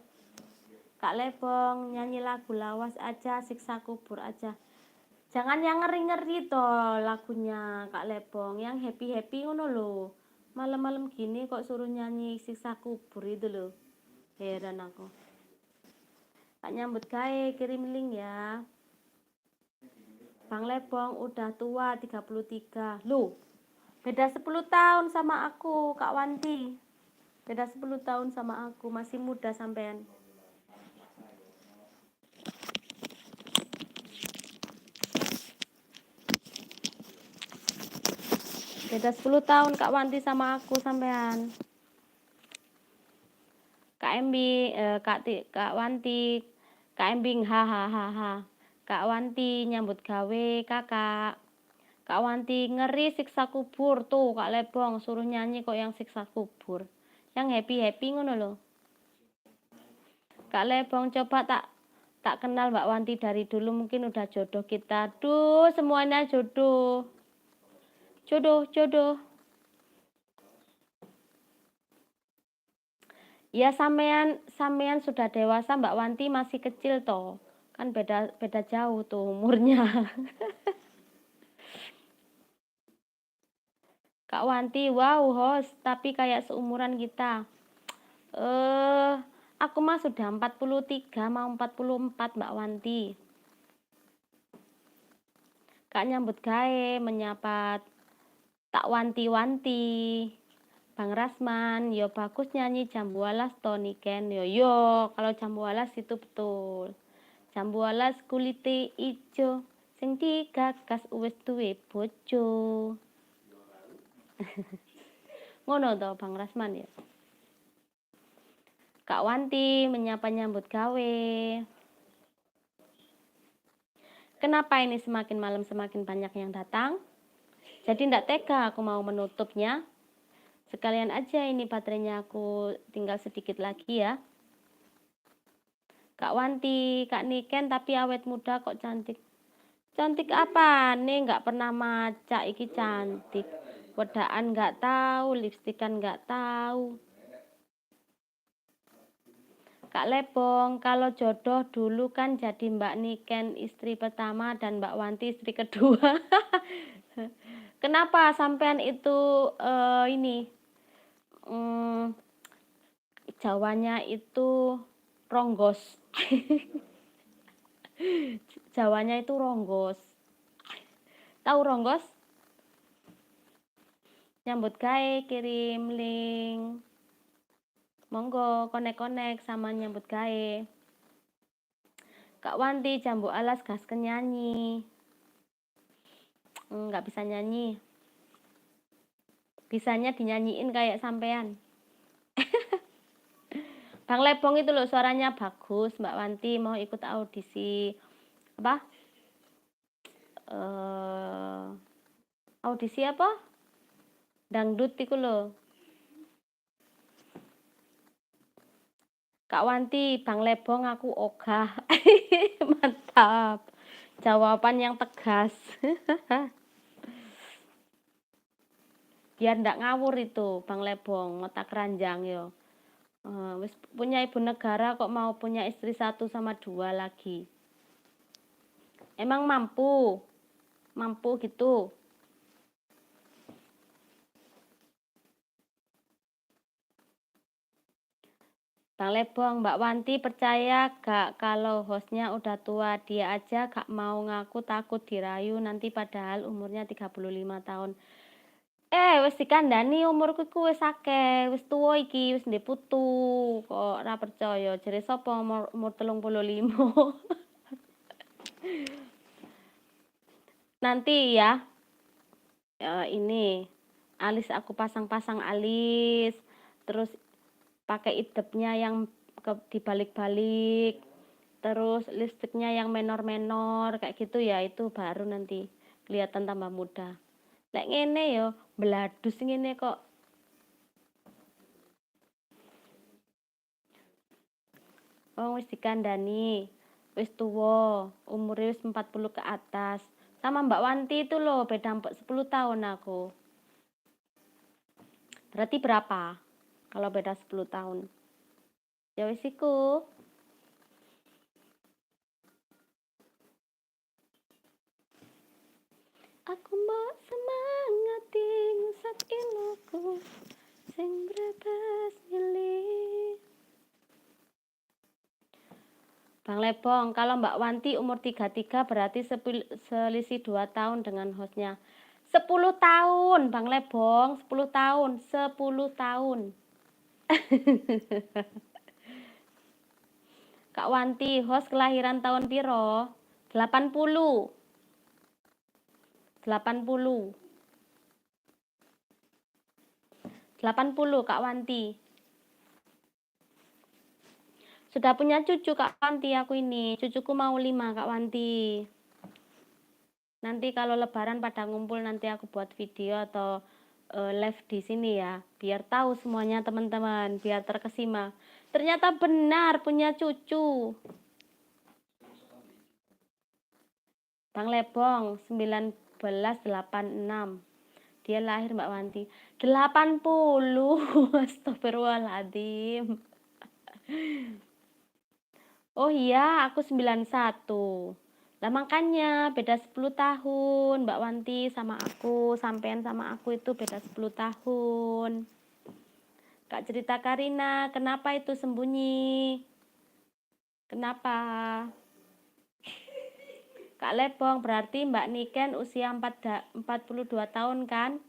Kak Lebong, nyanyi lagu lawas aja, siksa kubur aja. Jangan yang ngeri-ngeri toh lagunya Kak Lebong, yang happy-happy ngono loh. Malam-malam gini kok suruh nyanyi siksa kubur itu loh. Heran aku. Kak nyambut gawe, kirim link ya. Bang Lebong udah tua 33. Loh, beda 10 tahun sama aku, Kak Wanti. Beda 10 tahun sama aku, masih muda sampean. Beda 10 tahun Kak Wanti sama aku sampean. Kak Embi, Kak Wanti, Kak Embing, hahaha. Kak Wanti nyambut gawe kakak. Kak Wanti ngeri siksa kubur tuh Kak Lebong suruh nyanyi kok yang siksa kubur. Yang happy ngono loh. Kak Lebong coba tak kenal Mbak Wanti dari dulu, mungkin udah jodoh kita. Duh, semuanya jodoh. Jodoh. Ya sampean sudah dewasa, Mbak Wanti masih kecil toh. Kan beda jauh tuh umurnya. Kak Wanti, wow host, tapi kayak seumuran kita. Aku mah sudah 43, mau 44 Mbak Wanti. Kak nyambut gawe, menyapa tak wanti-wanti. Bang Rasman, yo bagus nyanyi Jambu Alas Tony Ken. Yo, kalau Jambu Alas itu betul. Jambu Alas kulite ijo, sing digagas uwis duwe bojo. Ngono to Bang Rasman ya. Kak Wanti menyapa nyambut gawe. Kenapa ini semakin malam semakin banyak yang datang? Jadi ndak tega aku mau menutupnya. Sekalian aja ini baterainya aku tinggal sedikit lagi ya. Kak Wanti, Kak Niken tapi awet muda kok cantik. Cantik apa? Nih nggak pernah maca iki cantik. Wedaan nggak tahu, lipstikan nggak tahu. Kak Lebong, kalau jodoh dulu kan jadi Mbak Niken istri pertama dan Mbak Wanti istri kedua. Kenapa sampean itu ini Jawanya itu ronggos. Jawanya itu ronggos. Tahu ronggos? Nyambut gawe, kirim link. Monggo konek-konek sama nyambut gawe. Kak Wanti, Jambu Alas gasken nyanyi. Nggak bisa nyanyi. Bisanya dinyanyiin kayak sampean. Bang Lebong itu loh suaranya bagus, Mbak Wanti mau ikut audisi apa? Audisi apa? Dangdut itu loh. Kak Wanti, Bang Lebong aku ogah. Mantap. Jawaban yang tegas. Biar ndak ngawur itu, Bang Lebong, mata keranjang yo. Wis punya ibu negara kok mau punya istri 1 sama 2 lagi. Emang mampu? Mampu gitu? Bang Lebong, Mbak Wanti percaya gak kalau hostnya udah tua, dia aja gak mau ngaku takut dirayu nanti padahal umurnya 35 tahun. Wis dikandani umurku iku wis akeh, wis tuwa iki, wis ndek putu. Kok ora percaya? Jare sapa umur 35? Nanti ya, ini alis aku pasang-pasang alis, terus pakai idepnya yang dibalik-balik, terus lipstiknya yang menor-menor kayak gitu ya, itu baru nanti kelihatan tambah muda. Lek ngene yo bladus ngene kok. Wis dikandani, wis tuwa, umure wis 40 ke atas. Sama Mbak Wanti itu loh, beda 10 tahun aku. Berarti berapa? Kalau beda 10 tahun. Ya wis iku. Aku mau semangating sak iloku sing brebes milih. Bang Lebong, kalau Mbak Wanti umur 33 berarti selisih 2 tahun dengan hostnya. 10 tahun, Bang Lebong, 10 tahun, 10 tahun. Kak Wanti, host kelahiran tahun piro? 80. 80. 80 Kak Wanti. Sudah punya cucu Kak Wanti aku ini. Cucuku mau 5 Kak Wanti. Nanti kalau lebaran pada ngumpul nanti aku buat video atau live di sini ya, biar tahu semuanya teman-teman, biar terkesima. Ternyata benar punya cucu. Bang Lebong 1986. Dia lahir Mbak Wanti 80. Astagfirullahaladzim. Oh iya, aku 91. Lah makanya beda 10 tahun Mbak Wanti sama aku, sampean sama aku itu beda 10 tahun. Kak cerita Karina, kenapa itu sembunyi? Kenapa? Kak Lebong, berarti Mbak Niken usia 42 tahun kan?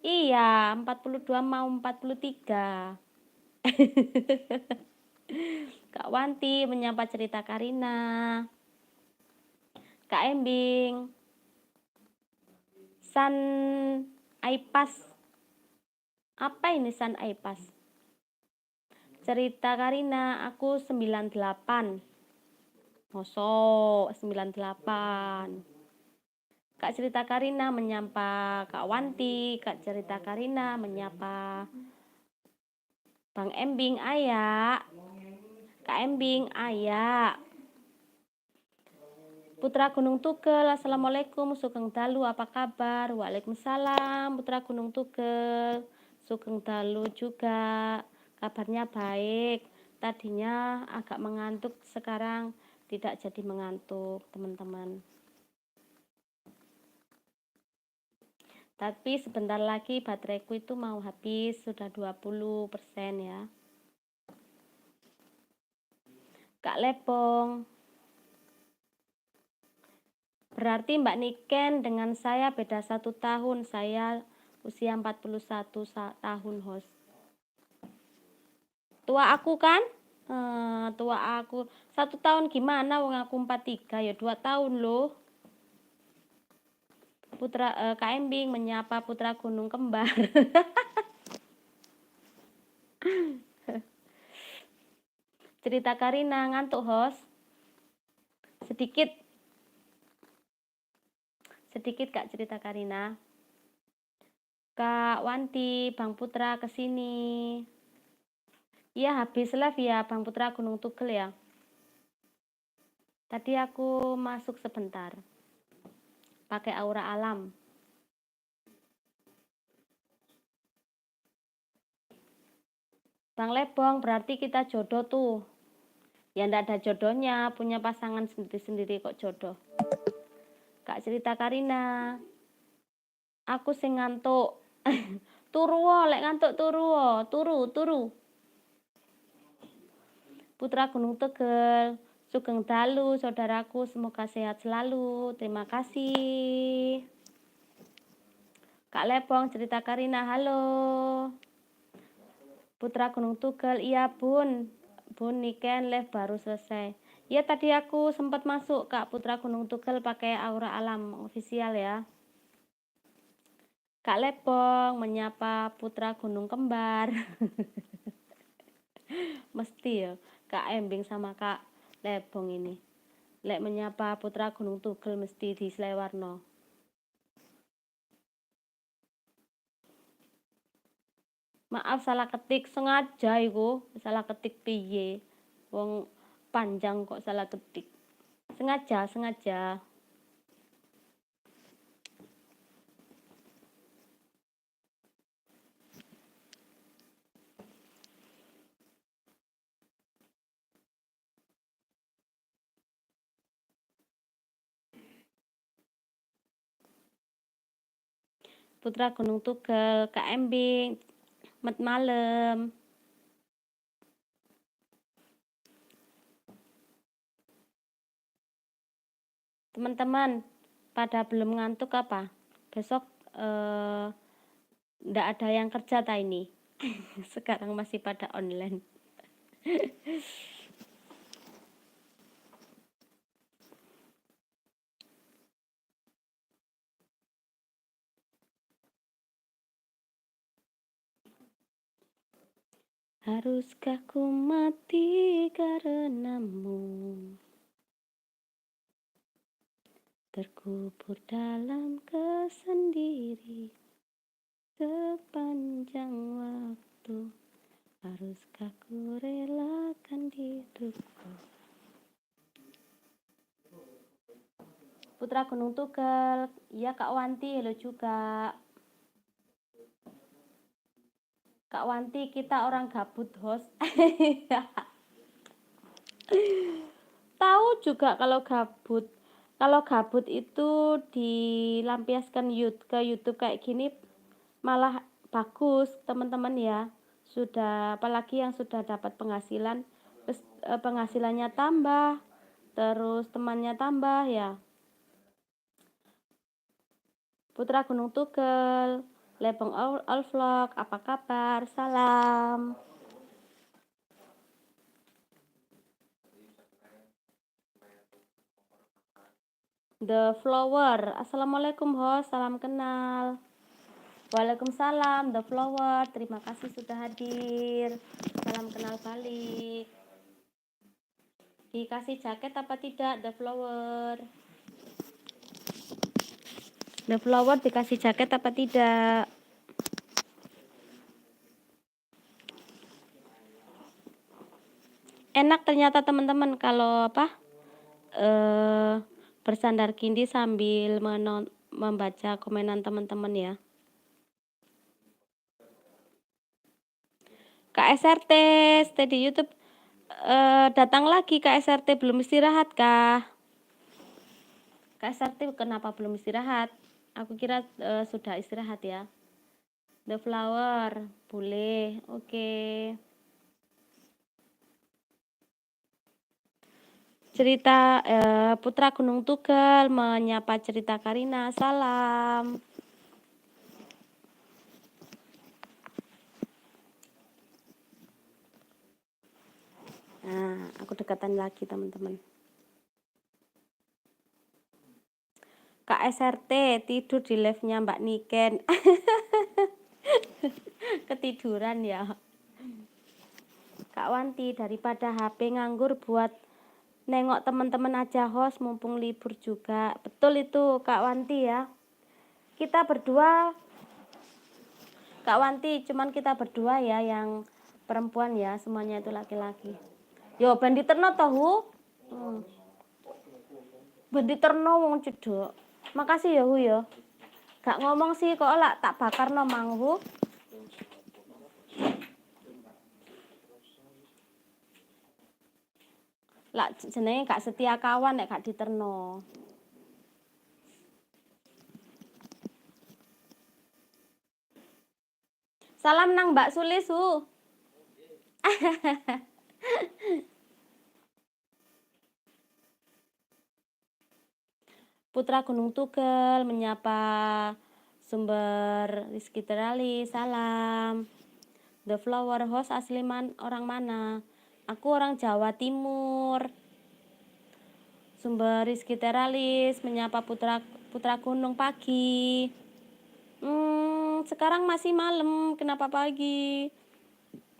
Iya, 42 mau 43. Kak Wanti menyapa cerita Karina. Kak Embing, San Aipas. Apa ini San Aipas? Cerita Karina, aku 98. Mosok 98. Kak cerita Karina menyapa Kak Wanti. Kak cerita Karina menyapa Bang Embing, Ayak. Kak Embing, Ayak. Putra Gunung Tugel, Assalamualaikum, Sugeng Dalu, apa kabar? Waalaikumsalam, Putra Gunung Tugel, Sugeng Dalu juga, kabarnya baik. Tadinya agak mengantuk, sekarang tidak jadi mengantuk, teman-teman. Tapi sebentar lagi bateraiku itu mau habis, sudah 20% ya. Kak Lebong, berarti Mbak Niken dengan saya beda 1 tahun, saya usia 41 tahun host. Tua aku kan? Tua aku 1 tahun gimana wong aku 43 ya 2 tahun loh. Putra Kak Embing menyapa putra gunung kembar. Cerita Karina ngantuk host. Sedikit Kak cerita Karina. Kak Wanti, Bang Putra kesini. Iya, habis live ya Bang Putra Gunung Tugel ya. Tadi aku masuk sebentar. Pakai aura alam. Bang Lebong, berarti kita jodoh tuh. Ya ndak ada jodohnya, punya pasangan sendiri-sendiri kok jodoh. Kak Cerita Karina. Aku sing ngantuk. Turu lek ngantuk turu. Putra Gunung Tegel, Sugeng Dalu, saudaraku, semoga sehat selalu. Terima kasih. Kak Lebong, Cerita Karina, halo. Putra Gunung Tugel, iya Bun. Bun Niken live baru selesai. Ya tadi aku sempat masuk Kak Putra Gunung Tugel pakai aura alam official ya. Kak Lebong menyapa Putra Gunung Kembar. Mesti ya Kak Embing sama Kak Lebong ini. Lek menyapa Putra Gunung Tugel mesti di Slewarno. Maaf salah ketik, sengaja iku salah ketik piye. Wong panjang kok salah ketik. Sengaja. Putra Gunung Tugel, Kak Embing, selamat malam. Teman-teman, pada belum ngantuk apa? Besok ndak ada yang kerja ta ini. Sekarang masih pada online. Haruskah ku mati karenamu, terkubur dalam kesendiri sepanjang waktu, haruskah ku relakan hidupku. Putra Gunung Tugel, iya Kak Wanti, halo juga. Kak Wanti, kita orang gabut host. Tahu juga kalau gabut. Kalau gabut itu dilampiaskan ke YouTube kayak gini malah bagus teman-teman ya. Sudah apalagi yang sudah dapat penghasilan, penghasilannya tambah, terus temannya tambah ya. Putra Gunung Tugel, Lebong All Vlog, apa kabar? Salam. The Flower, assalamualaikum host, salam kenal. Waalaikumsalam, The Flower, terima kasih sudah hadir. Salam kenal balik. Dikasih jaket apa tidak, The Flower? The Flower dikasih jaket apa tidak? Enak ternyata teman-teman kalau apa? Bersandar gini sambil membaca komenan teman-teman ya. Kak SRT, stay di YouTube. Datang lagi Kak SRT, belum istirahat kah? Kak SRT kenapa belum istirahat? Aku kira sudah istirahat ya. The Flower, boleh, oke. Cerita Putra Gunung Tugel menyapa Cerita Karina, salam. Nah, aku dekatan lagi teman-teman. Kak SRT tidur di live-nya Mbak Niken. Ketiduran ya. Kak Wanti, daripada HP nganggur buat nengok teman-teman aja host, mumpung libur juga. Betul itu Kak Wanti ya. Kita berdua, Kak Wanti, cuman kita berdua ya yang perempuan ya, semuanya itu laki-laki. Yo ben diterno toh, ben diterno wong cedok. Makasih ya Hu ya. Gak ngomong sih kok lak tak bakarno mang Hu. Lak jenenge gak setia kawan nek gak diterno. Salam nang Mbak Sulis Hu. Putra Gunung Tugel menyapa sumber Rizky Terali, salam. The Flower Host asli orang mana? Aku orang Jawa Timur. Sumber Rizky Teralis menyapa putra gunung pagi. Sekarang masih malam, kenapa pagi?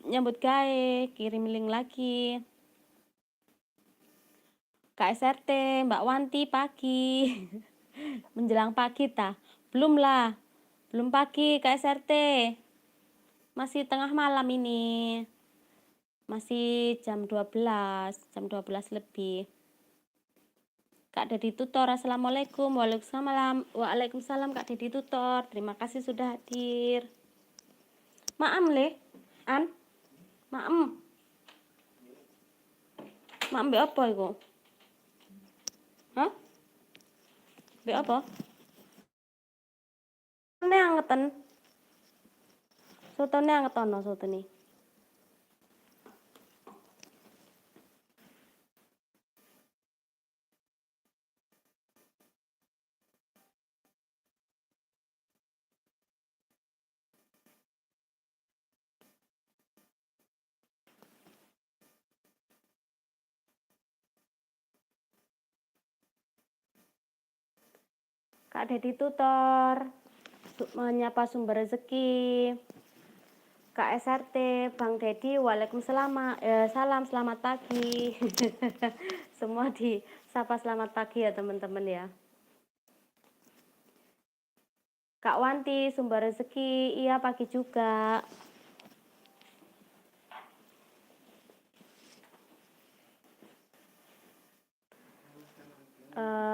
Nyambut gawe, kirim link lagi. KSRT, Mbak Wanti pagi. Menjelang pagi tah? Belum lah. Belum pagi KSRT. Masih tengah malam ini. Masih jam 12 lebih. Kak Dedi Tutor, assalamualaikum. Waalaikumsalam Kak Dedi Tutor. Terima kasih sudah hadir. Maam le, An, maam be apa iku? Hah? Be apa? Sotone angeten. Sotone angetono sotone. Kak Dedi Tutor menyapa sumber rezeki. Kak SRT, Bang Dedi, waalaikumsalam, salam selamat pagi. Semua disapa selamat pagi ya teman-teman ya. Kak Wanti, sumber rezeki, iya pagi juga.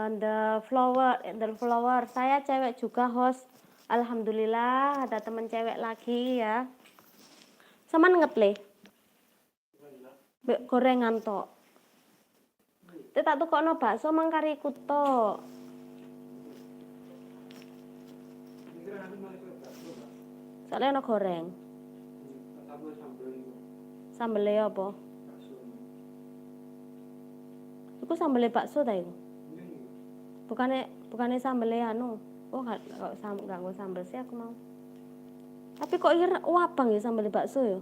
The flower, saya cewek juga host. Alhamdulillah ada teman cewek lagi ya. Sama ngetle. Gorengan tok. Tak tukokno bakso mangkari kuto. Soalnya ono goreng. Sambele apa? Iku sambele bakso ta iku? Bukannya sambele anu. Oh, enggak nggo sambel sih aku mau. Tapi kok abang ya sambel bakso ya?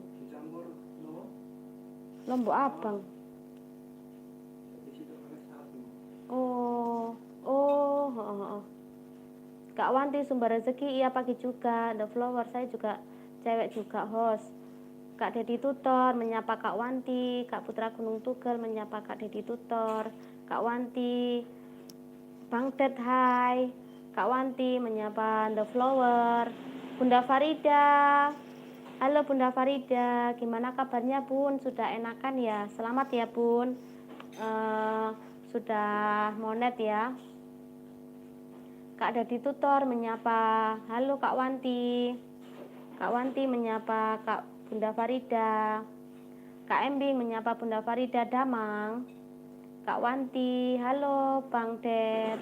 Lombok abang. Oh. Kak Wanti sumber rezeki iya pagi juga. The Flower saya juga cewek juga host. Kak Dedi Tutor menyapa Kak Wanti. Kak Putra Gunung Tugel menyapa Kak Dedi Tutor. Kak Wanti, Bang Ted hai. Kak Wanti menyapa The Flower. Bunda Farida. Halo Bunda Farida, gimana kabarnya Bun? Sudah enakan ya? Selamat ya Bun. Sudah monet ya. Kak Dedi Tutor menyapa, halo Kak Wanti. Kak Wanti menyapa Kak Bunda Farida. Kak Embing menyapa Bunda Farida Damang. Kak Wanti, halo Bang Ded.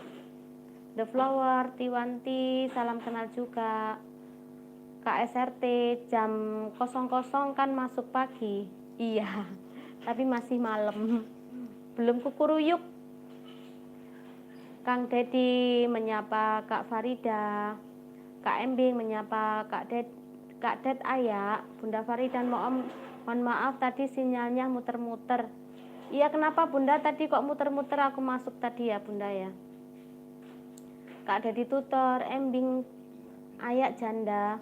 The Flower, Tiwanti, salam kenal juga. Kak SRT, jam 00 kan masuk pagi. Iya, tapi masih malam. Belum kukuruyuk. Kang Dedi menyapa Kak Farida. Kak Embing menyapa Kak Ded Ayak. Bunda Farida, mohon maaf tadi sinyalnya muter-muter. Iya, kenapa Bunda tadi kok muter-muter? Aku masuk tadi ya Bunda ya. Kak Dedi Tutor, Embing Ayak janda.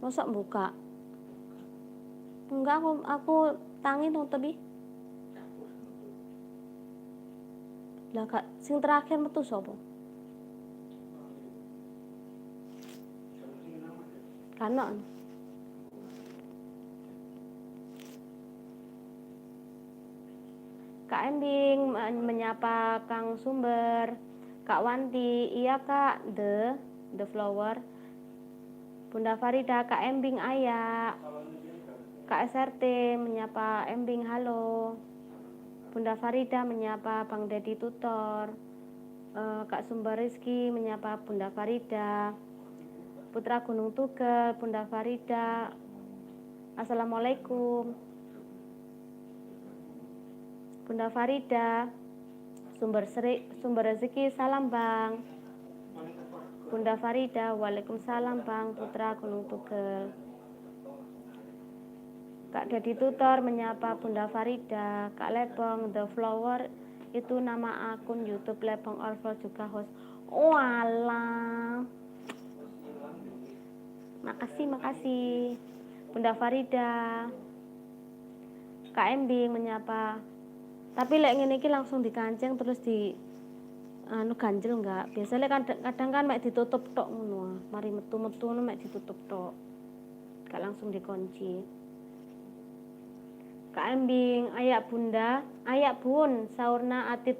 Mosok buka? Enggak, aku tangi dong tapi. Lah Kak, sing terakhir metu sapa? Kanon. Kak Embing menyapa Kang Sumber. Kak Wanti, iya Kak, the flower. Bunda Farida, Kak Embing ayak. Kak SRT menyapa Embing halo. Bunda Farida menyapa Bang Dedi Tutor. Kak Sumber Rizky menyapa Bunda Farida. Putra Gunung Tugel, Bunda Farida. Assalamualaikum. Bunda Farida, sumber rezeki, salam Bang. Bunda Farida, waalaikumsalam Bang, Putra Gunung Tugel. Kak Dedi Tutor menyapa Bunda Farida. Kak Lebong, The Flower, itu nama akun YouTube Lebong Orville juga host. Oh alah. Makasih. Bunda Farida. Kak Embing menyapa. Tapi lek ngene iki langsung dikancing terus di ganjel enggak. Biasanya kadang kan mek ditutup tok ngono. Mari metu-metu ngono mek ditutup tok. Gak langsung dikunci. Kak Embing, ayak Bunda, ayak Bun, saurna atit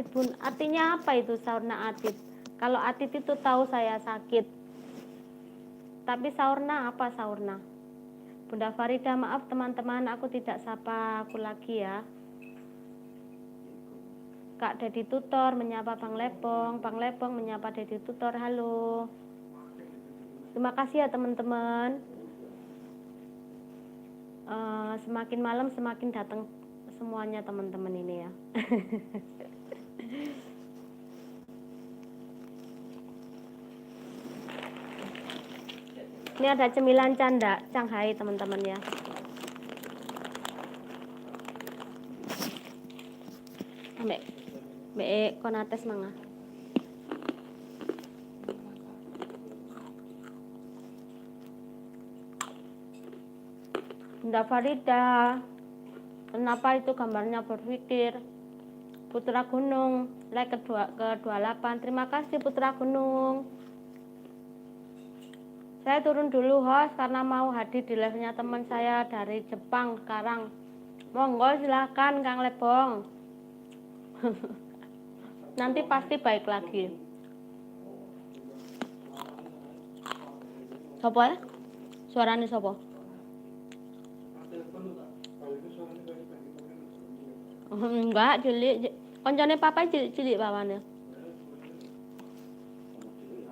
Bun. Artinya apa itu saurna atit? Kalau atit itu tahu saya sakit. Tapi saurna apa saurna? Bunda Farida, maaf teman-teman, aku tidak sapa aku lagi ya. Kak Dedi Tutor menyapa Bang Lepong menyapa Dedi Tutor, halo. Terima kasih ya teman-teman. Semakin malam semakin datang semuanya teman-teman ini ya. Ini ada cemilan Shanghai teman-teman ya. Mbak konates mangga. Bunda Farida, kenapa itu gambarnya berpikir? Putra Gunung, like ke-28. Terima kasih Putra Gunung. Saya turun dulu host karena mau hadir di live-nya teman saya dari Jepang sekarang. Monggo silahkan Kang Lebong. Nanti pasti baik lagi. Sopo ya? Suaranya sopo? Enggak, cilik. Koncone papa cilik pawane.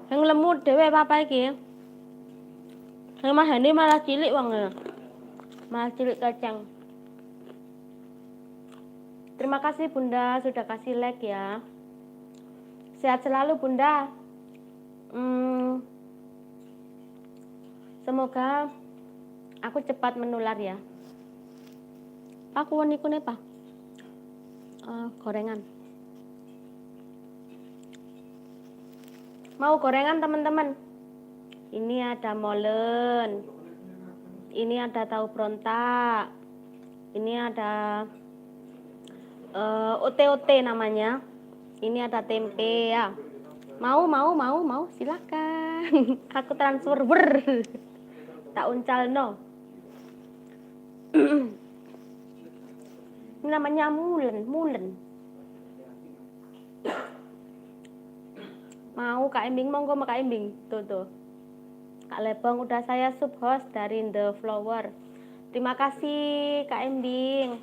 Yang lemut dhewe papa iki. Yang mahane malah cilik wong. Malah cilik kacang. Terima kasih Bunda sudah kasih like ya. Sehat selalu Bunda. Semoga aku cepat menular ya. Aku niku ne Pak. Gorengan. Mau gorengan teman-teman? Ini ada molen. Ini ada tahu berontak. Ini ada ote-ote namanya. Ini ada tempe ya. Mau silakan. Aku transfer tak uncal no. Ini namanya mulen. Mau Kak Embing, monggo Kak Embing. Tuh. Kak Lebong udah saya subhost dari The Flower. Terima kasih Kak Embing.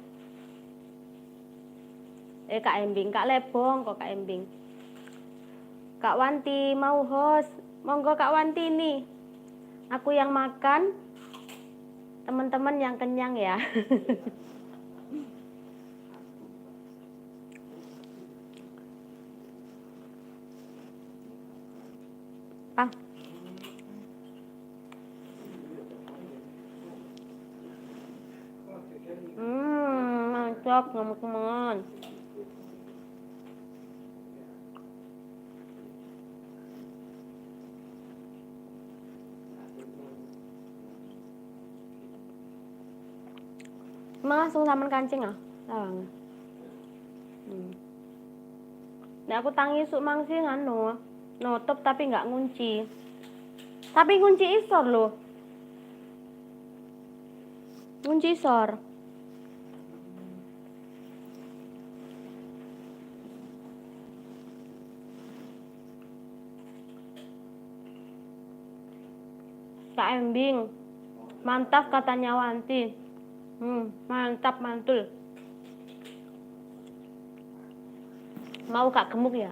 Kak Embing, Kak Lebong kok Kak Embing. Kak Wanti mau host. Monggo Kak Wanti nih. Aku yang makan, teman-teman yang kenyang ya. Pak. Mantap teman-teman. Langsung sampean kancing ah. Lawang. Nek aku tangi suk mangsi nutup tapi nggak ngunci. Tapi kunci isor loh. Kunci isor. Kak Embing. Mantap katanya Wanti. Mantap mantul. Mau Kak gemuk ya?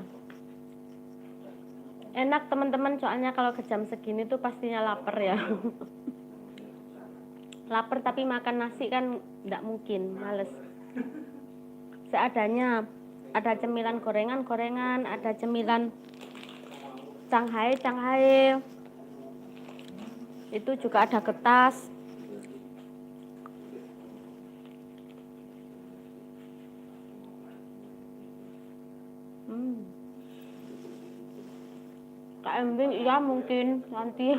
Enak teman-teman, soalnya kalau ke jam segini tuh pastinya lapar ya. Lapar tapi makan nasi kan enggak mungkin, males. Seadanya, ada cemilan gorengan, ada cemilan Shanghai. Itu juga ada getas. Kak Embing iya mungkin nanti.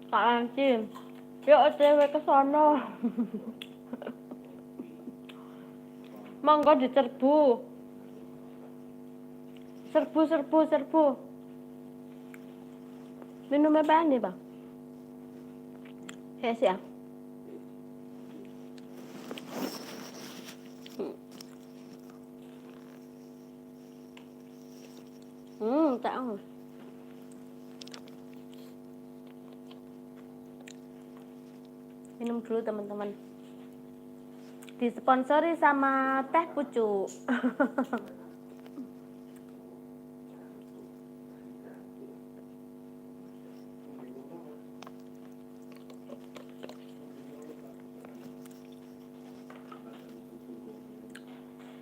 Kak Lanci, yuk OTW ke sono. Monggo diserbu. Serbu. Minum apa nih, Bang? Es ya? Tak. Minum dulu teman-teman. Disponsori sama teh pucuk.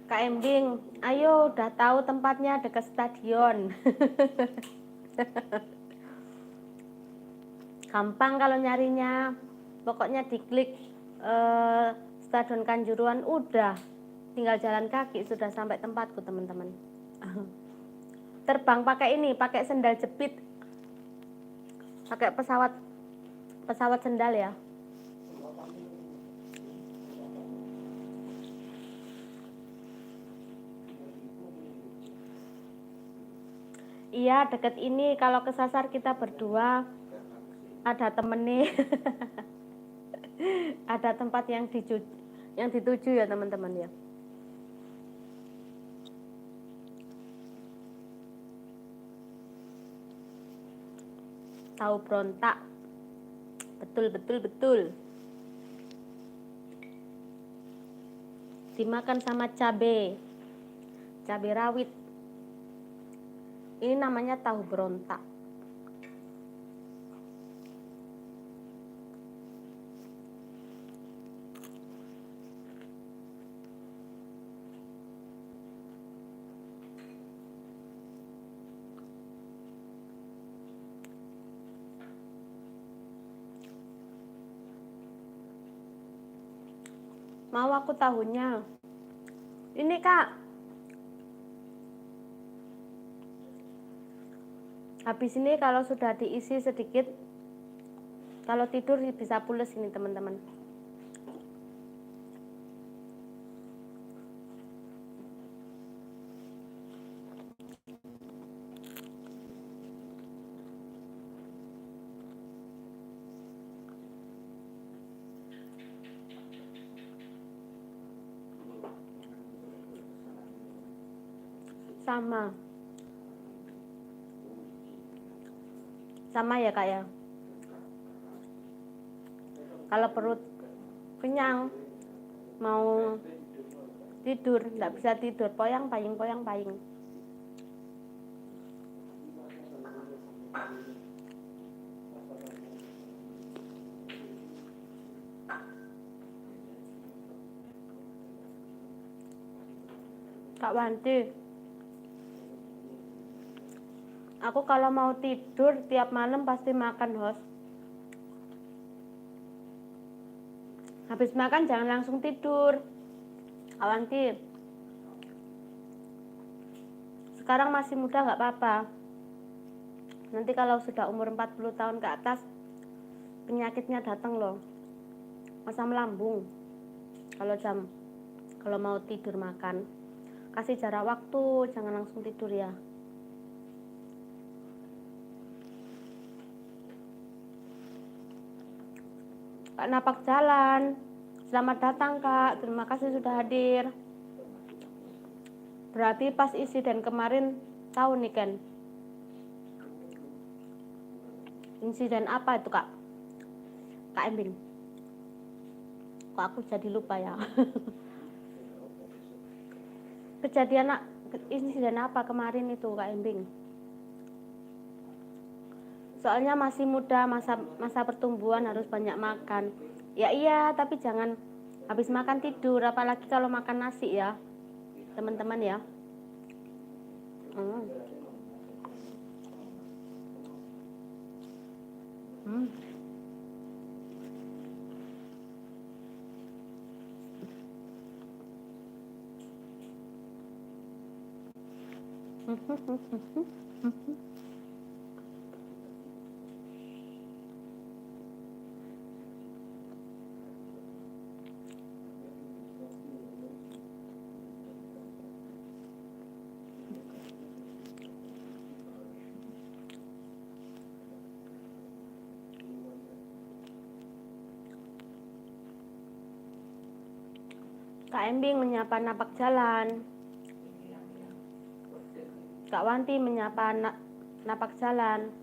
Kak Embing, ayo udah tahu tempatnya dekat stadion. Gampang kalau nyarinya. Pokoknya diklik Stadion Kanjuruhan, udah tinggal jalan kaki sudah sampai tempatku teman-teman. Terbang pakai sendal jepit, pakai pesawat sendal ya. Iya deket ini, kalau kesasar kita berdua ada temennya. Ada tempat yang dituju ya teman-teman ya. Tahu berontak. Betul. Dimakan sama cabai rawit. Ini namanya tahu berontak. Mau aku tahunya. Ini Kak. Habis ini kalau sudah diisi sedikit, kalau tidur bisa pules ini teman-teman. Sama ya Kak ya. Kalau perut kenyang, mau tidur, nggak bisa tidur, poyang-paying. Kak Wanti, aku kalau mau tidur tiap malam pasti makan host. Habis makan jangan langsung tidur. Kak Wanti, sekarang masih muda nggak apa-apa. Nanti kalau sudah umur 40 tahun ke atas, penyakitnya datang loh, asam lambung. Kalau mau tidur makan, kasih jarak waktu, jangan langsung tidur ya. Kak Napak Jalan, selamat datang Kak, terima kasih sudah hadir. Berarti pas insiden kemarin tahu nih kan? Insiden apa itu Kak? Kak Embing. Kok aku jadi lupa ya? Kejadian insiden apa kemarin itu Kak Embing? Soalnya masih muda, masa pertumbuhan harus banyak makan. Ya iya, tapi jangan habis makan tidur, apalagi kalau makan nasi ya, teman-teman ya. Hmm. Kak Embing menyapa Napak Jalan. Kak Wanti menyapa Napak Jalan.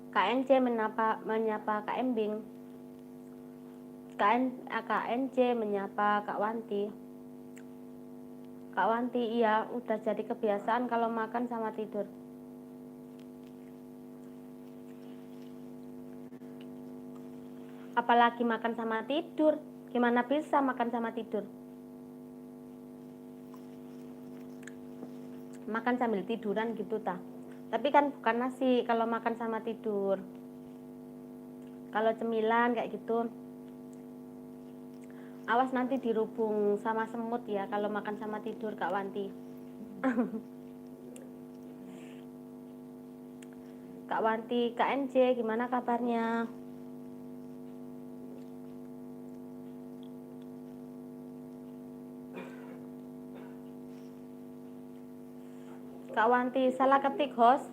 Kak NC menyapa Kak Embing. Kak NC menyapa Kak Wanti. Kak Wanti, iya udah jadi kebiasaan kalau makan sama tidur. Apalagi makan sama tidur. Gimana bisa makan sama tidur? Makan sambil tiduran gitu ta. Tapi kan bukan nasi kalau makan sama tidur. Kalau cemilan kayak gitu, awas nanti dirubung sama semut ya kalau makan sama tidur Kak Wanti. Kak Wanti, Kak NC gimana kabarnya? Kak Wanti, salah ketik host.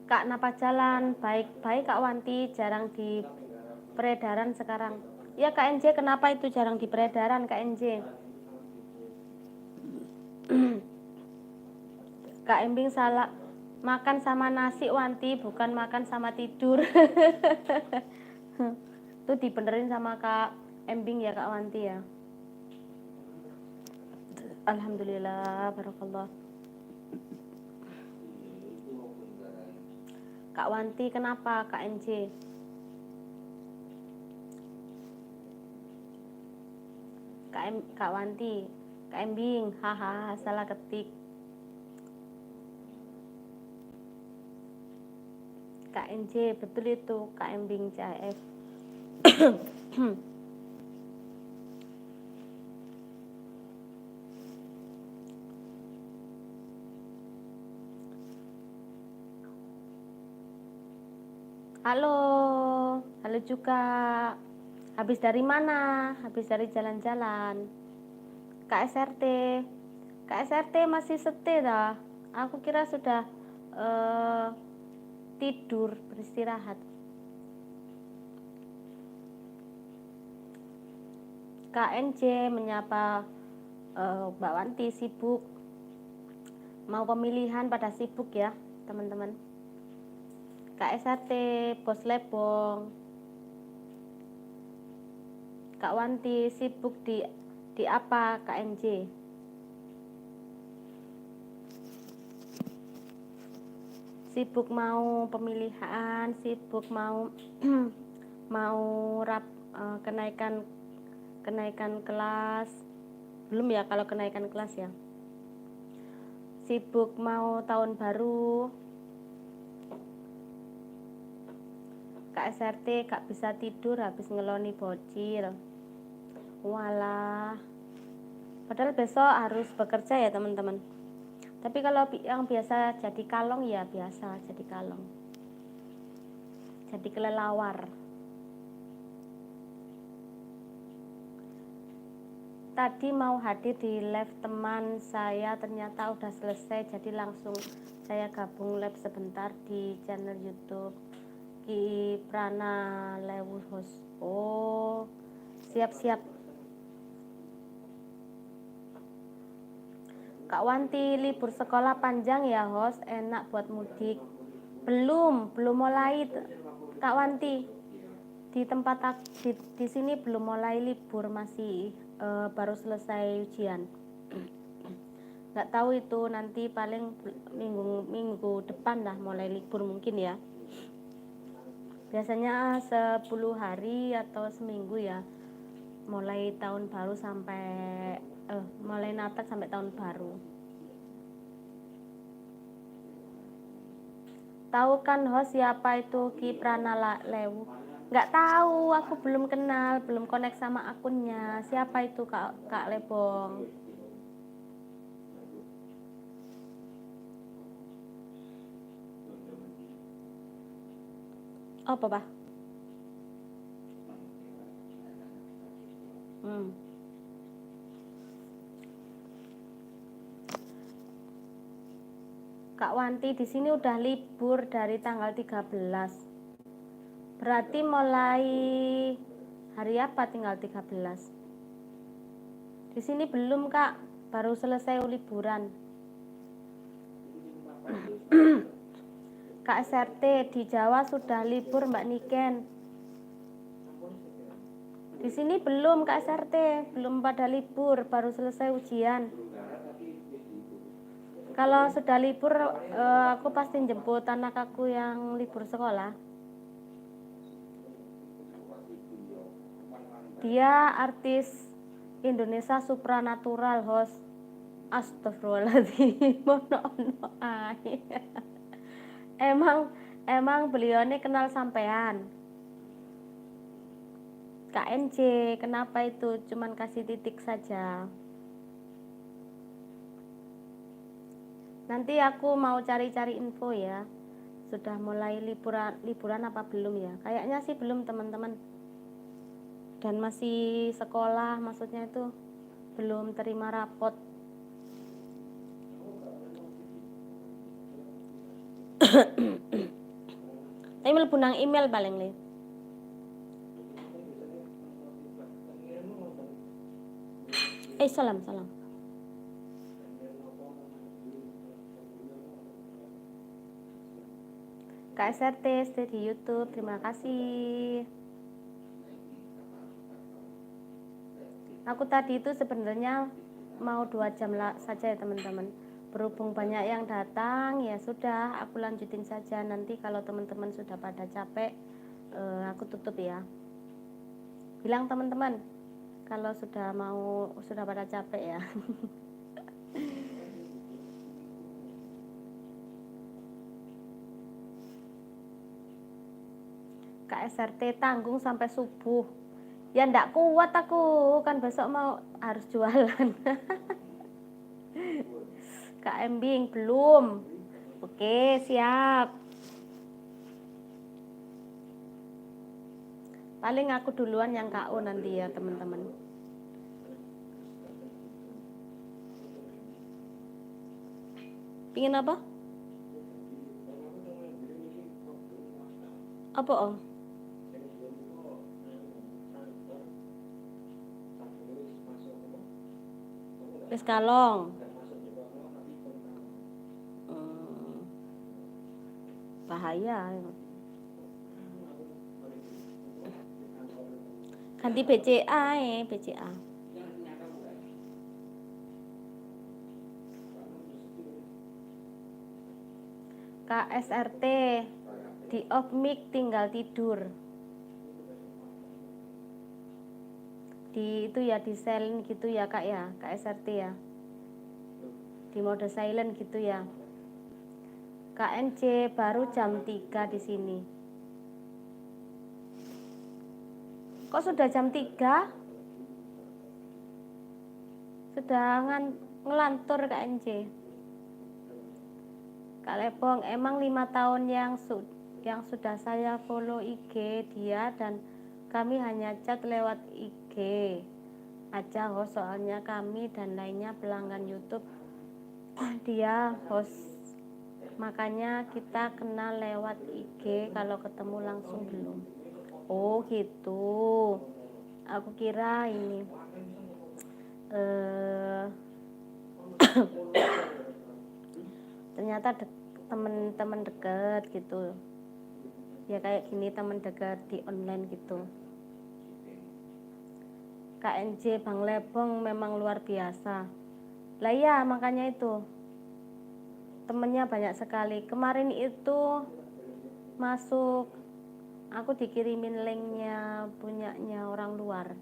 Kak Napak Jalan, baik Kak Wanti, jarang di peredaran sekarang. Ya Kak NJ, kenapa itu jarang di peredaran Kak NJ? Kak Embing salah, makan sama nasi Wanti, bukan makan sama tidur. Itu dibenerin sama Kak Embing ya Kak Wanti ya. Alhamdulillah, barakallah. Kak Wanti kenapa Kak NJ? Kak Wanti, Kak Embing, haha, salah ketik. Kak NJ, betul itu Kak Embing CF. Halo juga. Habis dari mana? Habis dari jalan-jalan. Kak SRT masih setir dah. Aku kira sudah tidur beristirahat. Kak NJ menyapa Mbak Wanti sibuk. Mau pemilihan pada sibuk ya teman-teman. Kak SRT, Bos Lebong. Kak Wanti sibuk di apa Kak NJ? Sibuk mau pemilihan, sibuk mau kenaikan kelas. Belum ya kalau kenaikan kelas ya. Sibuk mau tahun baru. KSRT gak bisa tidur habis ngeloni bocil. Walah. Padahal besok harus bekerja ya teman-teman. Tapi kalau yang biasa jadi kalong ya biasa jadi kalong. Jadi kelelawar. Tadi mau hadir di live teman saya ternyata udah selesai, jadi langsung saya gabung live sebentar di channel YouTube Ki Prana Lewu Host. Oh, siap-siap. Kak Wanti, libur sekolah panjang ya host, enak buat mudik. Belum mulai Kak Wanti. Di tempat di sini belum mulai libur, masih baru selesai ujian. Nggak tahu itu nanti paling minggu depan lah mulai libur mungkin ya. Biasanya 10 hari atau seminggu ya, mulai tahun baru sampai mulai Natal sampai tahun baru. Tahu kan host siapa itu Ki Prana Lewu? Nggak tahu, aku belum kenal, belum connect sama akunnya. Siapa itu Kak Lebong? Apa Pak? Kak Wanti di sini udah libur dari tanggal 13. Berarti mulai hari apa tinggal 13? Di sini belum Kak, baru selesai liburan. Kak SRT di Jawa sudah libur Mbak Niken. Di sini belum Kak SRT, belum pada libur, baru selesai ujian. Kalau sudah libur, aku pasti jemput anak aku yang libur sekolah. Dia artis Indonesia supranatural host. Astagfirullahaladzim. Emang beliau ini kenal sampean. KNJ, kenapa itu? Cuman kasih titik saja. Nanti aku mau cari-cari info ya. Sudah mulai liburan apa belum ya? Kayaknya sih belum teman-teman. Dan masih sekolah, maksudnya itu belum terima rapot. Tapi mlebu nang email paling le. Salam. KSRT stay di YouTube, terima kasih. Aku tadi itu sebenarnya mau 2 jam saja ya teman-teman. Berhubung banyak yang datang, ya sudah aku lanjutin saja. Nanti kalau teman-teman sudah pada capek, aku tutup ya. Bilang teman-teman kalau sudah pada capek ya. KSRT tanggung sampai subuh. Ya ndak kuat aku, kan besok mau harus jualan. Kak Embing belum. Oke, siap. Paling aku duluan yang KO nanti ya teman-teman. Pingin apa? Apa om? Wis kalong. Bahaya. Ganti BCA BCA. KSRT di off mic tinggal tidur. Di itu ya di silent gitu ya Kak ya, KSRT ya. Di mode silent gitu ya. KNC baru jam 3 di sini. Kok sudah jam 3? Sudah ngelantur Kak NJ. Kak Lebong, emang 5 tahun yang sudah saya follow IG dia, dan kami hanya chat lewat IG aja host, soalnya kami dan lainnya pelanggan YouTube dia host, makanya kita kenal lewat IG, kalau ketemu langsung belum. Oh gitu, aku kira ini ternyata temen-temen deket gitu ya, kayak gini temen deket di online gitu. KNJ Bang Lebong memang luar biasa. Lah ya, makanya itu temennya banyak sekali. Kemarin itu masuk, aku dikirimin linknya punyanya orang luar,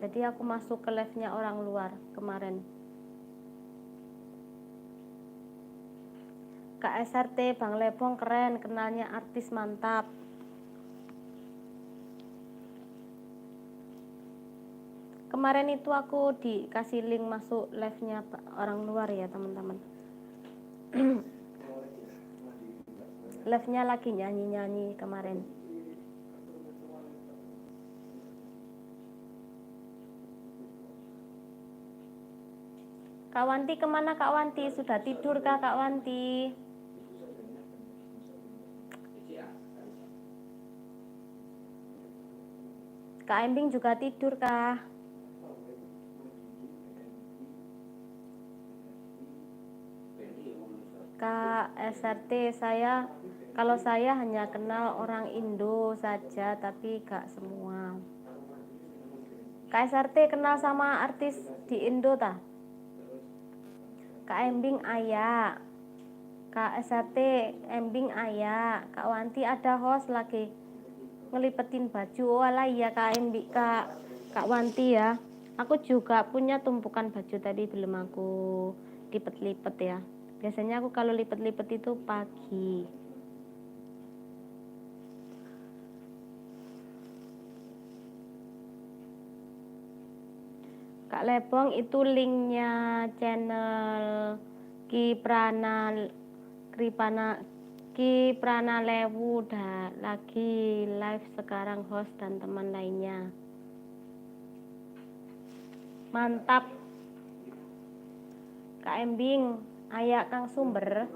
jadi aku masuk ke live-nya orang luar kemarin. Kak SRT, Bang Lebong keren, kenalnya artis mantap. Kemarin itu aku dikasih link masuk live-nya orang luar ya teman-teman. Live-nya lagi nyanyi-nyanyi kemarin. Kak Wanti kemana Kak Wanti? Sudah tidur kah Kak Wanti? Kak Embing juga tidur kah? Kak SRT, kalau saya hanya kenal orang Indo saja, tapi gak semua. Kak SRT kenal sama artis di Indo tak? Kak Embing ayah, Kak SRT Embing ayah, Kak Wanti ada host lagi ngelipetin baju. Oh alah iya Kak Embing, Kak Wanti ya. Aku juga punya tumpukan baju tadi belum aku lipet-lipet ya. Biasanya aku kalau lipet-lipet itu pagi. Kak Lebong itu linknya channel Ki Prana Lewu udah lagi live sekarang, host dan teman lainnya. Mantap. Kak Embing, ayak Kang Sumber.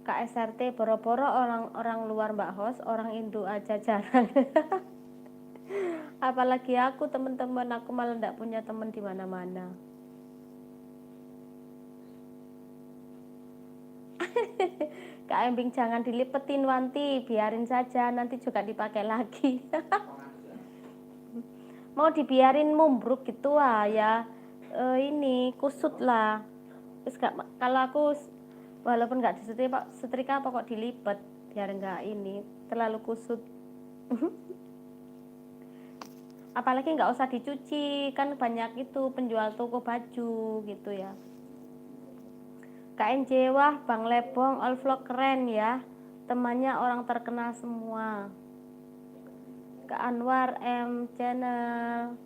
Kak SRT, boro-boro orang luar Mbak host, orang Indo aja jarang. Apalagi aku, teman-teman aku malah enggak punya teman di mana-mana. Kak Embing jangan dilipetin Wanti, biarin saja, nanti juga dipakai lagi. Mau dibiarin mumbruk gitu ya, ini kusut lah. Terus kalau aku walaupun nggak disetrika apa kok dilipet, biar nggak ini terlalu kusut. Apalagi nggak usah dicuci, kan banyak itu penjual toko baju gitu ya. KNJ, wah Bang Lebong all vlog keren ya, temannya orang terkenal semua. Kak Anwar M channel,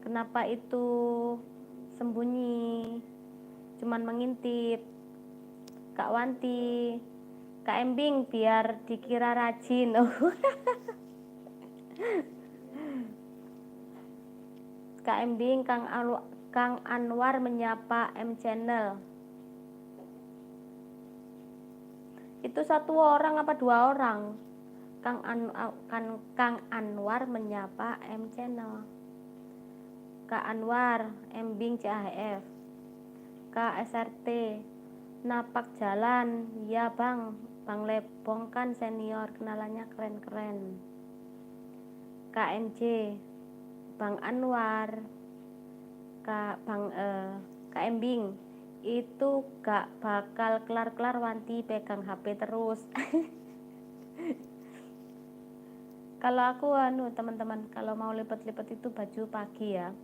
kenapa itu sembunyi, cuman mengintip. Kak Wanti, Kak Embing biar dikira rajin. Kak Embing, Kang Anwar menyapa M channel. Itu satu orang apa 2 orang? Kang Anwar menyapa M channel. Kak Anwar, Embing CHF. Kak SRT, napak jalan, ya Bang. Bang Lebong kan senior, kenalannya keren-keren. KNJ, Bang Anwar, Kak Embing, itu gak bakal kelar-kelar Wanti pegang HP terus. Kalau aku teman-teman, kalau mau lipet-lipet itu baju pagi ya,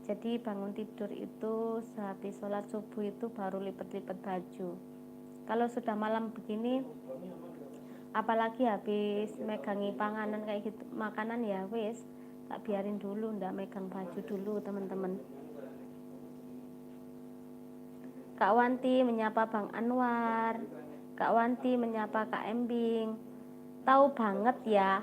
Jadi bangun tidur itu sehabis sholat subuh itu baru lipat-lipat baju. Kalau sudah malam begini, apalagi habis megangi panganan kayak gitu, makanan ya wis tak biarin dulu, ndak megang baju dulu teman-teman. Kak Wanti menyapa Bang Anwar, Kak Wanti menyapa Kak Embing. Tahu banget ya.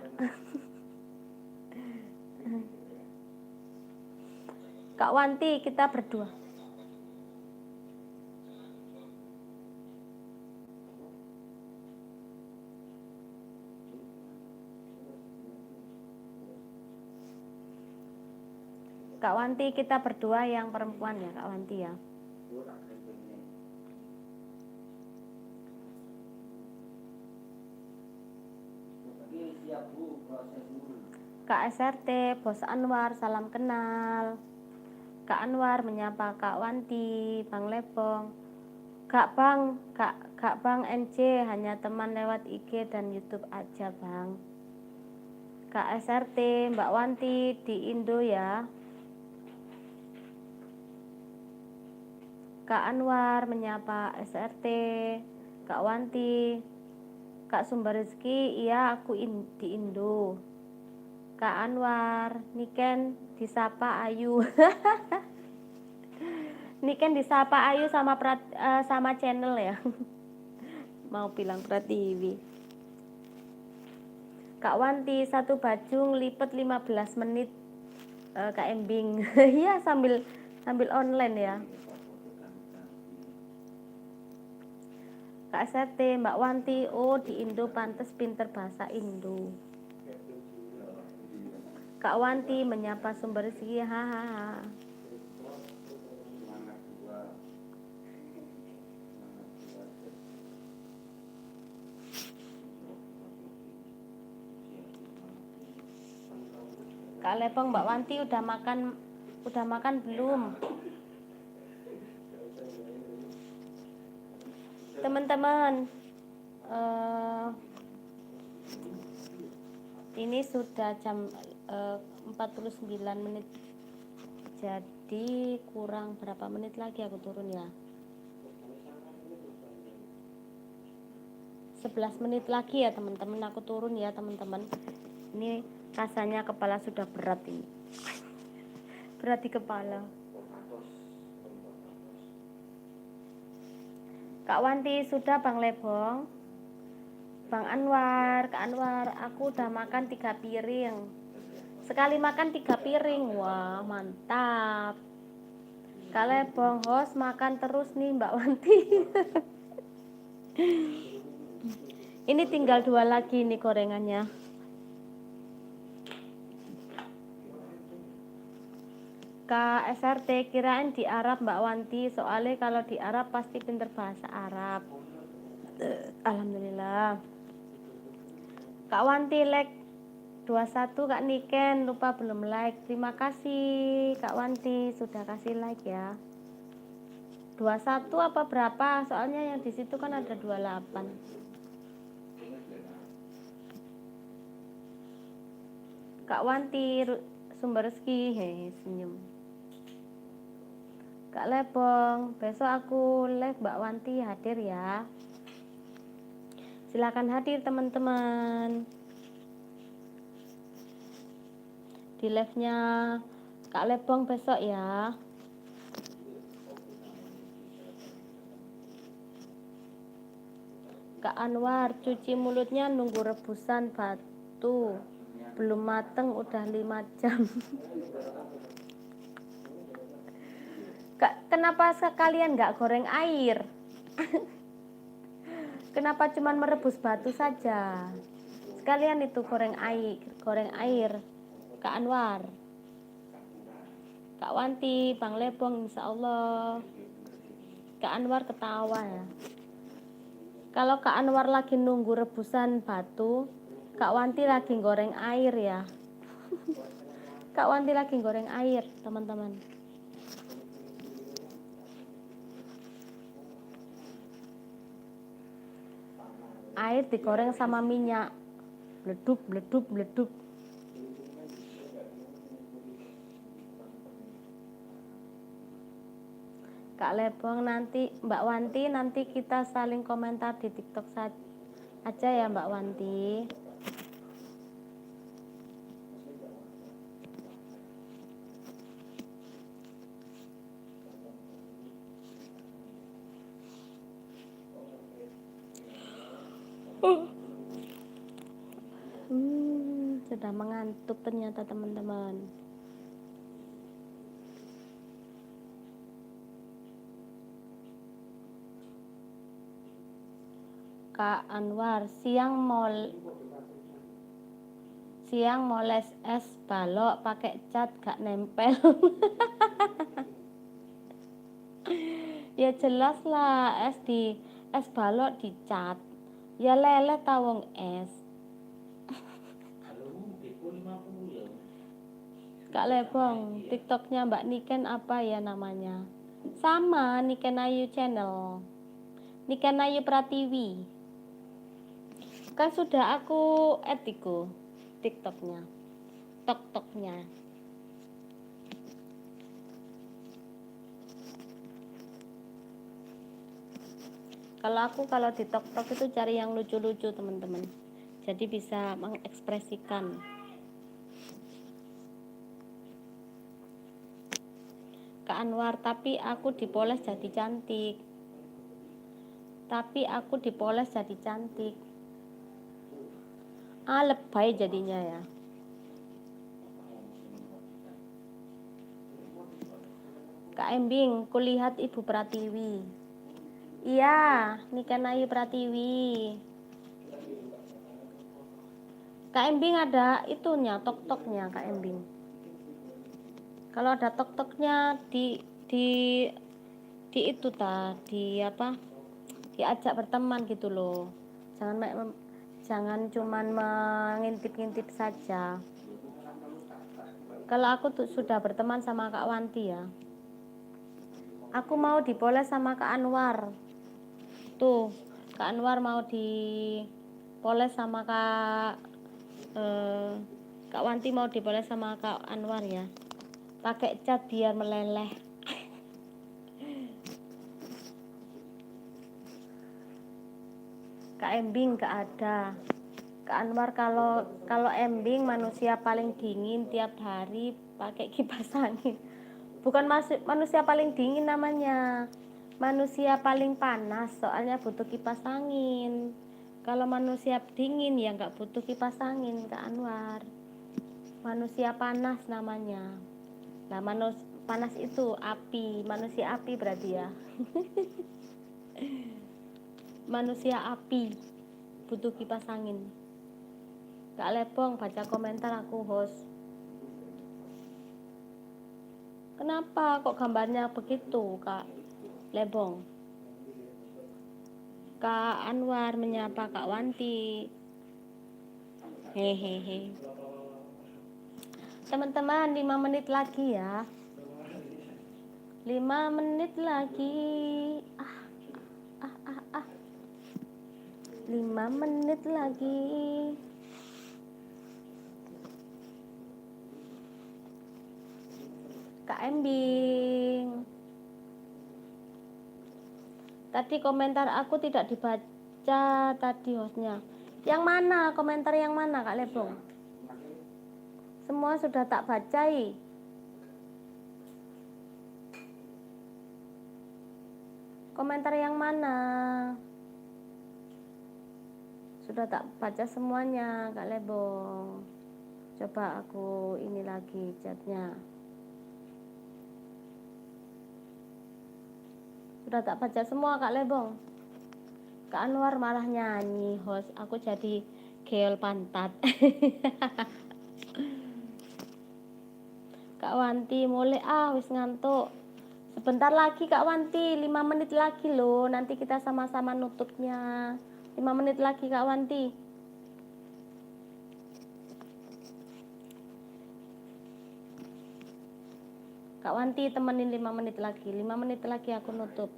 Kak Wanti, kita berdua. Kak Wanti, kita berdua yang perempuan ya Kak Wanti ya. Kak SRT, Bos Anwar, salam kenal. Kak Anwar menyapa Kak Wanti, Bang Lebong. Kak Bang NC hanya teman lewat IG dan YouTube aja Bang. Kak SRT, Mbak Wanti di Indo ya. Kak Anwar menyapa SRT, Kak Wanti. Kak Sumber Rezeki, iya aku di Indo. Kak Anwar, Niken disapa Ayu. Niken disapa Ayu sama sama channel ya. Mau bilang Pratiwi. Kak Wanti, satu baju ngelipet 15 menit. Kak Embing. Iya sambil online ya. Kak SRT, Mbak Wanti, oh di Indo pantes pinter bahasa Indo. Kak Wanti menyapa Sumber Rezeki, hahaha. Kak Lepong, Mbak Wanti udah makan belum? Teman-teman, ini sudah jam 49 menit. Jadi kurang berapa menit lagi aku turun ya? 11 menit lagi ya teman-teman, aku turun ya teman-teman. Ini rasanya kepala sudah berat ini. Berat di kepala. Kak Wanti sudah Bang Lebong. Bang Anwar, Kak Anwar, aku udah makan 3 piring. Sekali makan 3 piring. Wah, mantap. Kak Lebong, host makan terus nih Mbak Wanti. Ini tinggal 2 lagi nih gorengannya. Kak SRT, kirain di Arab Mbak Wanti, soalnya kalau di Arab pasti pinter bahasa Arab. Alhamdulillah. Kak Wanti like 21, Kak Niken lupa belum like. Terima kasih Kak Wanti sudah kasih like ya. 21 apa berapa? Soalnya yang di situ kan ada 28. Kak Wanti Sumber Rezeki, senyum. Kak Lebong, besok aku live Mbak Wanti hadir ya. Silakan hadir teman-teman. Di live-nya Kak Lebong besok ya. Kak Anwar, cuci mulutnya nunggu rebusan batu. Belum mateng udah 5 jam. Kenapa sekalian nggak goreng air? Kenapa cuman merebus batu saja? Sekalian itu goreng air. Kak Anwar, Kak Wanti, Bang Lebong, insya Allah. Kak Anwar ketawa ya. Kalau Kak Anwar lagi nunggu rebusan batu, Kak Wanti lagi goreng air ya. Kak Wanti lagi goreng air, teman-teman. Air digoreng sama minyak. Bleduk. Kak Lebong, nanti Mbak Wanti, nanti kita saling komentar di TikTok aja ya Mbak Wanti. Sudah mengantuk ternyata teman-teman. Kak Anwar, siang moles es balok pakai cat gak nempel. Ya jelas lah, es balok dicat. Ya lele tawong es. Kak Lebong, TikToknya Mbak Niken apa ya namanya? Sama, Niken Ayu Channel. Niken Ayu Pratiwi. Kan sudah aku etiku TikToknya, TikToknya. Kalau di TikTok itu cari yang lucu-lucu teman-teman. Jadi bisa mengekspresikan. Kak Anwar, tapi aku dipoles jadi cantik. Lebay jadinya ya. Kak Embing, kulihat Ibu Pratiwi. Iya, Niken Ayu Pratiwi. Kak Embing ada itunya, tok-toknya Kak Embing. Kalau ada tok-toknya di itu diajak berteman gitu loh. Jangan cuman mengintip-ngintip saja. Kalau aku sudah berteman sama Kak Wanti ya. Aku mau dipoles sama Kak Anwar. Tuh, Kak Anwar mau dipoles sama Kak Wanti mau dipoles sama Kak Anwar ya. Pakai cat biar meleleh. Kak Embing gak ada. Kak Anwar, kalau Embing manusia paling dingin, tiap hari pakai kipas angin. Bukan manusia paling dingin namanya, manusia paling panas, soalnya butuh kipas angin. Kalau manusia dingin ya nggak butuh kipas angin, Kak Anwar. Manusia panas namanya. Nah, panas itu api, manusia api berarti ya. Manusia api butuh kipas angin. Kak Lebong, baca komentar aku host. Kenapa kok gambarnya begitu, Kak Lebong? Kak Anwar menyapa Kak Wanti. Hehehe. Teman-teman, 5 menit lagi ya. 5 menit lagi. 5 menit lagi. Kak Embing, tadi komentar aku tidak dibaca tadi hostnya. Yang mana? Komentar yang mana Kak Lebong? Semua sudah tak bacai. Komentar yang mana? Sudah tak baca semuanya Kak Lebong. Coba aku ini lagi chatnya. Sudah tak baca semua Kak Lebong. Kak Anwar malah nyanyi host, aku jadi geol pantat. Kak Wanti mulai wis ngantuk. Sebentar lagi Kak Wanti, 5 menit lagi loh, nanti kita sama-sama nutupnya. 5 menit lagi Kak Wanti. Kak Wanti temenin 5 menit lagi. 5 menit lagi aku nutup.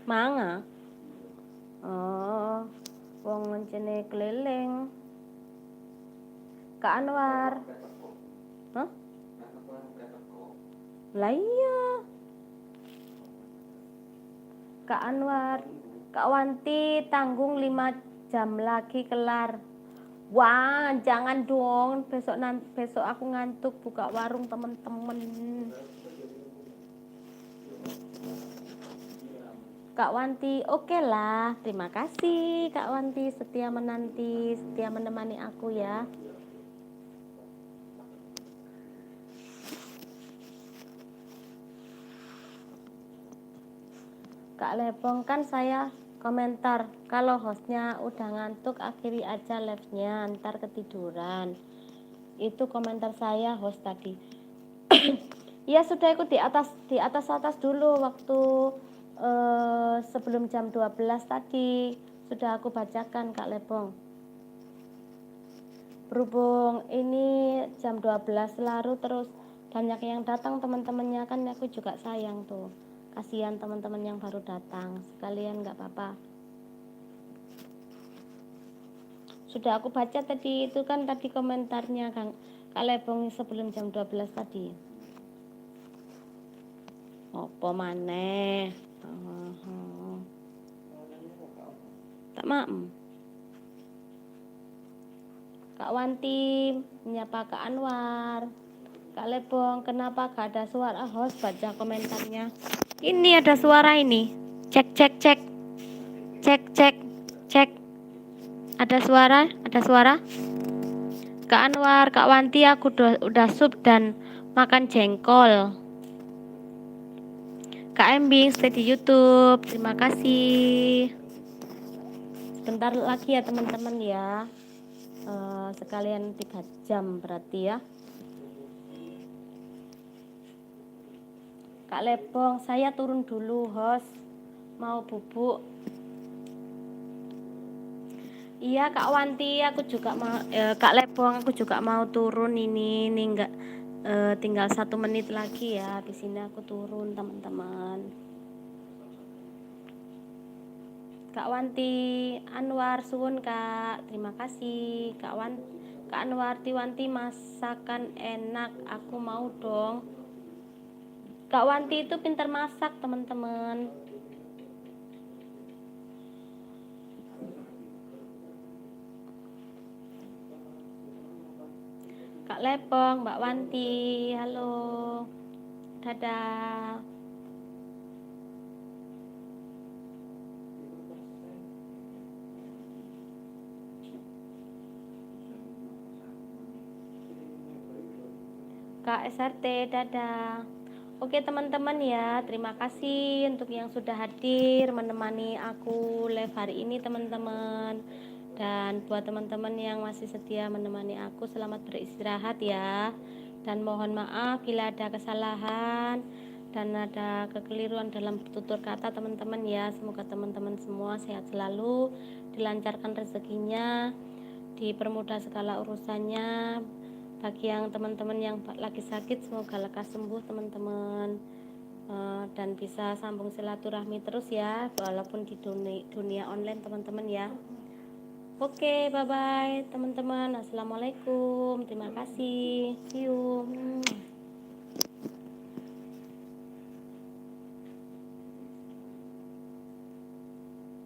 Manga. Oh, wong wong ngencene keliling. Kak Anwar. Hah? Lah iya. Kak Anwar, Kak Wanti tanggung 5 jam lagi kelar. Wah, jangan dong. Besok aku ngantuk buka warung temen-temen. Kak Wanti, oke lah. Terima kasih Kak Wanti setia menanti, setia menemani aku ya. Kak Lepong, kan saya komentar kalau hostnya udah ngantuk akhiri aja live-nya, ntar ketiduran. Itu komentar saya host tadi. Ya sudah, ikut di atas dulu waktu sebelum jam 12 tadi sudah aku bacakan Kak Lepong. Berhubung ini jam 12 lalu terus banyak yang datang teman-temannya, kan aku juga sayang tuh. Kasihan teman-teman yang baru datang, sekalian nggak apa-apa. Sudah aku baca tadi, itu kan tadi komentarnya Kak Lepong sebelum jam 12 tadi. Apa maneh? Tak maem. Kak Wanti menyapa Kak Anwar. Kak Lepong, kenapa gak ada suara host? Baca komentarnya. Ini ada suara ini. Cek. Ada suara. Kak Anwar, Kak Wanti, aku udah sub dan makan jengkol. Kak Embing stay di YouTube. Terima kasih. Sebentar lagi ya teman-teman ya. Sekalian 3 jam berarti ya. Kak Lepong, saya turun dulu host, mau bubuk. Iya Kak Wanti, aku juga mau Kak Lepong, aku juga mau turun ini enggak tinggal 1 menit lagi ya. Di sini aku turun teman-teman. Kak Wanti, Anwar suwun Kak, terima kasih. Kak Anwar, Wanti masakan enak, aku mau dong. Kak Wanti itu pintar masak teman-teman. Kak Lepong, Mbak Wanti, halo, dadah. Kak SRT, dadah. Oke teman-teman ya, terima kasih untuk yang sudah hadir menemani aku live hari ini teman-teman. Dan buat teman-teman yang masih setia menemani aku, selamat beristirahat ya. Dan mohon maaf bila ada kesalahan dan ada kekeliruan dalam tutur kata teman-teman ya. Semoga teman-teman semua sehat selalu, dilancarkan rezekinya, dipermudah segala urusannya. Bagi yang teman-teman yang lagi sakit, semoga lekas sembuh teman-teman, dan bisa sambung silaturahmi terus ya, walaupun di dunia online teman-teman ya. Oke, bye bye teman-teman. Assalamualaikum, terima kasih, see you.